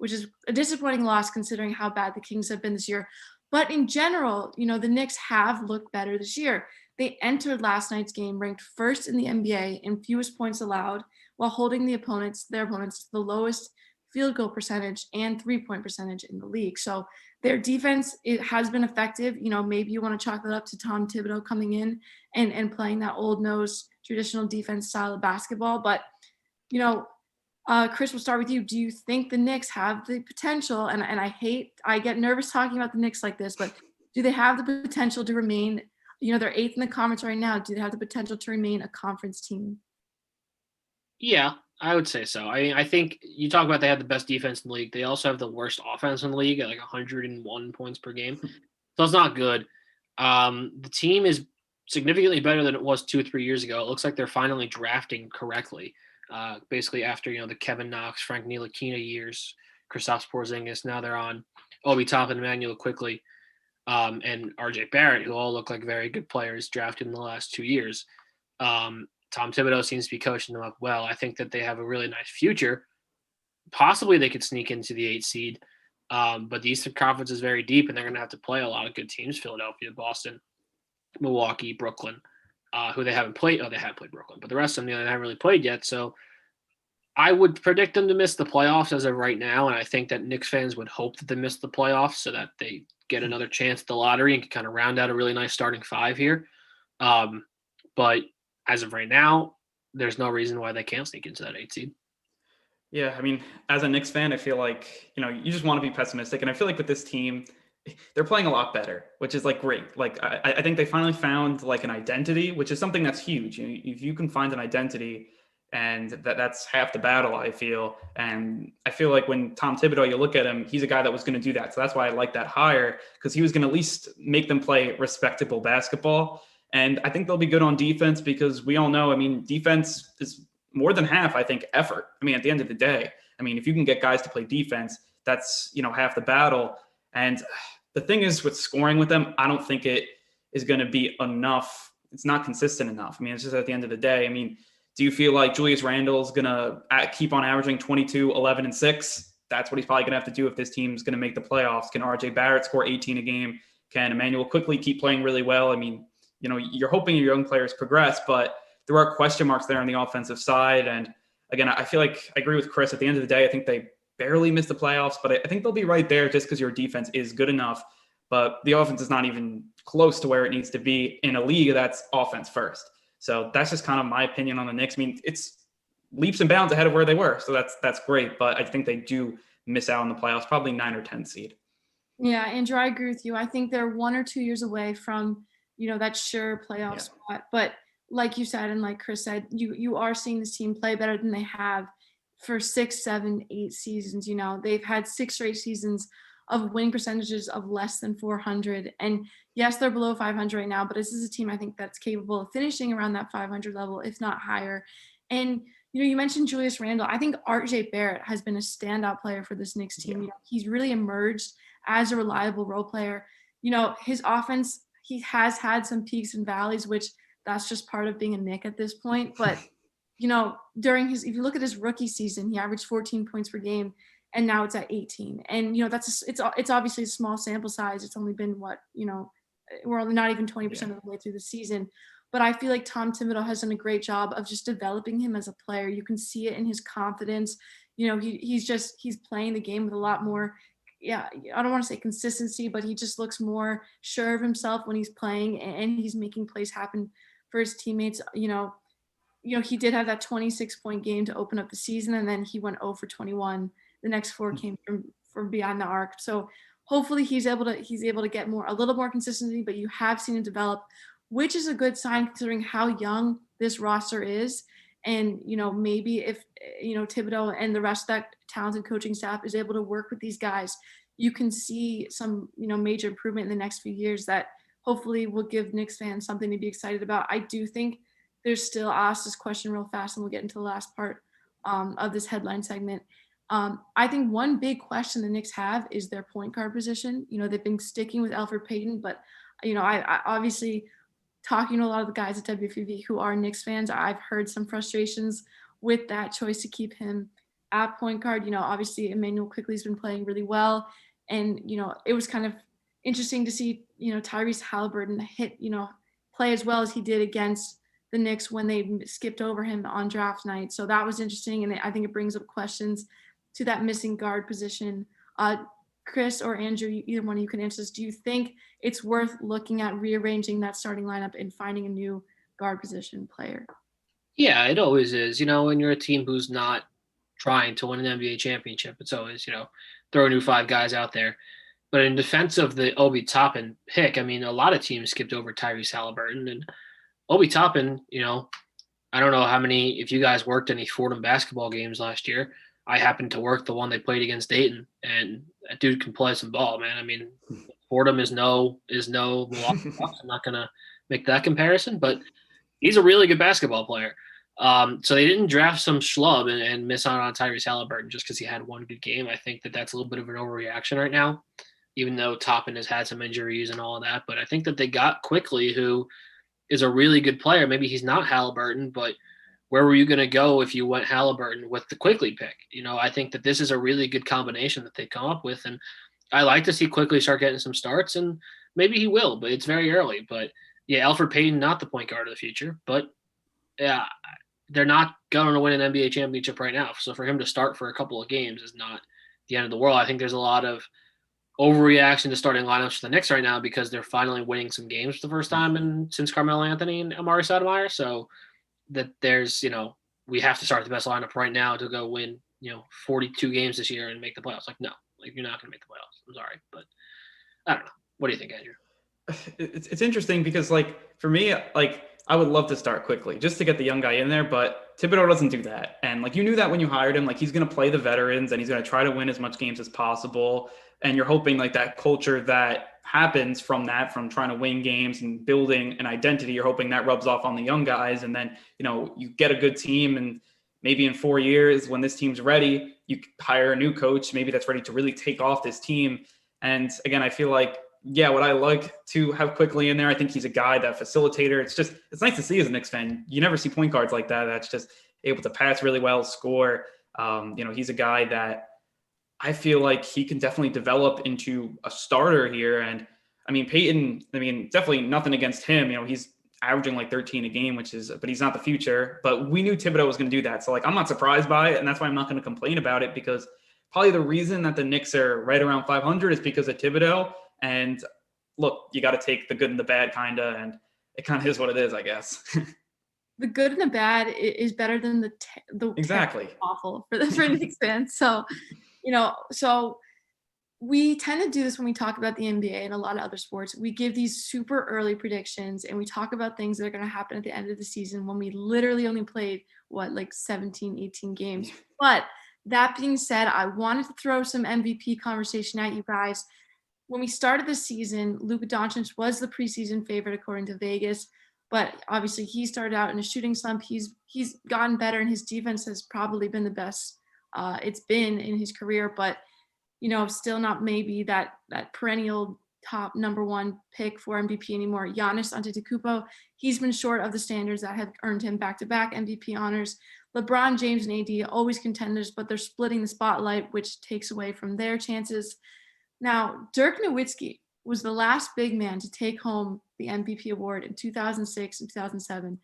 is a disappointing loss considering how bad the Kings have been this year. But in general, the Knicks have looked better this year. They entered last night's game ranked 1st in the NBA in fewest points allowed, while holding their opponents to the lowest field goal percentage and 3-point percentage in the league. So their defense, it has been effective. Maybe you want to chalk that up to Tom Thibodeau coming in and playing that old nose traditional defense style of basketball. But, Chris, we'll start with you. Do you think the Knicks have the potential, and I get nervous talking about the Knicks like this, but do they have the potential to remain, they're 8th in the conference right now. Do they have the potential to remain a conference team? Yeah, I would say so. I think you talk about they have the best defense in the league. They also have the worst offense in the league at like 101 points per game. So it's not good. The team is significantly better than it was 2 or 3 years ago. It looks like they're finally drafting correctly. Basically after, the Kevin Knox, Frank Ntilikina years, Kristaps Porzingis, now they're on Obi Toppin, Emmanuel Quickley, and RJ Barrett, who all look like very good players drafted in the last 2 years. Tom Thibodeau seems to be coaching them up well. I think that they have a really nice future. possibly they could sneak into the 8 seed. But the Eastern Conference is very deep, and they're going to have to play a lot of good teams: Philadelphia, Boston, Milwaukee, Brooklyn, who they haven't played. Oh, they have played Brooklyn, but the rest of them, they haven't really played yet. So I would predict them to miss the playoffs as of right now, and I think that Knicks fans would hope that they miss the playoffs so that they get another chance at the lottery and can kind of round out a really nice starting 5 here. But as of right now, there's no reason why they can't sneak into that 8 seed. Yeah, I mean, as a Knicks fan, I feel like, you just want to be pessimistic. And I feel like with this team, they're playing a lot better, which is like great. Like, I think they finally found like an identity, which is something that's huge. If you can find an identity, and that's half the battle, I feel. And I feel like when Tom Thibodeau, you look at him, he's a guy that was going to do that. So that's why I like that hire, because he was going to at least make them play respectable basketball. And I think they'll be good on defense, because we all know, I mean, defense is more than half, I think, effort. I mean, at the end of the day, I mean, if you can get guys to play defense, that's, half the battle. And the thing is with scoring with them, I don't think it is going to be enough. It's not consistent enough. I mean, it's just at the end of the day. I mean, do you feel like Julius Randle is going to keep on averaging 22, 11, and 6? That's what he's probably going to have to do if this team's going to make the playoffs. Can RJ Barrett score 18 a game? Can Emmanuel quickly keep playing really well? I mean, you're hoping your young players progress, but there are question marks there on the offensive side. And again, I feel like I agree with Chris. At the end of the day, I think they barely missed the playoffs, but I think they'll be right there just because your defense is good enough. But the offense is not even close to where it needs to be in a league that's offense first. So that's just kind of my opinion on the Knicks. I mean, it's leaps and bounds ahead of where they were. So that's great. But I think they do miss out on the playoffs, probably 9 or 10 seed. Yeah, Andrew, I agree with you. I think they're 1 or 2 years away from, that sure playoff spot. But like you said, and like Chris said, you are seeing this team play better than they have for 6, 7, 8 seasons. They've had 6 straight seasons of winning percentages of less than 400. And yes, they're below 500 right now, but this is a team I think that's capable of finishing around that 500 level, if not higher. And, you mentioned Julius Randle. I think RJ Barrett has been a standout player for this Knicks team. He's really emerged as a reliable role player. His offense, he has had some peaks and valleys, which that's just part of being a Knick at this point. But, if you look at his rookie season, he averaged 14 points per game. And now it's at 18. And, it's obviously a small sample size. It's only been we're only not even 20% of the way through the season. But I feel like Tom Thibodeau has done a great job of just developing him as a player. You can see it in his confidence. He's playing the game with a lot more, I don't want to say consistency, but he just looks more sure of himself when he's playing, and he's making plays happen for his teammates. He did have that 26-point game to open up the season, and then he went 0 for 21. The next 4 came from behind the arc. So hopefully he's able to get a little more consistency, but you have seen him develop, which is a good sign considering how young this roster is. And, maybe if, Thibodeau and the rest of that talented coaching staff is able to work with these guys, you can see some, major improvement in the next few years that hopefully will give Knicks fans something to be excited about. I do think there's still, I'll ask this question real fast and we'll get into the last part of this headline segment. I think one big question the Knicks have is their point guard position. They've been sticking with Elfrid Payton, but, I obviously talking to a lot of the guys at WFUV who are Knicks fans, I've heard some frustrations with that choice to keep him at point guard. Obviously Emmanuel quickly's been playing really well. And, it was kind of interesting to see, Tyrese Halliburton play as well as he did against the Knicks when they skipped over him on draft night. So that was interesting. And I think it brings up questions to that missing guard position. Chris or Andrew, either one of you can answer this. Do you think it's worth looking at rearranging that starting lineup and finding a new guard position player? Yeah, it always is. When you're a team who's not trying to win an NBA championship, it's always, throw a new 5 guys out there. But in defense of the Obi Toppin pick, I mean, a lot of teams skipped over Tyrese Halliburton. And Obi Toppin, I don't know how many, if you guys worked any Fordham basketball games last year. I happened to work the one they played against Dayton, and that dude can play some ball, man. I mean, Fordham is no Milwaukee Bucks. I'm not going to make that comparison, but he's a really good basketball player. So they didn't draft some schlub and miss out on Tyrese Halliburton just because he had one good game. I think that that's a little bit of an overreaction right now, even though Toppin has had some injuries and all of that. But I think that they got Quickly, who is a really good player. Maybe he's not Halliburton, but where were you going to go if you went Halliburton with the Quickly pick? I think that this is a really good combination that they come up with, and I like to see Quickly start getting some starts, and maybe he will, but it's very early. But yeah, Alfred Payton, not the point guard of the future, but yeah, they're not going to win an NBA championship right now. So for him to start for a couple of games is not the end of the world. I think there's a lot of overreaction to starting lineups for the Knicks right now because they're finally winning some games for the first time since Carmelo Anthony and Amari Stoudemire. So that there's, we have to start the best lineup right now to go win, 42 games this year and make the playoffs. Like, no, you're not going to make the playoffs. I'm sorry, but I don't know. What do you think, Andrew? It's interesting because, for me, I would love to start Quickly just to get the young guy in there, but Thibodeau doesn't do that. And you knew that when you hired him, he's going to play the veterans and he's going to try to win as much games as possible. And you're hoping that culture that happens from trying to win games and building an identity, you're hoping that rubs off on the young guys. And then, you get a good team, and maybe in 4 years when this team's ready, you hire a new coach, maybe that's ready to really take off this team. And again, I feel what I like to have Quickly in there. I think he's a guy, that facilitator. It's nice to see as a Knicks fan. You never see point guards like that. That's just able to pass really well, score. He's a guy that I feel like he can definitely develop into a starter here. And Peyton, definitely nothing against him. He's averaging 13 a game, but he's not the future. But we knew Thibodeau was going to do that. So I'm not surprised by it. And that's why I'm not going to complain about it, because probably the reason that the Knicks are right around 500 is because of Thibodeau. And look, you got to take the good and the bad and it kind of is what it is, I guess. The good and the bad is better than the exactly awful for Knicks fans. So, so we tend to do this when we talk about the NBA and a lot of other sports. We give these super early predictions and we talk about things that are going to happen at the end of the season when we literally only played 17, 18 games. But that being said, I wanted to throw some MVP conversation at you guys. When we started the season, Luka Doncic was the preseason favorite according to Vegas, but obviously he started out in a shooting slump. He's gotten better, and his defense has probably been the best it's been in his career, but still not maybe that perennial top number one pick for MVP anymore. Giannis Antetokounmpo, he's been short of the standards that have earned him back-to-back MVP honors. LeBron James and AD always contenders, but they're splitting the spotlight, which takes away from their chances. Now, Dirk Nowitzki was the last big man to take home the MVP award in 2006 and 2007.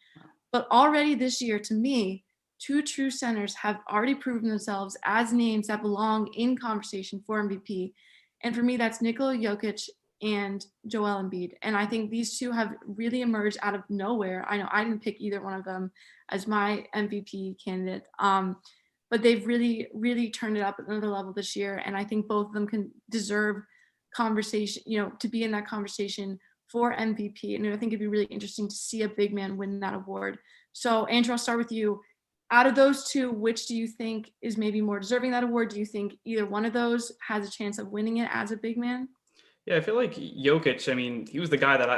But already this year, to me, two true centers have already proven themselves as names that belong in conversation for MVP. And for me, that's Nikola Jokic and Joel Embiid. And I think these two have really emerged out of nowhere. I know I didn't pick either one of them as my MVP candidate. But they've really, really turned it up at another level this year. And I think both of them can deserve conversation, to be in that conversation for MVP. And I think it'd be really interesting to see a big man win that award. So Andrew, I'll start with you. Out of those two, which do you think is maybe more deserving that award? Do you think either one of those has a chance of winning it as a big man? Yeah, I feel like Jokic, he was the guy that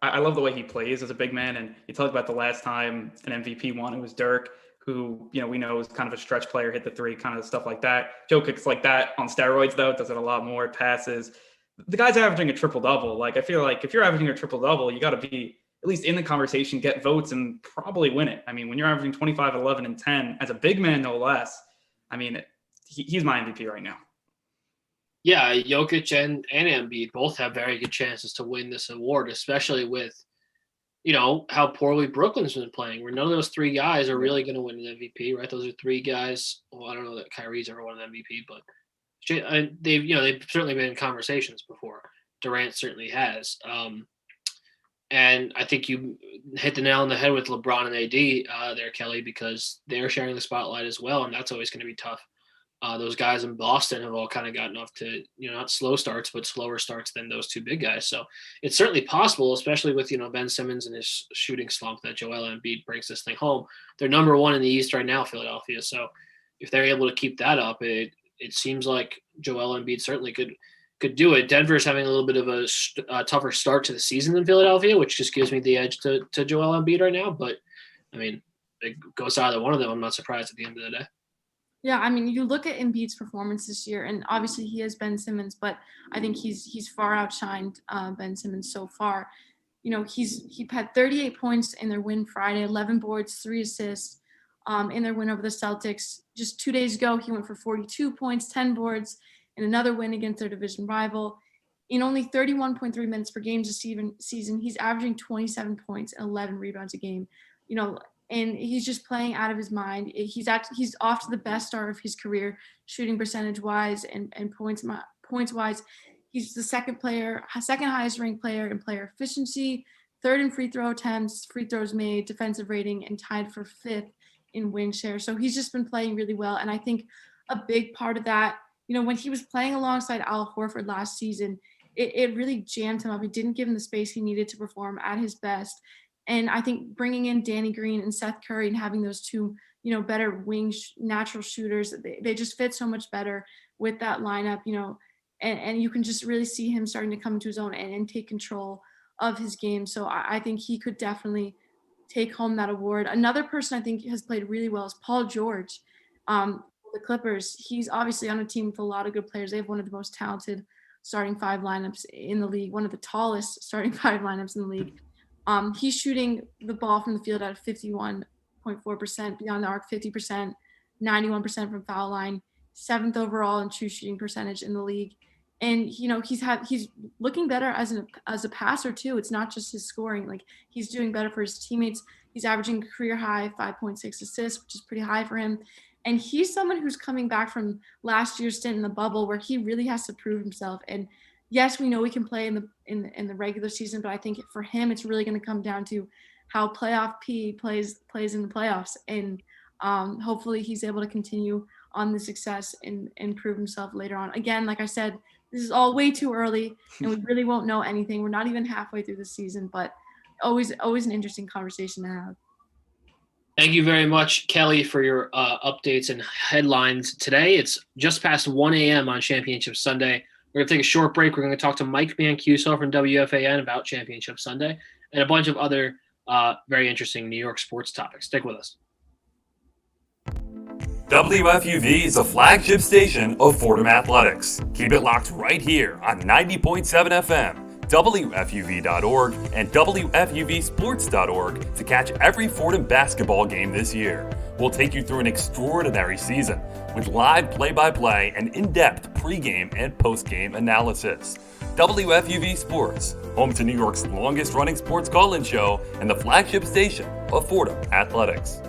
I love the way he plays as a big man. And you talk about the last time an MVP won, it was Dirk, who, we know is kind of a stretch player, hit the three, kind of stuff like that. Jokic's like that on steroids, though. Does it a lot more, passes. The guy's averaging a triple-double. I feel like if you're averaging a triple-double, you got to be at least in the conversation, get votes, and probably win it. When you're averaging 25, 11, and 10, as a big man, no less, he's my MVP right now. Yeah, Jokic and Embiid both have very good chances to win this award, especially with how poorly Brooklyn's been playing, where none of those three guys are really going to win an MVP, right? Those are three guys. Well, I don't know that Kyrie's ever won an MVP, but they've certainly been in conversations before. Durant certainly has. And I think you hit the nail on the head with LeBron and AD there, Kelly, because they're sharing the spotlight as well, and that's always going to be tough. Those guys in Boston have all kind of gotten off to, not slow starts, but slower starts than those two big guys. So it's certainly possible, especially with, Ben Simmons and his shooting slump, that Joel Embiid brings this thing home. They're number one in the East right now, Philadelphia. So if they're able to keep that up, it seems like Joel Embiid certainly could do it. Denver's having a little bit of a tougher start to the season than Philadelphia, which just gives me the edge to Joel Embiid right now. But, it goes either one of them. I'm not surprised at the end of the day. Yeah, you look at Embiid's performance this year, and obviously he has Ben Simmons, but I think he's far outshined Ben Simmons so far. He had 38 points in their win Friday, 11 boards, 3 assists. in their win over the Celtics. Just 2 days ago, he went for 42 points, 10 boards, and another win against their division rival. In only 31.3 minutes per game this season, he's averaging 27 points and 11 rebounds a game. And he's just playing out of his mind. He's off to the best start of his career, shooting percentage wise and points wise. He's the second highest ranked player in player efficiency, third in free throw attempts, free throws made, defensive rating, and tied for fifth in win share. So he's just been playing really well. And I think a big part of that, when he was playing alongside Al Horford last season, it really jammed him up. It didn't give him the space he needed to perform at his best. And I think bringing in Danny Green and Seth Curry and having those two, better wing natural shooters, they just fit so much better with that lineup, and you can just really see him starting to come into his own and take control of his game. So I think he could definitely take home that award. Another person I think has played really well is Paul George. The Clippers, he's obviously on a team with a lot of good players. They have one of the most talented starting five lineups in the league, one of the tallest starting five lineups in the league. He's shooting the ball from the field at 51.4%, beyond the arc 50%, 91% from foul line, 7th overall in true shooting percentage in the league. And he's looking better as a passer too. It's not just his scoring; like he's doing better for his teammates. He's averaging a career high 5.6 assists, which is pretty high for him. And he's someone who's coming back from last year's stint in the bubble, where he really has to prove himself. And yes, we know he can play in the regular season, but I think for him, it's really going to come down to how playoff P plays in the playoffs. And hopefully he's able to continue on the success and prove himself later on. Again, like I said, this is all way too early, and we really won't know anything. We're not even halfway through the season, but always an interesting conversation to have. Thank you very much, Kelly, for your updates and headlines today. It's just past 1 a.m. on Championship Sunday. We're going to take a short break. We're going to talk to Mike Mancuso from WFAN about Championship Sunday and a bunch of other very interesting New York sports topics. Stick with us. WFUV is a flagship station of Fordham Athletics. Keep it locked right here on 90.7 FM. WFUV.org and WFUVsports.org to catch every Fordham basketball game this year. We'll take you through an extraordinary season with live play-by-play and in-depth pregame and postgame analysis. WFUV Sports, home to New York's longest-running sports call-in show and the flagship station of Fordham Athletics.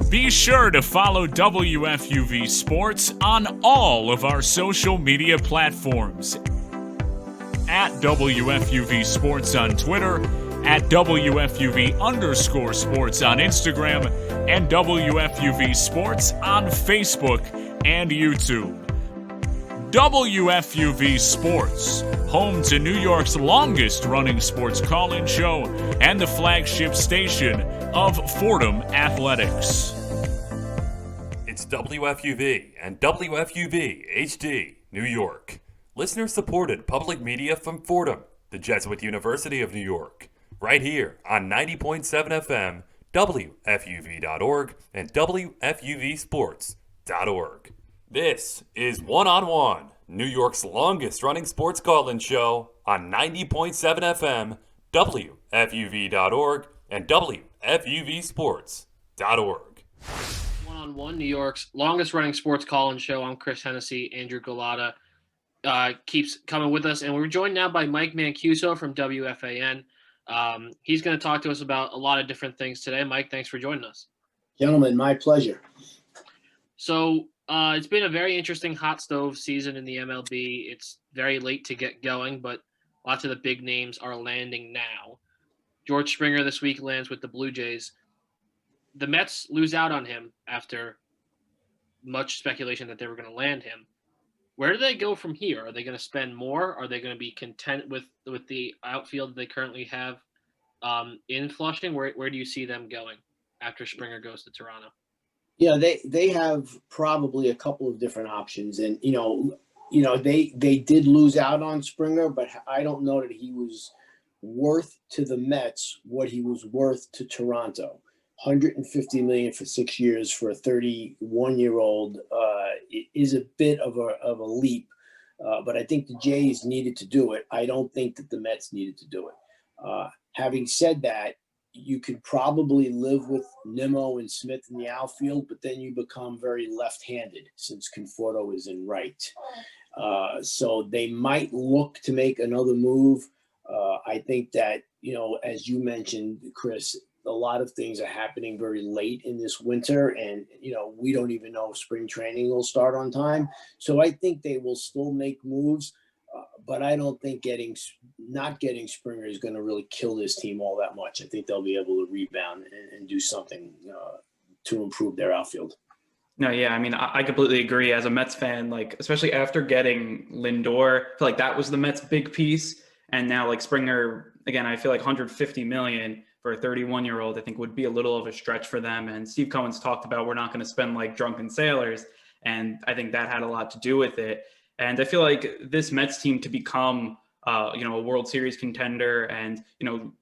Be sure to follow WFUV Sports on all of our social media platforms. At WFUV Sports on Twitter, at WFUV_sports on Instagram, and WFUV Sports on Facebook and YouTube. WFUV Sports, home to New York's longest-running sports call-in show and the flagship station of Fordham Athletics. It's WFUV and WFUV HD, New York. Listener-supported public media from Fordham, the Jesuit University of New York. Right here on 90.7 FM, WFUV.org, and WFUVsports.org. This is One on One, New York's longest-running sports call-in show on 90.7 FM, WFUV.org, and WFUVsports.org. One, New York's longest-running sports call-in show. I'm Chris Hennessy. Andrew Galata keeps coming with us, and we're joined now by Mike Mancuso from WFAN. He's going to talk to us about a lot of different things today. Mike, thanks for joining us. Gentlemen, my pleasure. So it's been a very interesting hot stove season in the MLB. It's very late to get going, but lots of the big names are landing now. George Springer this week lands with the Blue Jays. The Mets lose out on him after much speculation that they were going to land him. Where do they go from here? Are they going to spend more? Are they going to be content with the outfield that they currently have in Flushing? Where do you see them going after Springer goes to Toronto? Yeah, they have probably a couple of different options, and they did lose out on Springer, but I don't know that he was worth to the Mets what he was worth to Toronto. $150 million for 6 years for a 31-year-old is a bit of a leap, but I think the Jays needed to do it. I don't think that the Mets needed to do it. Having said that, you could probably live with Nimmo and Smith in the outfield, but then you become very left-handed since Conforto is in right. So they might look to make another move. I think that, as you mentioned, Chris, a lot of things are happening very late in this winter, and, we don't even know if spring training will start on time. So I think they will still make moves. But I don't think not getting Springer is going to really kill this team all that much. I think they'll be able to rebound and do something to improve their outfield. No, yeah, I mean, I completely agree. As a Mets fan, especially after getting Lindor, I feel like that was the Mets' big piece. And now, Springer, again, I feel like $150 million for a 31-year-old, I think would be a little of a stretch for them. And Steve Cohen's talked about we're not going to spend like drunken sailors. And I think that had a lot to do with it. And I feel like this Mets team to become, a World Series contender and,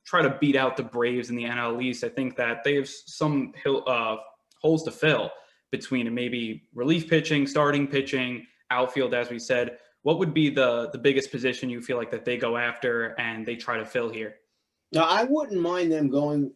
try to beat out the Braves in the NL East, I think that they have some holes to fill between maybe relief pitching, starting pitching, outfield, as we said. What would be the biggest position you feel like that they go after and they try to fill here? Now, I wouldn't mind them going,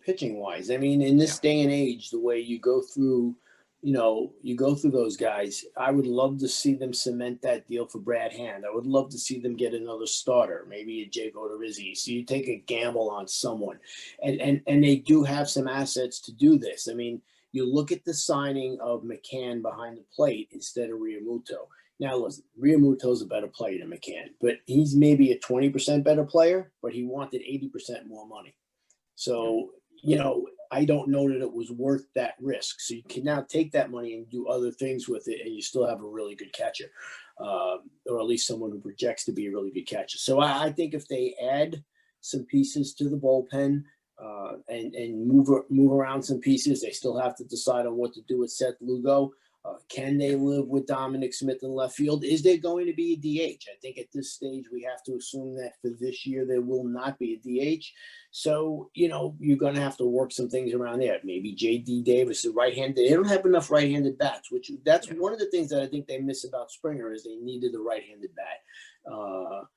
pitching wise. I mean, in this day and age, the way you go through those guys, I would love to see them cement that deal for Brad Hand. I would love to see them get another starter, maybe a Jake Odorizzi. So you take a gamble on someone. And they do have some assets to do this. I mean, you look at the signing of McCann behind the plate instead of Realmuto. Now, listen, Realmuto's a better player than McCann, but he's maybe a 20% better player, but he wanted 80% more money. So, I don't know that it was worth that risk. So you can now take that money and do other things with it, and you still have a really good catcher, or at least someone who projects to be a really good catcher. So I think if they add some pieces to the bullpen and move around some pieces, they still have to decide on what to do with Seth Lugo. Can they live with Dominic Smith in left field? Is there going to be a DH? I think at this stage we have to assume that for this year there will not be a DH. So, you're going to have to work some things around there. Maybe J.D. Davis, the right-handed. They don't have enough right-handed bats, that's one of the things that I think they miss about Springer is they needed the right-handed bat.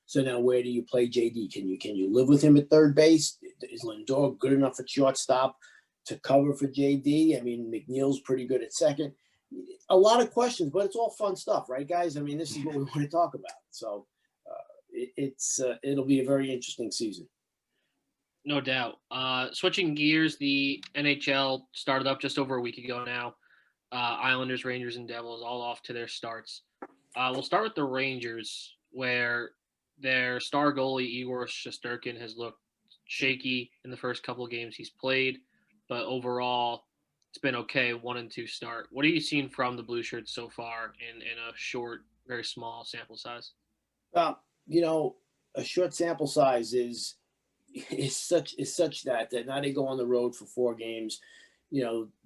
So now where do you play J.D.? Can you live with him at third base? Is Lindor good enough at shortstop to cover for J.D.? I mean, McNeil's pretty good at second. A lot of questions, but it's all fun stuff, right, guys? I mean, this is what we want to talk about. So it'll be a very interesting season. No doubt. Switching gears, the NHL started up just over a week ago now. Islanders, Rangers, and Devils all off to their starts. We'll start with the Rangers, where their star goalie, Igor Shesterkin, has looked shaky in the first couple of games he's played, but overall – it's been okay, 1-2 start. What have you seen from the Blue Shirts so far in a short, very small sample size? A short sample size is such that now they go on the road for 4 games.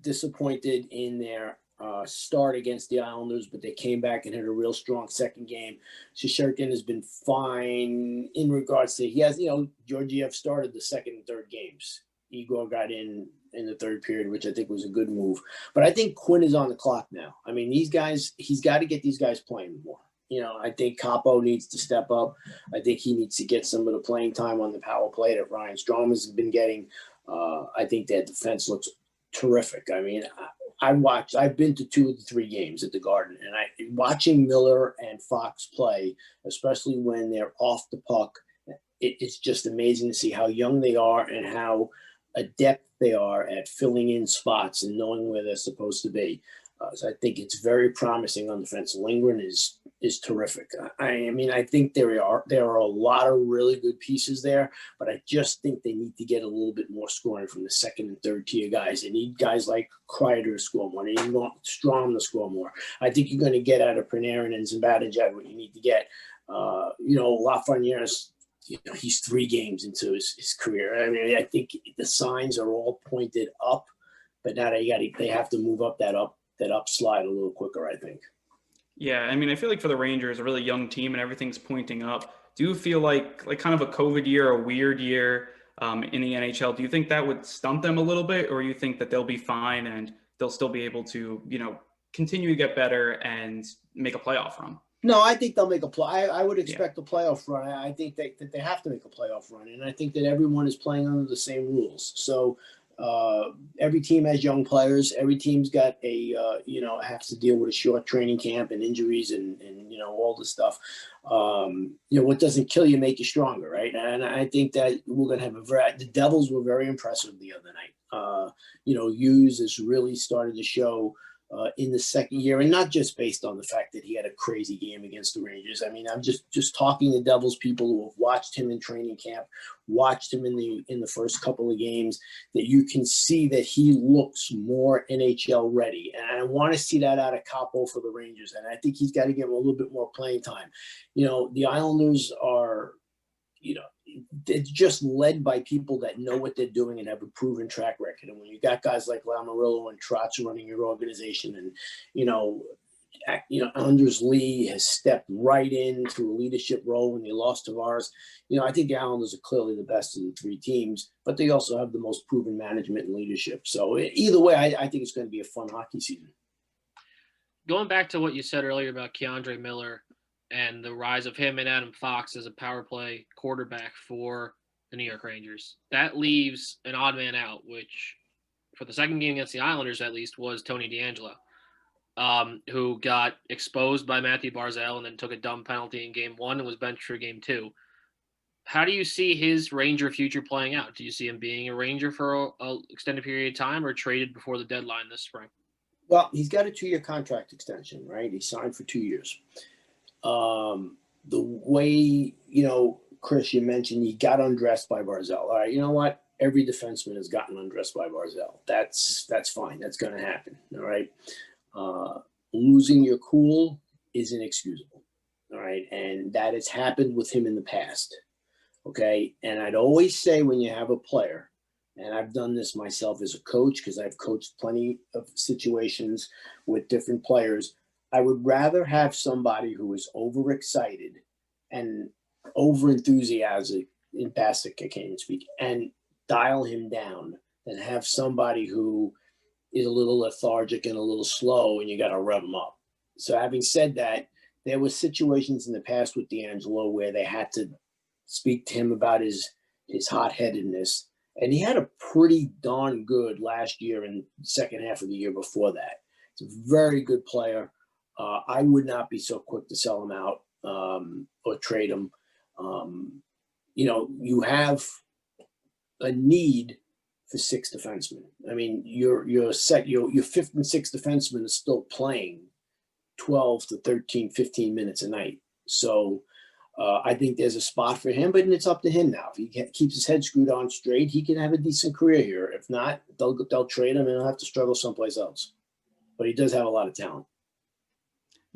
Disappointed in their start against the Islanders, but they came back and had a real strong second game. Shesterkin has been fine in regards to he has Georgiev started the second and third games. Igor got in the third period, which I think was a good move. But I think Quinn is on the clock now. I mean, these guys, he's got to get these guys playing more. I think Capo needs to step up. I think he needs to get some of the playing time on the power play that Ryan Strome has been getting. I think that defense looks terrific. I mean, I've been to 2 of the 3 games at the Garden, and watching Miller and Fox play, especially when they're off the puck it's just amazing to see how young they are and how adept they are at filling in spots and knowing where they're supposed to be. So I think it's very promising on defense. Lindgren is terrific. I mean, I think there are a lot of really good pieces there, but I just think they need to get a little bit more scoring from the second and third tier guys. They need guys like Kreider to score more. They need Strom to score more. I think you're going to get out of Panarin and Zibanejad what you need to get. Lafreniere's, he's 3 games into his career. I mean, I think the signs are all pointed up, but now they have to move up that upslide a little quicker, I think. Yeah, I mean, I feel like for the Rangers, a really young team and everything's pointing up. Do you feel like kind of a COVID year, a weird year in the NHL, do you think that would stunt them a little bit, or you think that they'll be fine and they'll still be able to, continue to get better and make a playoff run? No, I think they'll make a play. I would expect a playoff run. I think that they have to make a playoff run, and I think that everyone is playing under the same rules. So every team has young players. Every team's got has to deal with a short training camp and injuries and all this stuff. What doesn't kill you make you stronger, right? And I think that we're going to have the Devils were very impressive the other night. Hughes has really started to show in the second year, and not just based on the fact that he had a crazy game against the Rangers. I mean, I'm just talking to Devils people who have watched him in training camp, watched him in the first couple of games, that you can see that he looks more NHL ready. And I want to see that out of Capo for the Rangers. And I think he's got to give him a little bit more playing time. The Islanders are, it's just led by people that know what they're doing and have a proven track record. And when you got guys like Lamoriello and Trotz running your organization, and Anders Lee has stepped right into a leadership role when they lost Tavares. I think the Islanders are clearly the best of the 3 teams, but they also have the most proven management and leadership. So either way, I think it's going to be a fun hockey season. Going back to what you said earlier about Keandre Miller and the rise of him and Adam Fox as a power play quarterback for the New York Rangers, that leaves an odd man out, which for the second game against the Islanders, at least, was Tony DeAngelo, who got exposed by Matthew Barzal and then took a dumb penalty in game 1 and was benched for game 2. How do you see his Ranger future playing out? Do you see him being a Ranger for an extended period of time or traded before the deadline this spring? Well, he's got a 2-year contract extension, right? He signed for 2 years. The way, Chris, you mentioned he got undressed by Barzal. All right, you know what? Every defenseman has gotten undressed by Barzal. That's fine. That's going to happen. All right. Losing your cool is inexcusable. All right. And that has happened with him in the past. Okay. And I'd always say when you have a player, and I've done this myself as a coach because I've coached plenty of situations with different players, I would rather have somebody who is overexcited and over-enthusiastic, I can't even speak, and dial him down than have somebody who is a little lethargic and a little slow and you got to rev him up. So having said that, there were situations in the past with DeAngelo where they had to speak to him about his hot-headedness, and he had a pretty darn good last year and second half of the year before that. He's a very good player. I would not be so quick to sell him out or trade him. You have a need for 6 defensemen. I mean, your 5th and 6th defenseman is still playing 12 to 13, 15 minutes a night. So I think there's a spot for him, but it's up to him now. If he keeps his head screwed on straight, he can have a decent career here. If not, they'll trade him and he'll have to struggle someplace else. But he does have a lot of talent.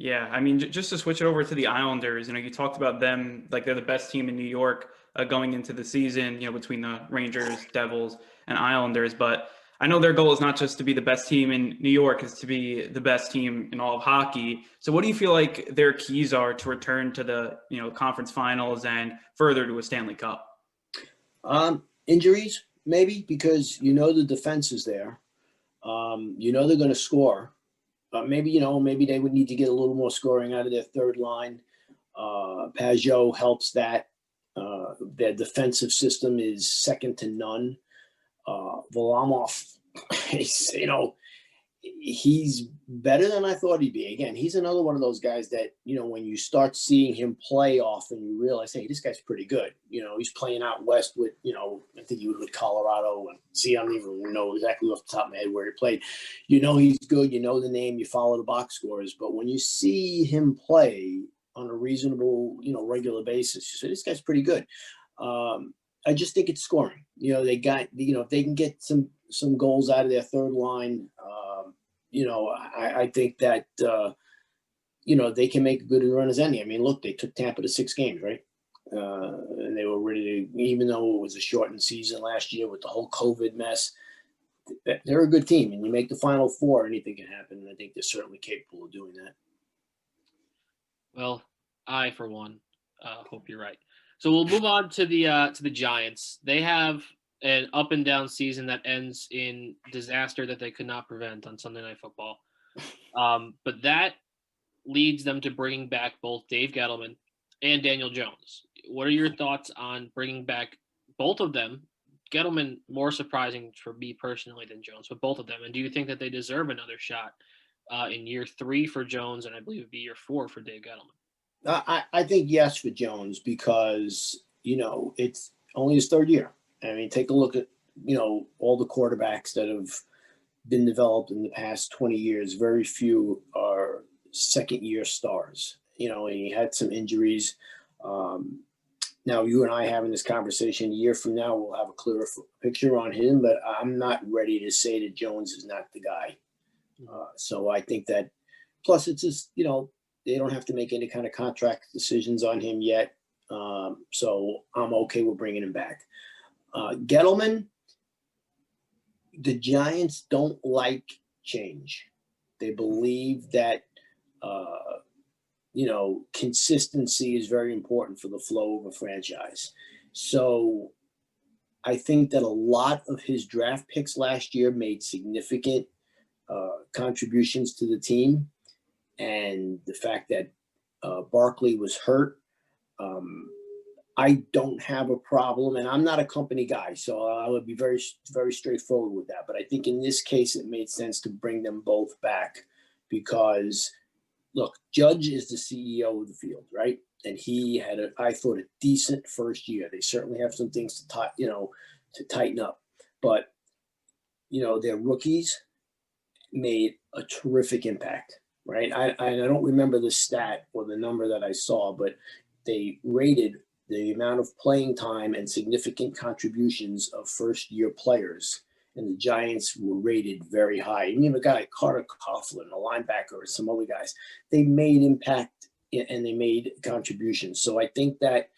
Yeah, I mean, just to switch it over to the Islanders, you talked about them like they're the best team in New York going into the season, between the Rangers, Devils, and Islanders. But I know their goal is not just to be the best team in New York, it's to be the best team in all of hockey. So what do you feel like their keys are to return to the, conference finals and further to a Stanley Cup? Injuries, maybe, because the defense is there. They're going to score. Maybe they would need to get a little more scoring out of their third line. Pajot helps that. Their defensive system is second to none. Varlamov, he's better than I thought he'd be. Again, he's another one of those guys that, when you start seeing him play often, you realize, hey, this guy's pretty good. He's playing out west with, I think he was with Colorado. And I don't even know exactly off the top of my head where he played. He's good. The name, you follow the box scores. But when you see him play on a reasonable, regular basis, you say, this guy's pretty good. I just think it's scoring. They got, if they can get some goals out of their third line, I think that, they can make a good run as any. I mean, look, they took Tampa to 6 games, right? And they were ready to, even though it was a shortened season last year with the whole COVID mess, they're a good team. And you make the Final Four, anything can happen. And I think they're certainly capable of doing that. Well, I, for one, hope you're right. So we'll move on to the Giants. They have an up and down season that ends in disaster that they could not prevent on Sunday Night Football. But that leads them to bringing back both Dave Gettleman and Daniel Jones. What are your thoughts on bringing back both of them? Gettleman more surprising for me personally than Jones, but both of them. And do you think that they deserve another shot in year 3 for Jones, and I believe it'd be year 4 for Dave Gettleman? I think yes for Jones because, it's only his 3rd year. I mean, take a look at, all the quarterbacks that have been developed in the past 20 years. Very few are 2nd-year stars, and he had some injuries. Now, you and I having this conversation a year from now, we'll have a clearer picture on him, but I'm not ready to say that Jones is not the guy. So I think that, plus it's just, they don't have to make any kind of contract decisions on him yet. So I'm okay with bringing him back. Gettleman, the Giants don't like change. They believe that, consistency is very important for the flow of a franchise. So I think that a lot of his draft picks last year made significant contributions to the team. And the fact that Barkley was hurt, I don't have a problem, and I'm not a company guy, so I would be very, very straightforward with that. But I think in this case, it made sense to bring them both back because, look, Judge is the CEO of the field, right? And he had, I thought, a decent first year. They certainly have some things to tighten up, but their rookies made a terrific impact, right? I don't remember the stat or the number that I saw, but they rated the amount of playing time and significant contributions of first-year players, and the Giants were rated very high. And even a guy like Carter Coughlin, a linebacker, or some other guys, they made impact and they made contributions. So I think that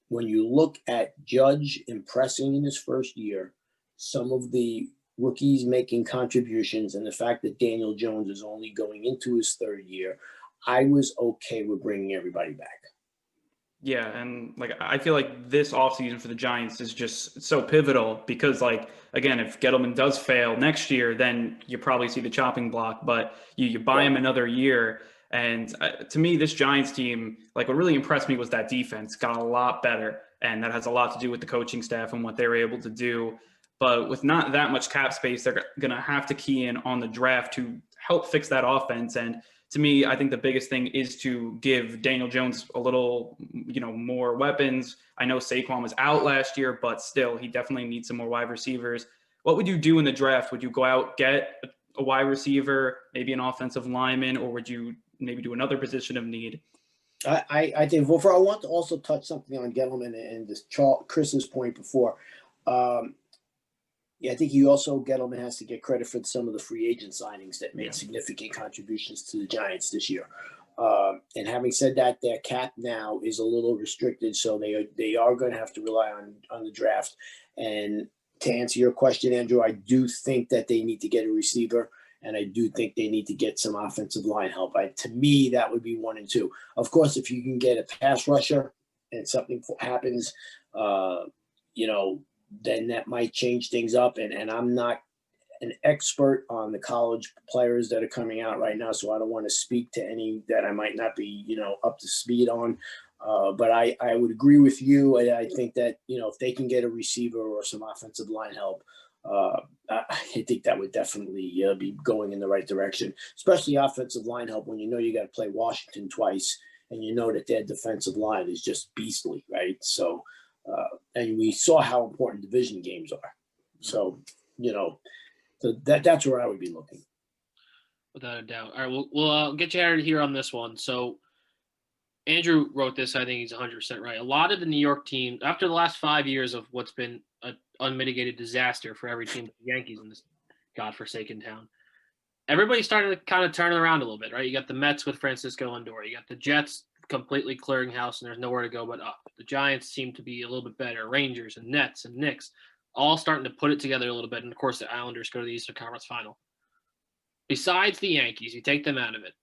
when you look at Judge impressing in his first year, some of the rookies making contributions, and the fact that Daniel Jones is only going into his 3rd year, I was okay with bringing everybody back. Yeah, and I feel like this offseason for the Giants is just so pivotal because, again, if Gettleman does fail next year, then you probably see the chopping block, but you buy him another year. And to me, this Giants team, what really impressed me was that defense got a lot better, and that has a lot to do with the coaching staff and what they were able to do. But with not that much cap space, they're going to have to key in on the draft to help fix that offense. And to me, I think the biggest thing is to give Daniel Jones a little, more weapons. I know Saquon was out last year, but still, he definitely needs some more wide receivers. What would you do in the draft? Would you go out, get a wide receiver, maybe an offensive lineman, or would you maybe do another position of need? I think, I want to also touch something on Gettleman and this Chris's point before. I think Gettleman has to get credit for some of the free agent signings that made significant contributions to the Giants this year. And having said that, their cap now is a little restricted, so they are going to have to rely on the draft. And to answer your question, Andrew, I do think that they need to get a receiver, and I do think they need to get some offensive line help. To me, that would be 1 and 2. Of course, if you can get a pass rusher and something happens, then that might change things up. And I'm not an expert on the college players that are coming out right now, so I don't want to speak to any that I might not be, up to speed on. But I would agree with you. I think that, if they can get a receiver or some offensive line help, I think that would definitely be going in the right direction, especially offensive line help when you know you got to play Washington twice and you know that their defensive line is just beastly, right? So, and we saw how important division games are. So, so that's where I would be looking. Without a doubt. All right, we'll get you out of here on this one. So Andrew wrote this. I think he's 100% right. A lot of the New York team, after the last 5 years of what's been an unmitigated disaster for every team, the Yankees in this godforsaken town, everybody's starting to kind of turn it around a little bit, right? You got the Mets with Francisco Lindor. You got the Jets completely clearing house, and there's nowhere to go but up. The Giants seem to be a little bit better. Rangers and Nets and Knicks all starting to put it together a little bit. And, of course, the Islanders go to the Eastern Conference Final. Besides the Yankees, you take them out of it.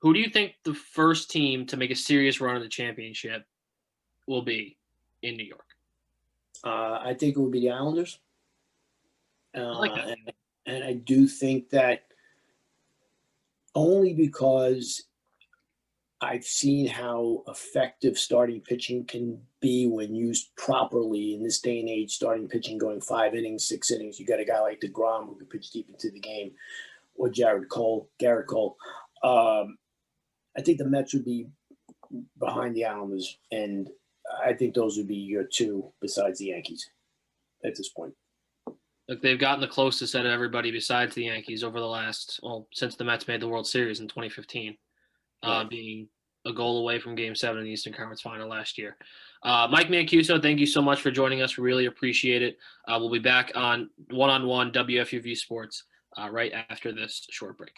Who do you think the first team to make a serious run of the championship will be in New York? I think it would be the Islanders. I like that. And I do think that only because I've seen how effective starting pitching can be when used properly in this day and age. Starting pitching going 5 innings, 6 innings. You got a guy like DeGrom who can pitch deep into the game, or Garrett Cole. I think the Mets would be behind the Islanders, and I think those would be your two besides the Yankees at this point. Look, they've gotten the closest out of everybody besides the Yankees over the last, since the Mets made the World Series in 2015, being a goal away from Game 7 in the Eastern Conference Final last year. Mike Mancuso, thank you so much for joining us. We really appreciate it. We'll be back on one-on-one WFUV Sports right after this short break.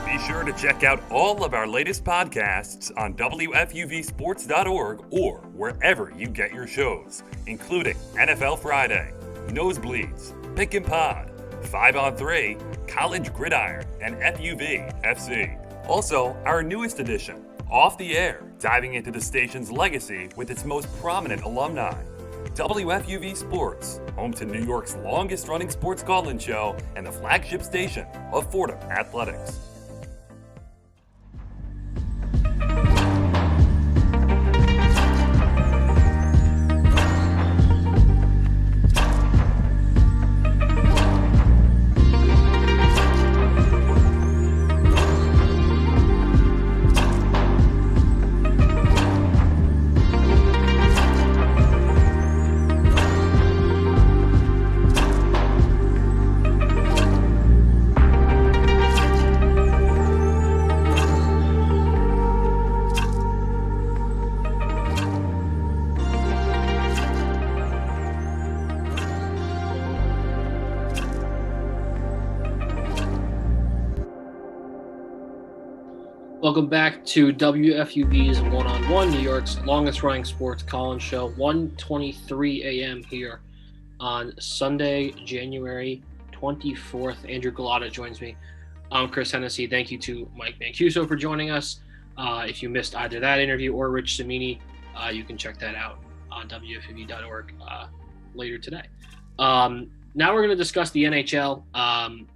Be sure to check out all of our latest podcasts on WFUVsports.org or wherever you get your shows, including NFL Friday, Nosebleeds, Pick and Pod, 5 on 3, College Gridiron, and FUV FC. Also, our newest edition, Off the Air, diving into the station's legacy with its most prominent alumni. WFUV Sports, home to New York's longest-running sports call-in show and the flagship station of Fordham Athletics. Welcome back to WFUV's One-on-One, New York's longest-running sports call-in show, 1:23 a.m. here on Sunday, January 24th. Andrew Galata joins me. I'm Chris Hennessy. Thank you to Mike Mancuso for joining us. If you missed either that interview or Rich Cimini, you can check that out on WFUV.org later today. Now we're going to discuss the NHL.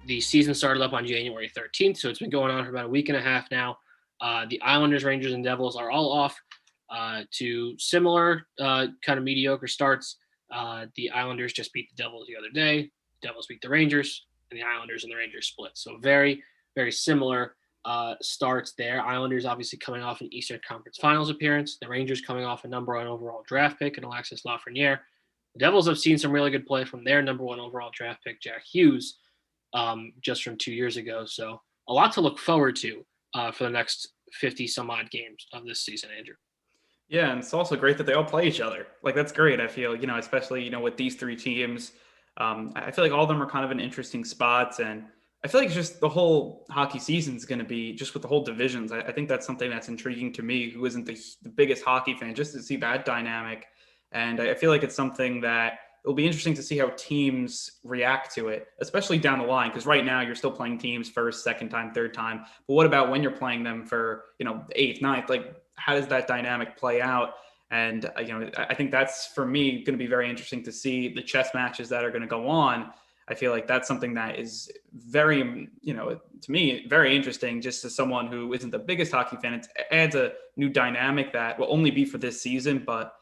The season started up on January 13th, so it's been going on for about a week and a half now. The Islanders, Rangers, and Devils are all off to similar kind of mediocre starts. The Islanders just beat the Devils the other day. The Devils beat the Rangers, and the Islanders and the Rangers split. So very, very similar starts there. Islanders obviously coming off an Eastern Conference Finals appearance. The Rangers coming off a number 1 overall draft pick in Alexis Lafreniere. The Devils have seen some really good play from their number 1 overall draft pick, Jack Hughes, just from 2 years ago. So a lot to look forward to for the next 50 some odd games of this season, Andrew. Yeah, and it's also great that they all play each other. Like, that's great. I feel, especially, with these 3 teams, I feel like all of them are kind of in interesting spots. And I feel like it's just the whole hockey season is going to be just with the whole divisions. I think that's something that's intriguing to me, who isn't the biggest hockey fan, just to see that dynamic. And I feel like it's something that it'll be interesting to see how teams react to it, especially down the line. Because right now you're still playing teams first, second time, third time. But what about when you're playing them for, the 8th, 9th? Like, how does that dynamic play out? And, I think that's, for me, going to be very interesting to see the chess matches that are going to go on. I feel like that's something that is very, to me, very interesting, just as someone who isn't the biggest hockey fan. It adds a new dynamic that will only be for this season. But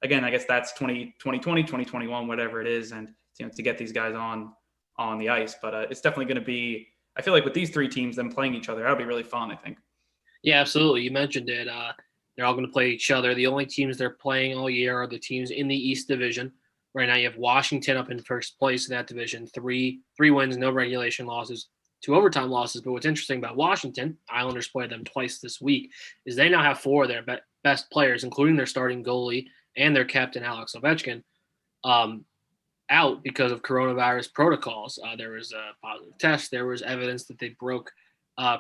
again, I guess that's 2020, 2021, whatever it is. And, to get these guys on the ice. But it's definitely going to be, I feel like with these 3 teams, them playing each other, that'll be really fun, I think. Yeah, absolutely. You mentioned it. They're all going to play each other. The only teams they're playing all year are the teams in the East Division. Right now you have Washington up in first place in that division, three wins, no regulation losses, 2 overtime losses. But what's interesting about Washington, Islanders played them twice this week, is they now have 4 of their best players, including their starting goalie and their captain, Alex Ovechkin, out because of coronavirus protocols. There was a positive test. There was evidence that they broke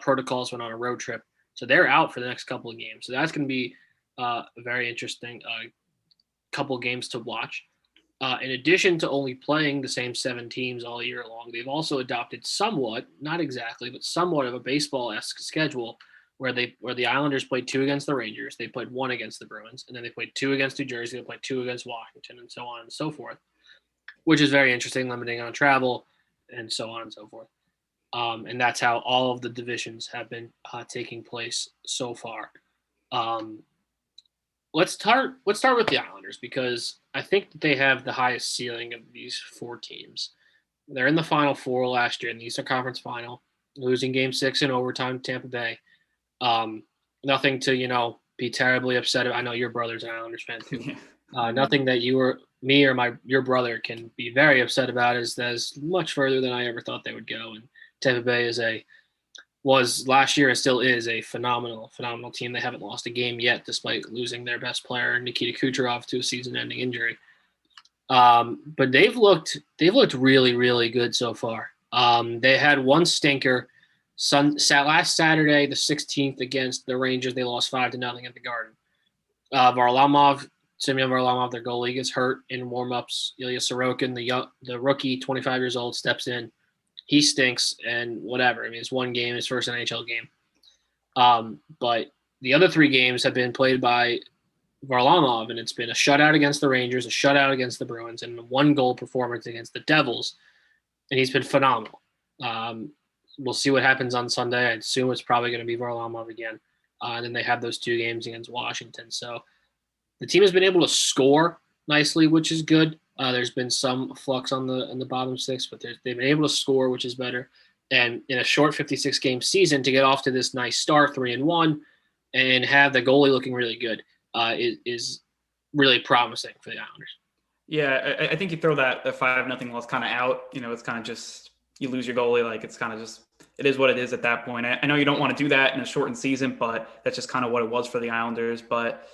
protocols when on a road trip. So they're out for the next couple of games. So that's going to be a very interesting couple of games to watch. In addition to only playing the same 7 teams all year long, they've also adopted somewhat, not exactly, but somewhat of a baseball-esque schedule where the Islanders played 2 against the Rangers, they played 1 against the Bruins, and then they played 2 against New Jersey, they played 2 against Washington, and so on and so forth, which is very interesting, limiting on travel, and so on and so forth. And that's how all of the divisions have been taking place so far. Let's start with the Islanders, because I think that they have the highest ceiling of these 4 teams. They're in the Final 4 last year in the Eastern Conference Final, losing Game 6 in overtime to Tampa Bay. Nothing to, be terribly upset about. I know your brother's an Islanders fan too. Nothing that me or your brother can be very upset about, is much further than I ever thought they would go. And Tampa Bay was last year and still is a phenomenal team. They haven't lost a game yet, despite losing their best player, Nikita Kucherov, to a season-ending injury. But they've looked really, really good so far. They had one stinker last Saturday, the 16th, against the Rangers. They lost 5-0 at the Garden. Semyon Varlamov, their goalie, gets hurt in warm-ups. Ilya Sorokin, the rookie, 25 years old, steps in. He stinks, and whatever. I mean, it's one game, his first NHL game. But the other 3 games have been played by Varlamov, and it's been a shutout against the Rangers, a shutout against the Bruins, and a 1-goal performance against the Devils. And he's been phenomenal. We'll see what happens on Sunday. I assume it's probably going to be Varlamov again. And then they have those 2 games against Washington. So the team has been able to score nicely, which is good. There's been some flux on the bottom 6, but they've been able to score, which is better. And in a short 56-game season, to get off to this nice start, 3-1, and have the goalie looking really good is really promising for the Islanders. Yeah, I think you throw that 5-0 loss kind of out. It's kind of just you lose your goalie. Like, it's kind of just it is what it is at that point. I know you don't want to do that in a shortened season, but that's just kind of what it was for the Islanders. But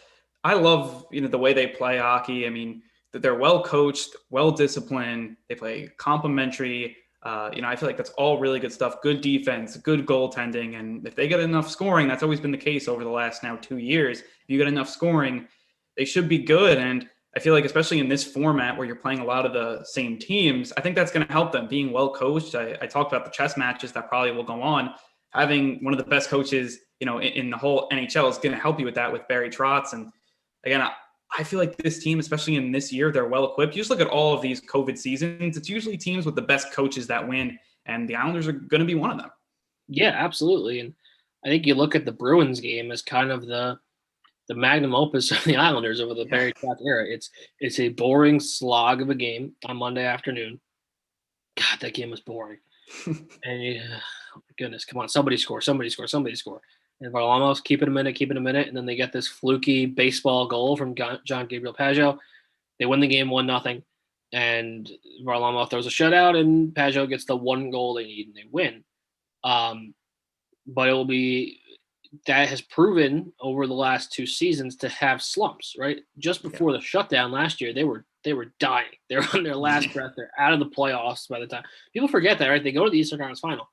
I love the way they play hockey. I mean, that they're well coached, well disciplined. They play complementary. I feel like that's all really good stuff. Good defense, good goaltending. And if they get enough scoring, that's always been the case over the last now 2 years. If you get enough scoring, they should be good. And I feel like, especially in this format where you're playing a lot of the same teams, I think that's going to help them being well coached. I talked about the chess matches that probably will go on. Having one of the best coaches, in the whole NHL is going to help you with that, with Barry Trotz. And again, I feel like this team, especially in this year, they're well equipped. You just look at all of these COVID seasons, it's usually teams with the best coaches that win, and the Islanders are going to be one of them. Yeah, absolutely. And I think you look at the Bruins game as kind of the magnum opus of the Islanders over the Barry Trotz era. It's a boring slog of a game on Monday afternoon. God, that game was boring. And oh my goodness, come on, somebody score. And Varlamov's keeping a minute, and then they get this fluky baseball goal from John Gabriel Pageau. They win the game 1-0, and Varlamov throws a shutout, and Pageau gets the one goal they need, and they win. But that has proven over the last 2 seasons to have slumps, right? Just before the shutdown last year, they were dying. They were on their last breath. They're out of the playoffs by the time. People forget that, right? They go to the Eastern Conference Final.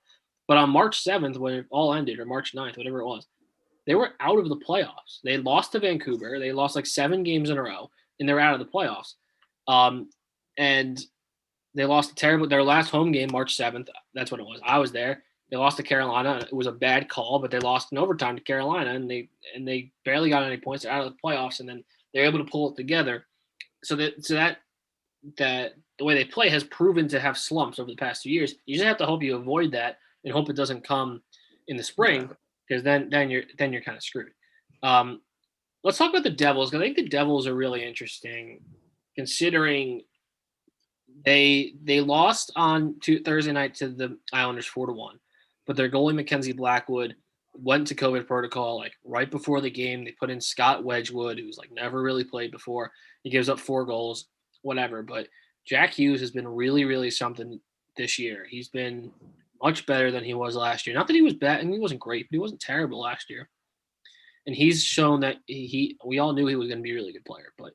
But on March 7th, when it all ended, or March 9th, whatever it was, they were out of the playoffs. They lost to Vancouver. They lost like 7 games in a row, and they're out of the playoffs. And they lost their last home game, March 7th. That's what it was. I was there. They lost to Carolina. It was a bad call, but they lost in overtime to Carolina, and they barely got any points. They're out of the playoffs, and then they're able to pull it together. So that the way they play has proven to have slumps over the past 2 years. You just have to hope you avoid that and hope it doesn't come in the spring, because then you're kind of screwed. Let's talk about the Devils, because I think the Devils are really interesting, considering they lost on Thursday night to the Islanders 4-1. But their goalie, Mackenzie Blackwood, went to COVID protocol like right before the game. They put in Scott Wedgwood, who's like never really played before. He gives up 4 goals, whatever. But Jack Hughes has been really, really something this year. He's been much better than he was last year. Not that he was bad, and he wasn't great, but he wasn't terrible last year. And he's shown that we all knew he was going to be a really good player, but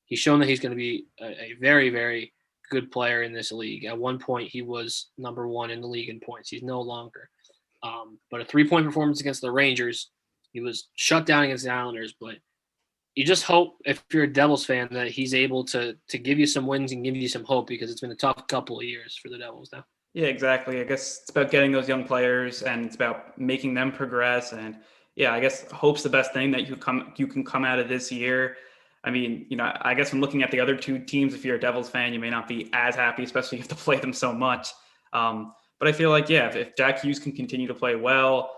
he's shown that he's going to be a very, very good player in this league. At one point, he was number 1 in the league in points. He's no longer. But a 3-point performance against the Rangers. He was shut down against the Islanders, but you just hope, if you're a Devils fan, that he's able to give you some wins and give you some hope, because it's been a tough couple of years for the Devils now. Yeah, exactly. I guess it's about getting those young players, and it's about making them progress. And yeah, I guess hope's the best thing that you can come out of this year. I mean, I guess when looking at the other 2 teams, if you're a Devils fan, you may not be as happy, especially if you have to play them so much. But I feel like, if Jack Hughes can continue to play well,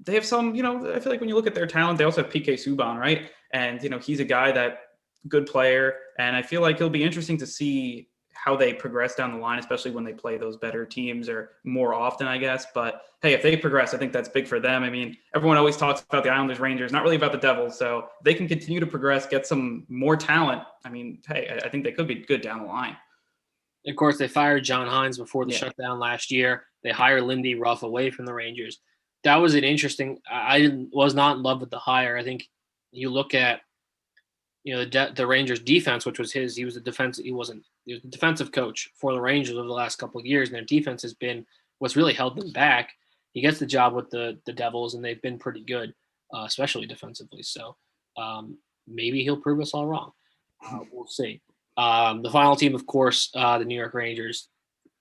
they have some, I feel like when you look at their talent, they also have PK Subban, right? And, he's a guy good player. And I feel like it'll be interesting to see how they progress down the line, especially when they play those better teams or more often, I guess. But hey, if they progress, I think that's big for them. I mean, everyone always talks about the Islanders, Rangers, not really about the Devils. So they can continue to progress, get some more talent. I mean, hey, I think they could be good down the line. Of course, they fired John Hines before the shutdown last year. They hired Lindy Ruff away from the Rangers. That was an interesting – I was not in love with the hire. I think you look at, the Rangers defense, which was he was the defensive coach for the Rangers over the last couple of years, and their defense has been what's really held them back. He gets the job with the Devils, and they've been pretty good, especially defensively. So maybe he'll prove us all wrong. We'll see. The final team, of course, the New York Rangers.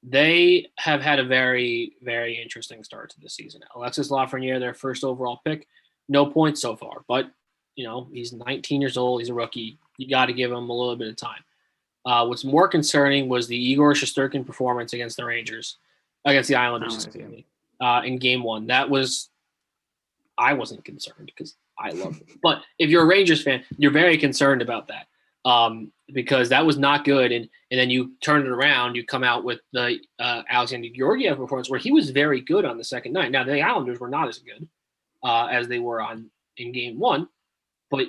They have had a very, very interesting start to the season. Alexis Lafreniere, their first overall pick, no points so far, but he's 19 years old. He's a rookie. You got to give him a little bit of time. What's more concerning was the Igor Shesterkin performance against the Islanders, in Game 1. I wasn't concerned because I love him. But if you're a Rangers fan, you're very concerned about that. Because that was not good, and then you turn it around, you come out with the Alexander Georgiev performance, where he was very good on the second night. Now, the Islanders were not as good as they were in Game 1, but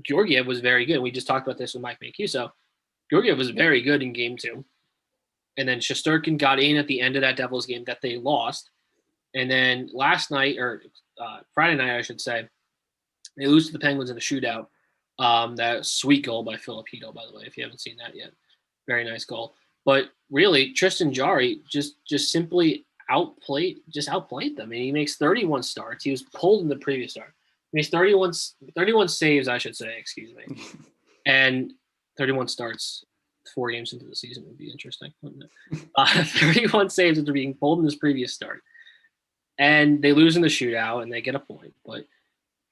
Georgiev was very good. We just talked about this with Mike Mancuso. Georgiev was very good in Game 2, and then Shesterkin got in at the end of that Devils game that they lost, and then last night, or Friday night, I should say, they lose to the Penguins in a shootout. That sweet goal by Filipino, by the way, if you haven't seen that yet. Very nice goal. But really, Tristan Jarry just simply outplayed them. I mean, he makes 31 starts. He was pulled in the previous start. He makes 31 saves, I should say, excuse me. And 31 starts 4 games into the season would be interesting, wouldn't it? 31 saves after being pulled in this previous start. And they lose in the shootout, and they get a point. But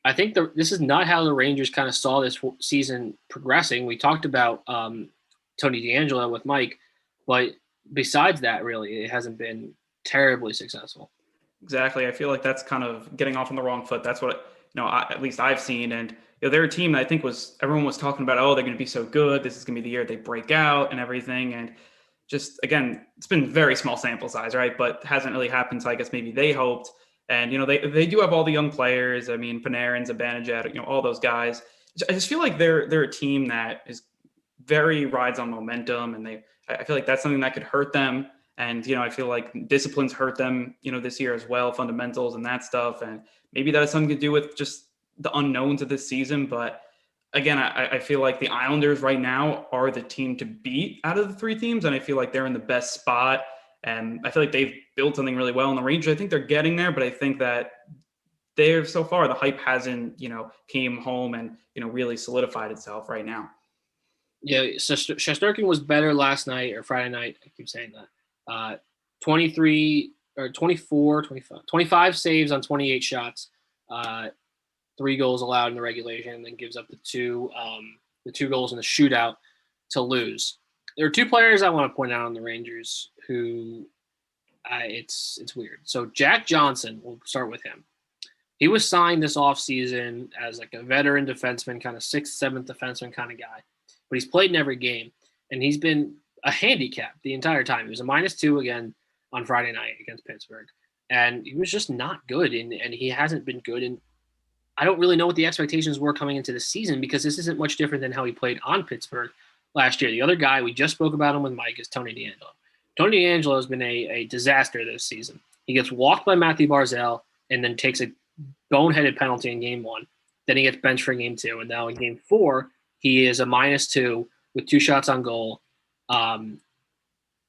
I think this is not how the Rangers kind of saw this season progressing. We talked about Tony DeAngelo with Mike, but besides that, really, it hasn't been terribly successful. Exactly. I feel like that's kind of getting off on the wrong foot. That's what, at least I've seen. And they're a team that I think everyone was talking about, oh, they're going to be so good. This is going to be the year they break out and everything. And just, again, it's been very small sample size, right? But hasn't really happened to, I guess, maybe they hoped. And, they do have all the young players. I mean, Panarin's, Zibanejad, all those guys. I just feel like they're a team that is very rides on momentum, and I feel like that's something that could hurt them. And, I feel like disciplines hurt them, this year as well, fundamentals and that stuff. And maybe that has something to do with just the unknowns of this season. But again, I feel like the Islanders right now are the team to beat out of the three teams. And I feel like they're in the best spot. And I feel like they've built something really well in the Rangers. I think they're getting there, but I think that so far, the hype hasn't, came home and, really solidified itself right now. Yeah, so Shesterkin was better last night or Friday night. I keep saying that. 23 or 24, 25 saves on 28 shots, 3 goals allowed in the regulation, and then gives up the two goals in the shootout to lose. There are 2 players I want to point out on the Rangers who it's weird. So Jack Johnson, we'll start with him. He was signed this offseason as like a veteran defenseman, kind of 6th, 7th defenseman kind of guy. But he's played in every game, and he's been a handicap the entire time. He was a -2 again on Friday night against Pittsburgh, and he was just not good, and he hasn't been good. And I don't really know what the expectations were coming into the season, because this isn't much different than how he played on Pittsburgh last year. The other guy, we just spoke about him with Mike, is Tony DeAngelo. Tony DeAngelo has been a disaster this season. He gets walked by Matthew Barzal and then takes a boneheaded penalty in game 1. Then he gets benched for game 2, and now in game 4, he is a -2 with 2 shots on goal.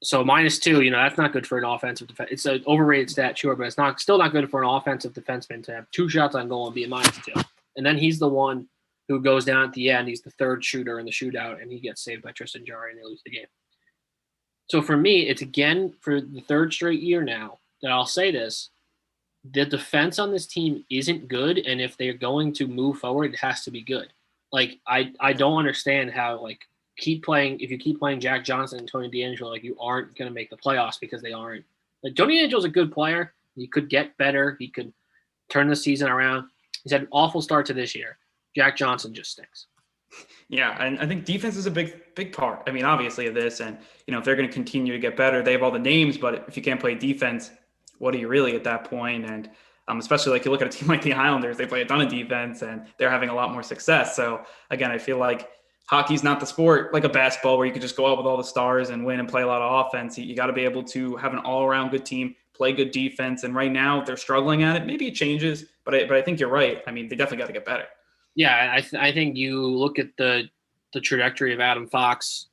So -2, that's not good for an offensive defense. It's an overrated stat, sure, but it's still not good for an offensive defenseman to have 2 shots on goal and be a -2. And then he's the one who goes down at the end. He's the 3rd shooter in the shootout, and he gets saved by Tristan Jarry, and they lose the game. So for me, it's again for the 3rd straight year now that I'll say this: the defense on this team isn't good, and if they're going to move forward, it has to be good. Like, I don't understand how, like, if you keep playing Jack Johnson and Tony DeAngelo, like, you aren't going to make the playoffs, because they aren't. Like, Tony DeAngelo's a good player. He could get better. He could turn the season around. He's had an awful start to this year. Jack Johnson just stinks. Yeah, and I think defense is a big part. I mean, obviously, of this. And, if they're going to continue to get better, they have all the names, but if you can't play defense, what are you really at that point? And especially, like, you look at a team like the Islanders, they play a ton of defense and they're having a lot more success. So again, I feel like hockey's not the sport like a basketball where you could just go out with all the stars and win and play a lot of offense. You got to be able to have an all-around good team, play good defense. And right now they're struggling at it. Maybe it changes, but I think you're right. I mean, they definitely got to get better. Yeah, I think you look at the trajectory of Adam Fox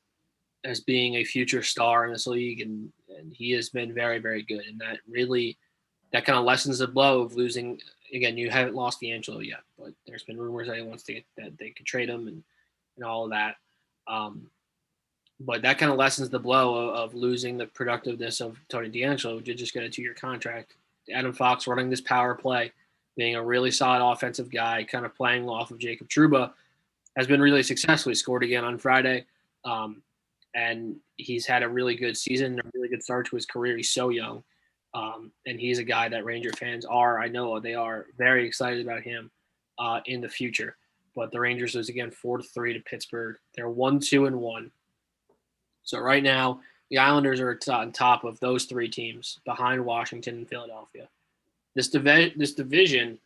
as being a future star in this league, and he has been very, very good. And that kind of lessens the blow of losing. Again, you haven't lost DeAngelo yet, but there's been rumors that they could trade him and all of that. But that kind of lessens the blow of losing the productiveness of Tony DeAngelo, who did just get a 2-year contract. Adam Fox running this power play, being a really solid offensive guy, kind of playing off of Jacob Trouba, has been really successful. He scored again on Friday. And he's had a really good season, a really good start to his career. He's so young. And he's a guy that Ranger fans I know they are very excited about him in the future. But the Rangers lose again 4-3 to Pittsburgh. They're 1-2-1. So right now, the Islanders are on top of those 3 teams, behind Washington and Philadelphia. This division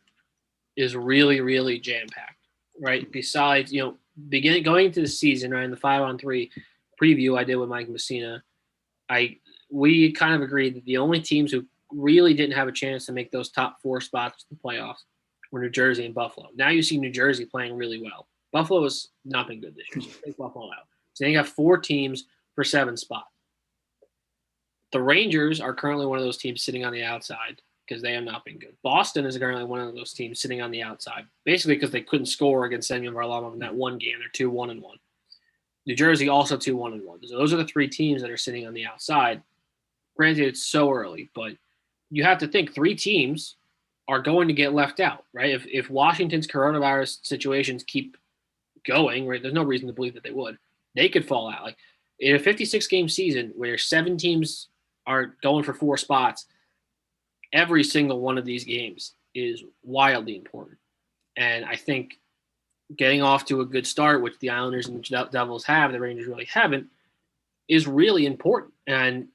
is really, really jam-packed, right? Besides, going into the season, right, in the 5-on-3 preview I did with Mike Messina, we kind of agreed that the only teams who really didn't have a chance to make those top 4 spots in the playoffs were New Jersey and Buffalo. Now you see New Jersey playing really well. Buffalo has not been good this year, so take Buffalo out. So then you got 4 teams for 7 spots. The Rangers are currently one of those teams sitting on the outside because they have not been good. Boston is currently one of those teams sitting on the outside, basically because they couldn't score against Semyon Varlamov in that one game. They're 2-1-1. New Jersey also 2-1-1. So those are the 3 teams that are sitting on the outside. Granted, it's so early, but you have to think 3 teams are going to get left out, right? If Washington's coronavirus situations keep going, right, there's no reason to believe that they would. They could fall out. Like in a 56-game season where 7 teams are going for 4 spots, every single one of these games is wildly important. And I think getting off to a good start, which the Islanders and the Devils have, the Rangers really haven't, is really important. And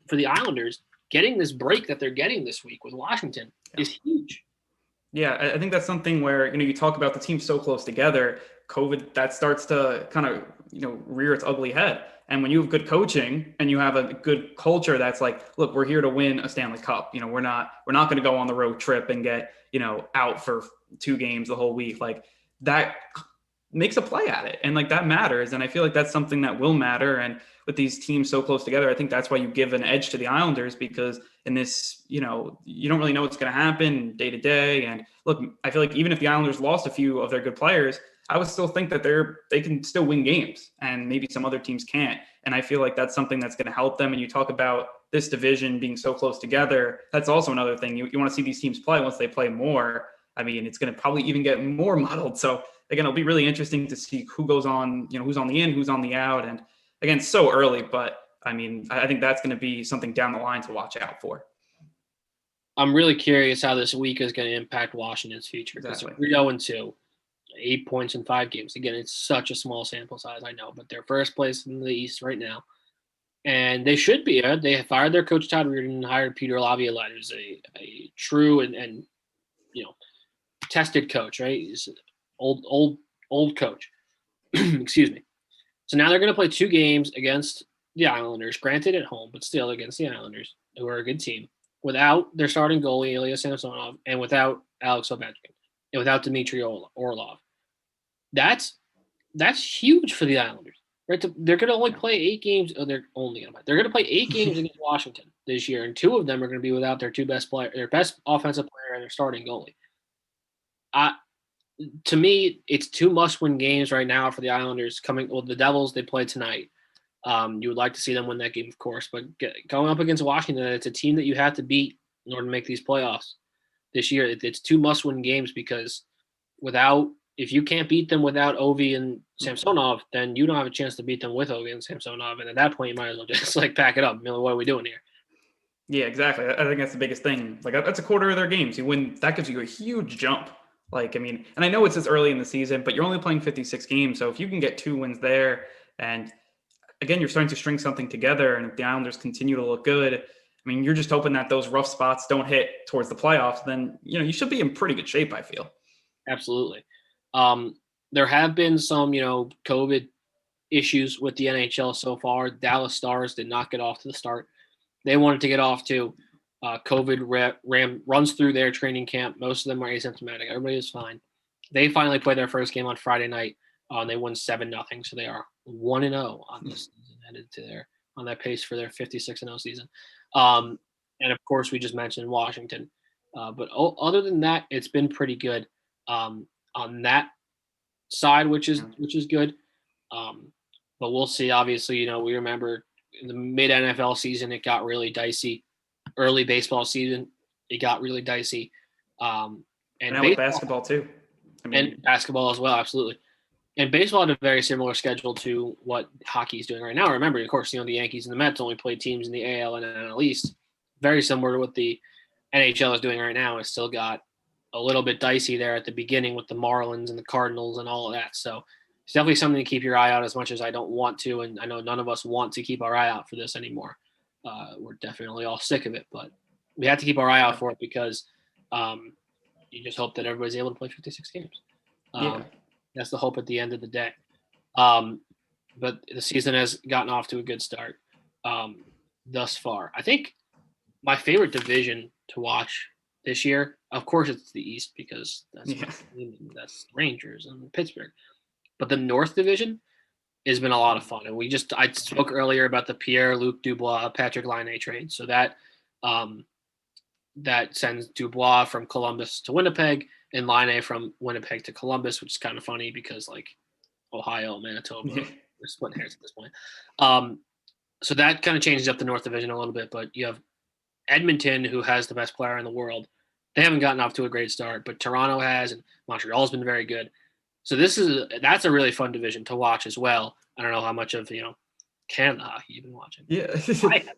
for the Islanders, getting this break that they're getting this week with Washington is huge. Yeah, I think that's something where, you talk about the team so close together, COVID, that starts to kind of, rear its ugly head. And when you have good coaching and you have a good culture that's like, look, we're here to win a Stanley Cup. We're not going to go on the road trip and get, out for 2 games the whole week. Like, that makes a play at it. And like, that matters. And I feel like that's something that will matter. And with these teams so close together, I think that's why you give an edge to the Islanders, because in this, you don't really know what's going to happen day to day. And look, I feel like even if the Islanders lost a few of their good players, I would still think that they can still win games, and maybe some other teams can't. And I feel like that's something that's going to help them. And you talk about this division being so close together. That's also another thing. You want to see these teams play. Once they play more, I mean, it's going to probably even get more muddled. So again, it'll be really interesting to see who goes on, who's on the in, who's on the out. And again, so early, but I mean, I think that's going to be something down the line to watch out for. I'm really curious how this week is going to impact Washington's future. Exactly. Because 3-2, 8 points in 5 games. Again, it's such a small sample size, I know, but they're first place in the East right now. And they should be. They fired their coach, Todd Reardon, and hired Peter Laviolette, who's a true and tested coach, right? He's an old coach. Excuse me. So now they're going to play 2 games against the Islanders, granted at home, but still against the Islanders, who are a good team, without their starting goalie, Ilya Samsonov, and without Alex Ovechkin, and without Dmitry Orlov. That's huge for the Islanders, right? They're going to only play 8 games. They're going to play 8 games against Washington this year, and 2 of them are going to be without their 2 best players, their best offensive player and their starting goalie. To me, it's 2 must-win games right now for the Islanders. The Devils, they play tonight. You would like to see them win that game, of course, but going up against Washington, it's a team that you have to beat in order to make these playoffs this year. It's 2 must-win games, because if you can't beat them without Ovi and Samsonov, then you don't have a chance to beat them with Ovi and Samsonov. And at that point, you might as well just pack it up. What are we doing here? Yeah, exactly. I think that's the biggest thing. That's a quarter of their games. You win, that gives you a huge jump. And I know it's this early in the season, but you're only playing 56 games. So if you can get 2 wins there, and again, you're starting to string something together, and if the Islanders continue to look good, you're just hoping that those rough spots don't hit towards the playoffs. Then, you should be in pretty good shape, I feel. Absolutely. There have been some, COVID issues with the NHL so far. Dallas Stars did not get off to the start they wanted to get off to. COVID runs through their training camp. Most of them are asymptomatic. Everybody is fine. They finally played their first game on Friday night. And they won 7-0. So they are 1-0 on this season, headed to on that pace for their 56-0 season. And of course, we just mentioned Washington. But other than that, it's been pretty good on that side, which is good. But we'll see. Obviously, we remember in the mid NFL season, it got really dicey. Early baseball season, it got really dicey. And now with basketball too. And basketball as well, absolutely. And baseball had a very similar schedule to what hockey is doing right now. Remember, of course, the Yankees and the Mets only play teams in the AL and NL East. Very similar to what the NHL is doing right now. It's still got a little bit dicey there at the beginning with the Marlins and the Cardinals and all of that. So it's definitely something to keep your eye out, as much as I don't want to. And I know none of us want to keep our eye out for this anymore. We're definitely all sick of it, but we have to keep our eye out for it, because you just hope that everybody's able to play 56 games. That's the hope at the end of the day. But the season has gotten off to a good start thus far. I think my favorite division to watch this year, of course, it's the East, because that's Rangers and Pittsburgh. But the North Division has been a lot of fun. And I spoke earlier about the Pierre-Luc Dubois, Patrick Laine trade. So that sends Dubois from Columbus to Winnipeg, and Laine from Winnipeg to Columbus, which is kind of funny because Ohio, Manitoba, we're splitting hairs at this point. So that kind of changes up the North Division a little bit, but you have Edmonton, who has the best player in the world. They haven't gotten off to a great start, but Toronto has, and Montreal's been very good. So that's a really fun division to watch as well. I don't know how much of Canada hockey you've been watching. Yeah, I have been watching.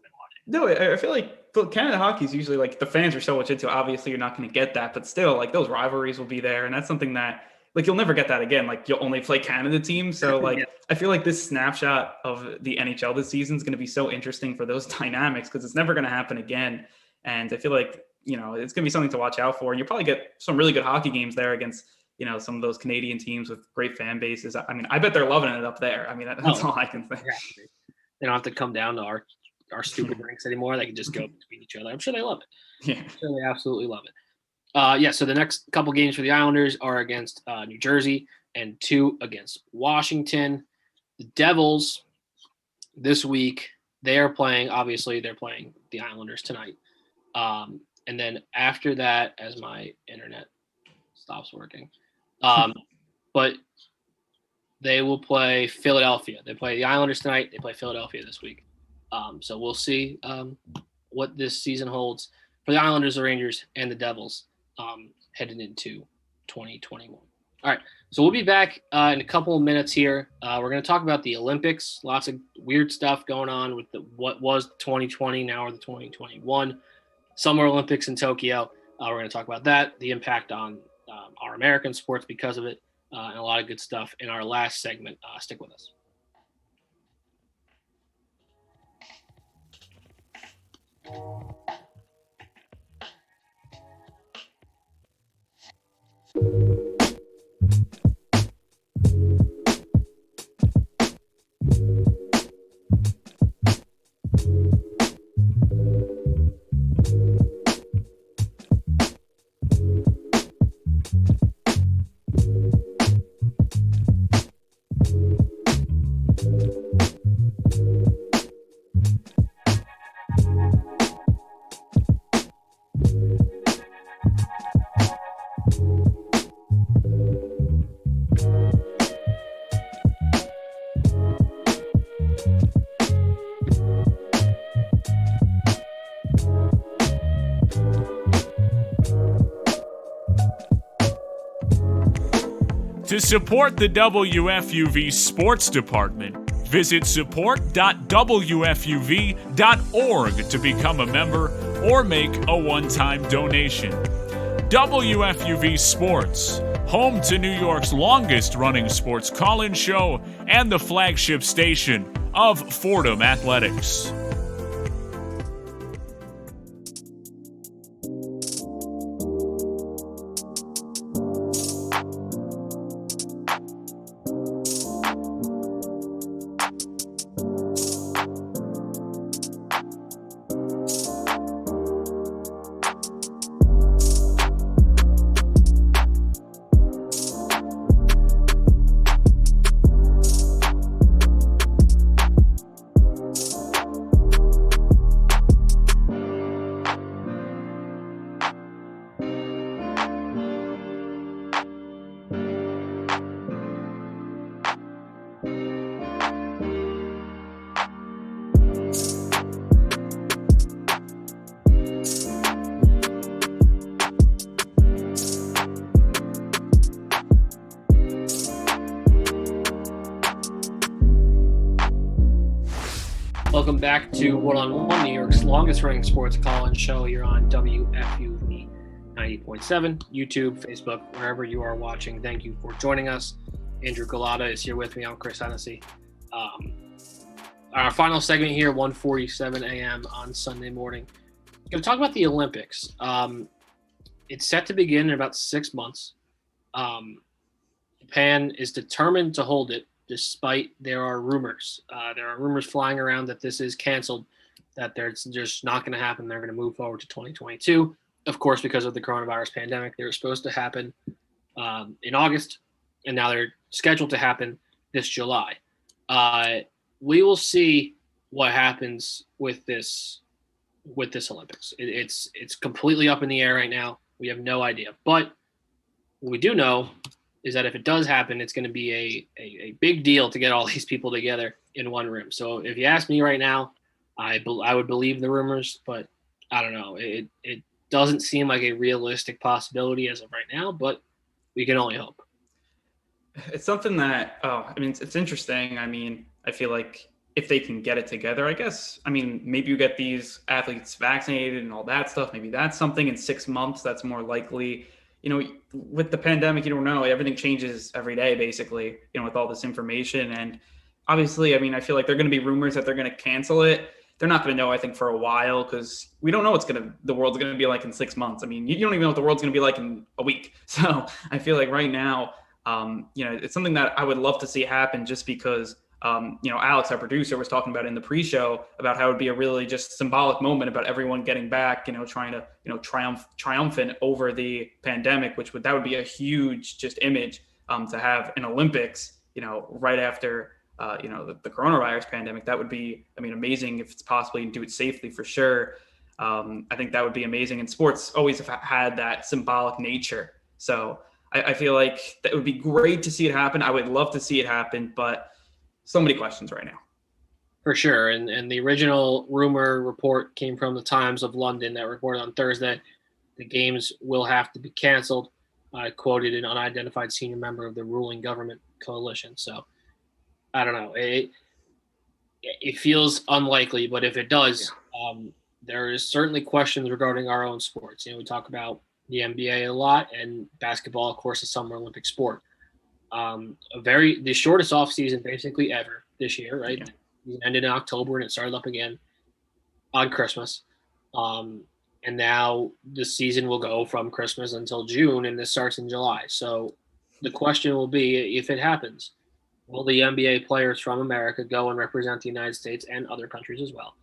No, I feel like Canada hockey is usually the fans are so much into it. Obviously, you're not going to get that, but still, those rivalries will be there, and that's something that like you'll never get that again. Like you'll only play Canada teams. So like, Yeah. I feel like this snapshot of the NHL this season is going to be so interesting for those dynamics because it's never going to happen again. And I feel like, it's going to be something to watch out for. And you'll probably get some really good hockey games there against, some of those Canadian teams with great fan bases. I mean, I bet they're loving it up there. I mean, that's all I can say. Yeah. They don't have to come down to our stupid rinks anymore. They can just go between each other. I'm sure they love it. Yeah. I'm sure they absolutely love it. So the next couple games for the Islanders are against New Jersey and 2 against Washington. The Devils this week, they're playing the Islanders tonight. And then after that, as my internet stops working, but they will play Philadelphia. They play the Islanders tonight. They play Philadelphia this week. So we'll see what this season holds for the Islanders, the Rangers, and the Devils heading into 2021. All right, so we'll be back in a couple of minutes here. We're going to talk about the Olympics. Lots of weird stuff going on with what was 2020, now are the 2021 Summer Olympics in Tokyo. We're going to talk about that, the impact on our American sports because of it, and a lot of good stuff in our last segment. Stick with us. To support the WFUV Sports Department, visit support.wfuv.org to become a member or make a one-time donation. WFUV Sports, home to New York's longest-running sports call-in show and the flagship station of Fordham Athletics. Welcome back to One-on-One, New York's longest-running sports call-in show here on WFUV 90.7, YouTube, Facebook, wherever you are watching. Thank you for joining us. Andrew Galata is here with me. I'm Chris Hennessy. Our final segment here, 1:47 a.m. on Sunday morning. We're going to talk about the Olympics. It's set to begin in about 6 months. Japan is determined to hold it, despite there are rumors. There are rumors flying around that this is canceled, that it's just not going to happen. They're going to move forward to 2022. Of course, because of the coronavirus pandemic, they were supposed to happen in August, and now they're scheduled to happen this July. We will see what happens with this Olympics. It's completely up in the air right now. We have no idea. But what we do know is that if it does happen, it's going to be a big deal to get all these people together in one room. So if you ask me right now, I would believe the rumors, but I don't know. It doesn't seem like a realistic possibility as of right now, but we can only hope. It's something that, it's interesting. I mean, I feel like if they can get it together, I guess, maybe you get these athletes vaccinated and all that stuff. Maybe that's something in 6 months that's more likely. with the pandemic, you don't know. Everything changes every day, basically, with all this information. And obviously, I mean, I feel like there are going to be rumors that they're going to cancel it. They're not going to know, I think, for a while, because we don't know the world's going to be like in 6 months. I mean, you don't even know what the world's going to be like in a week. So I feel like right now, it's something that I would love to see happen, just because, Alex, our producer, was talking about in the pre-show about how it would be a really just symbolic moment about everyone getting back, trying to, triumphant over the pandemic, that would be a huge just image to have an Olympics, right after the coronavirus pandemic. That would be, amazing if it's possible. You can do it safely for sure. I think that would be amazing. And sports always have had that symbolic nature. So I feel like that would be great to see it happen. I would love to see it happen, but so many questions right now. For sure. And the original rumor report came from the Times of London that reported on Thursday the games will have to be canceled. I quoted an unidentified senior member of the ruling government coalition. So I don't know. It feels unlikely, but if it does, there is certainly questions regarding our own sports. We talk about the NBA a lot, and basketball, of course, is summer Olympic sport. The shortest off season basically ever this year, right? Yeah. It ended in October and it started up again on Christmas. And now the season will go from Christmas until June, and this starts in July. So the question will be, if it happens, will the NBA players from America go and represent the United States and other countries as well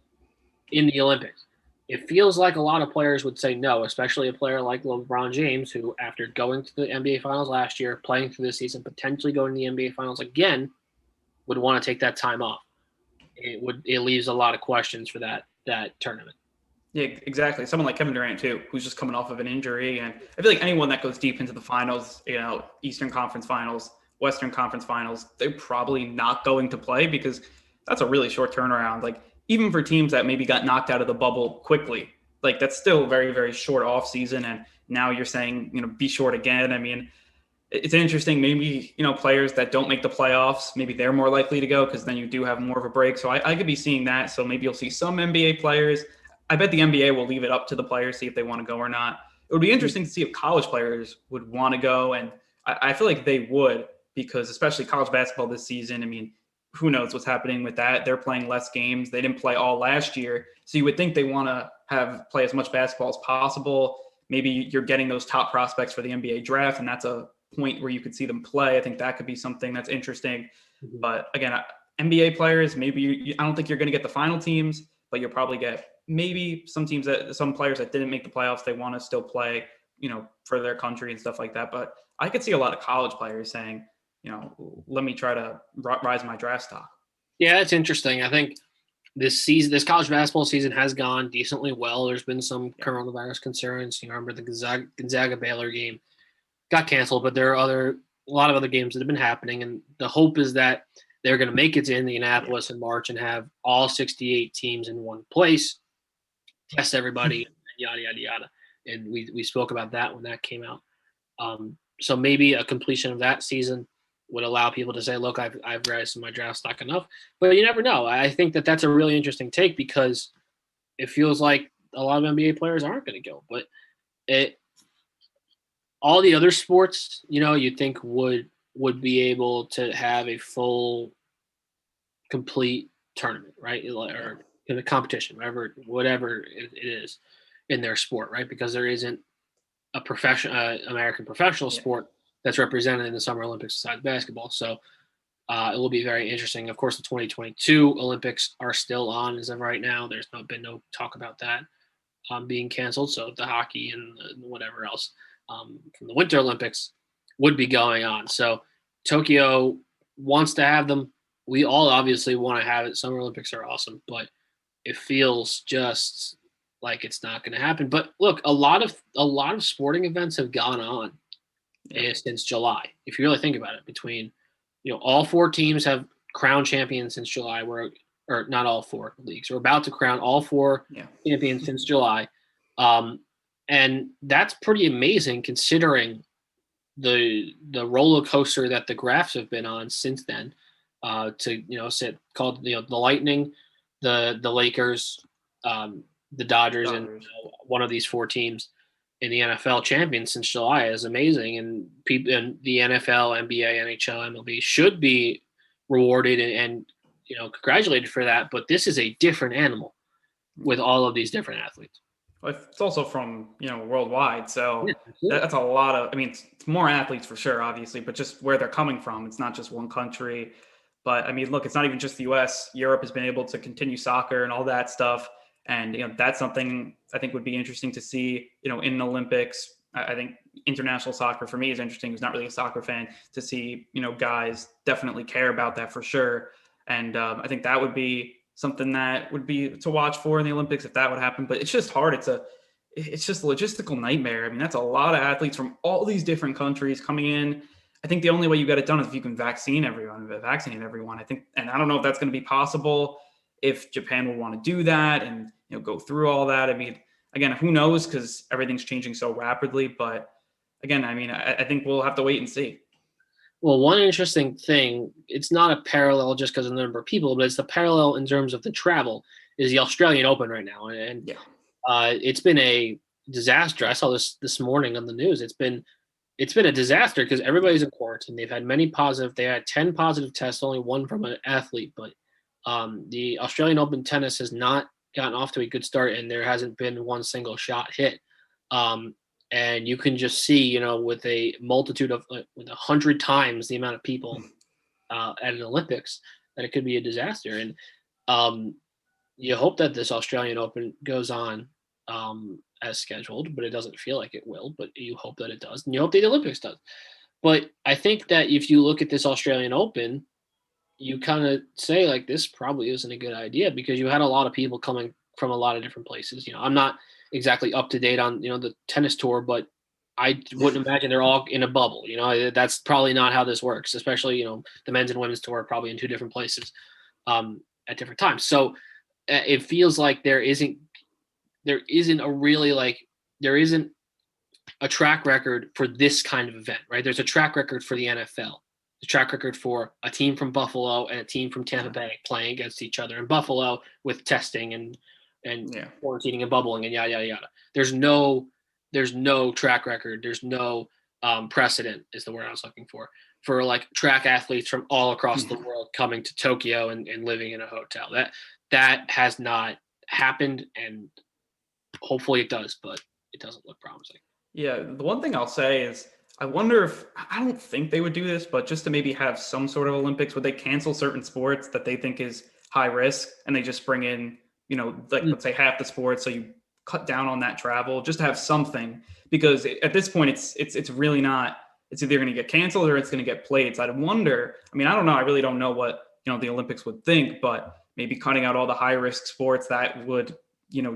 in the Olympics? It feels like a lot of players would say no, especially a player like LeBron James, who, after going to the NBA Finals last year, playing through this season, potentially going to the NBA Finals again, would want to take that time off. It leaves a lot of questions for that tournament. Yeah, exactly. Someone like Kevin Durant too, who's just coming off of an injury, and I feel like anyone that goes deep into the finals, Eastern Conference Finals, Western Conference Finals, they're probably not going to play, because that's a really short turnaround. Like, even for teams that maybe got knocked out of the bubble quickly, like, that's still very, very short off season. And now you're saying, be short again. I mean, it's interesting. Maybe, players that don't make the playoffs, maybe they're more likely to go, because then you do have more of a break. So I could be seeing that. So maybe you'll see some NBA players. I bet the NBA will leave it up to the players, see if they want to go or not. It would be interesting to see if college players would want to go. And I feel like they would, because especially college basketball this season, I mean, who knows what's happening with that? They're playing less games. They didn't play all last year. So you would think they want to play as much basketball as possible. Maybe you're getting those top prospects for the NBA draft, and that's a point where you could see them play. I think that could be something that's interesting. Mm-hmm. But again, NBA players, maybe I don't think you're going to get the final teams, but you'll probably get maybe some players that didn't make the playoffs. They want to still play, for their country and stuff like that. But I could see a lot of college players saying, let me try to rise my draft stock. Yeah, it's interesting. I think this college basketball season has gone decently well. There's been some coronavirus concerns. Remember the Gonzaga Baylor game got canceled, but there are a lot of other games that have been happening. And the hope is that they're going to make it to Indianapolis in March and have all 68 teams in one place, test everybody, yada, yada, yada. And we spoke about that when that came out. So maybe a completion of that season would allow people to say, look, I've raised my draft stock enough. But you never know. I think that that's a really interesting take, because it feels like a lot of NBA players aren't going to go. But all the other sports, you'd think would be able to have a full, complete tournament, right? Or in a competition, whatever it is in their sport, right? Because there isn't a American professional sport that's represented in the Summer Olympics besides basketball. So it will be very interesting. Of course, the 2022 Olympics are still on as of right now. There's been no talk about that being canceled. So the hockey and whatever else from the Winter Olympics would be going on. So Tokyo wants to have them. We all obviously want to have it. Summer Olympics are awesome, but it feels just like it's not going to happen. But look, a lot of sporting events have gone on since July. If you really think about it, between all four teams have crowned champions since July. Or not all four leagues. We're about to crown all four champions since July, and that's pretty amazing considering the roller coaster that the graphs have been on since then. Called the Lightning, the Lakers, the Dodgers, and one of these four teams in the NFL champions since July is amazing, and people in the NFL, NBA, NHL, MLB should be rewarded and congratulated for that. But this is a different animal with all of these different athletes. It's also from, worldwide. So Yeah, that's a lot of, it's more athletes for sure, obviously, but just where they're coming from. It's not just one country. But look, it's not even just the US. Europe has been able to continue soccer and all that stuff. And, that's something I think would be interesting to see, in the Olympics. I think international soccer for me is interesting. Who's not really a soccer fan, to see, guys definitely care about that for sure. And I think that would be something that would be to watch for in the Olympics if that would happen. But it's just hard. It's just a logistical nightmare. That's a lot of athletes from all these different countries coming in. I think the only way you got it done is if you can vaccinate everyone. I think, and I don't know if that's going to be possible, if Japan would want to do that and go through all that. Again, who knows, because everything's changing so rapidly. But again, I think we'll have to wait and see. Well, one interesting thing, it's not a parallel just because of the number of people, but it's the parallel in terms of the travel, is the Australian Open right now. And it's been a disaster. I saw this morning on the news. It's been a disaster because everybody's in quarantine. They've had they had 10 positive tests, only one from an athlete. But the Australian Open tennis has not gotten off to a good start, and there hasn't been one single shot hit. And you can just see, with a multitude of, with 100 times the amount of people at an Olympics, that it could be a disaster. And you hope that this Australian Open goes on as scheduled, but it doesn't feel like it will. But you hope that it does, and you hope the Olympics does. But I think that if you look at this Australian Open, you kind of say, like, this probably isn't a good idea, because you had a lot of people coming from a lot of different places. I'm not exactly up to date on the tennis tour, but I wouldn't imagine they're all in a bubble. That's probably not how this works, especially the men's and women's tour are probably in two different places at different times. So it feels like there isn't a track record for this kind of event, right? There's a track record for the NFL, the track record for a team from Buffalo and a team from Tampa Bay playing against each other in Buffalo with testing and quarantining and bubbling and yada yada yada. There's no track record. There's no precedent, is the word I was looking for like track athletes from all across the world coming to Tokyo and living in a hotel. That has not happened, and hopefully it does, but it doesn't look promising. Yeah, the one thing I'll say is, I wonder if, I don't think they would do this, but just to maybe have some sort of Olympics, would they cancel certain sports that they think is high risk, and they just bring in, let's say half the sports, so you cut down on that travel, just to have something, because at this point it's really not, it's either going to get canceled or it's going to get played. So I'd wonder, I don't know, I really don't know what the Olympics would think, but maybe cutting out all the high risk sports that would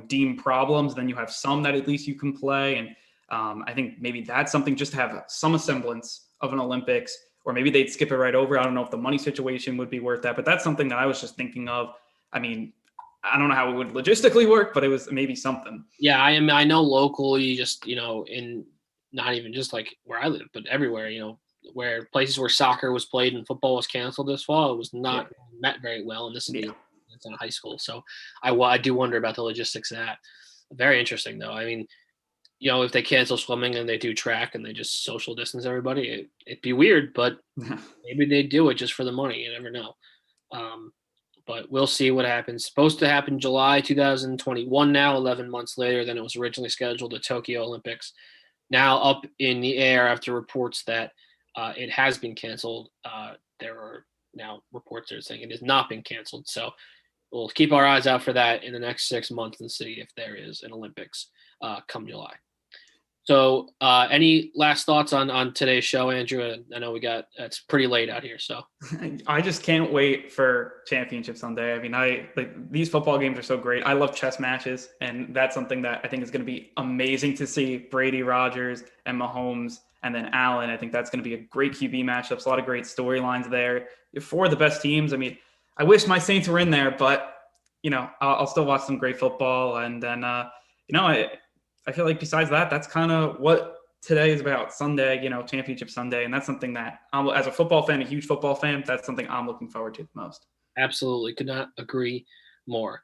deem problems, then you have some that at least you can play. And I think maybe that's something, just to have some semblance of an Olympics, or maybe they'd skip it right over. I don't know if the money situation would be worth that, but that's something that I was just thinking of. I don't know how it would logistically work, but it was maybe something. Yeah, I know locally, just in not even just like where I live, but everywhere, where places where soccer was played and football was canceled this fall, it was not met very well. And this is it's in high school, so I do wonder about the logistics of that. Very interesting, though. If they cancel swimming and they do track and they just social distance everybody, it'd be weird, but maybe they do it just for the money. You never know. But we'll see what happens. Supposed to happen July 2021 now, 11 months later than it was originally scheduled, the Tokyo Olympics. Now up in the air after reports that it has been canceled. There are now reports that are saying it has not been canceled. So we'll keep our eyes out for that in the next 6 months and see if there is an Olympics come July. So any last thoughts on today's show, Andrew? I know it's pretty late out here, so. I just can't wait for championship Sunday. These football games are so great. I love chess matches, and that's something that I think is going to be amazing to see. Brady, Rodgers, and Mahomes, and then Allen. I think that's going to be a great QB matchups. A lot of great storylines there. For the best teams. I wish my Saints were in there, but I'll still watch some great football. And then I feel like besides that, that's kind of what today is about. Sunday, championship Sunday. And that's something that as a football fan, a huge football fan, that's something I'm looking forward to the most. Absolutely. Could not agree more.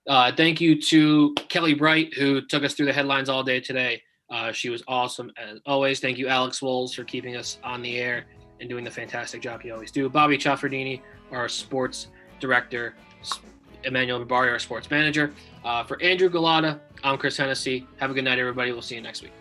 Thank you to Kelly Bright, who took us through the headlines all day today. She was awesome as always. Thank you, Alex Wolves, for keeping us on the air and doing the fantastic job you always do. Bobby Ciaffardini, our sports director, Emmanuel Mbari, our sports manager. For Andrew Galata, I'm Chris Hennessy. Have a good night, everybody. We'll see you next week.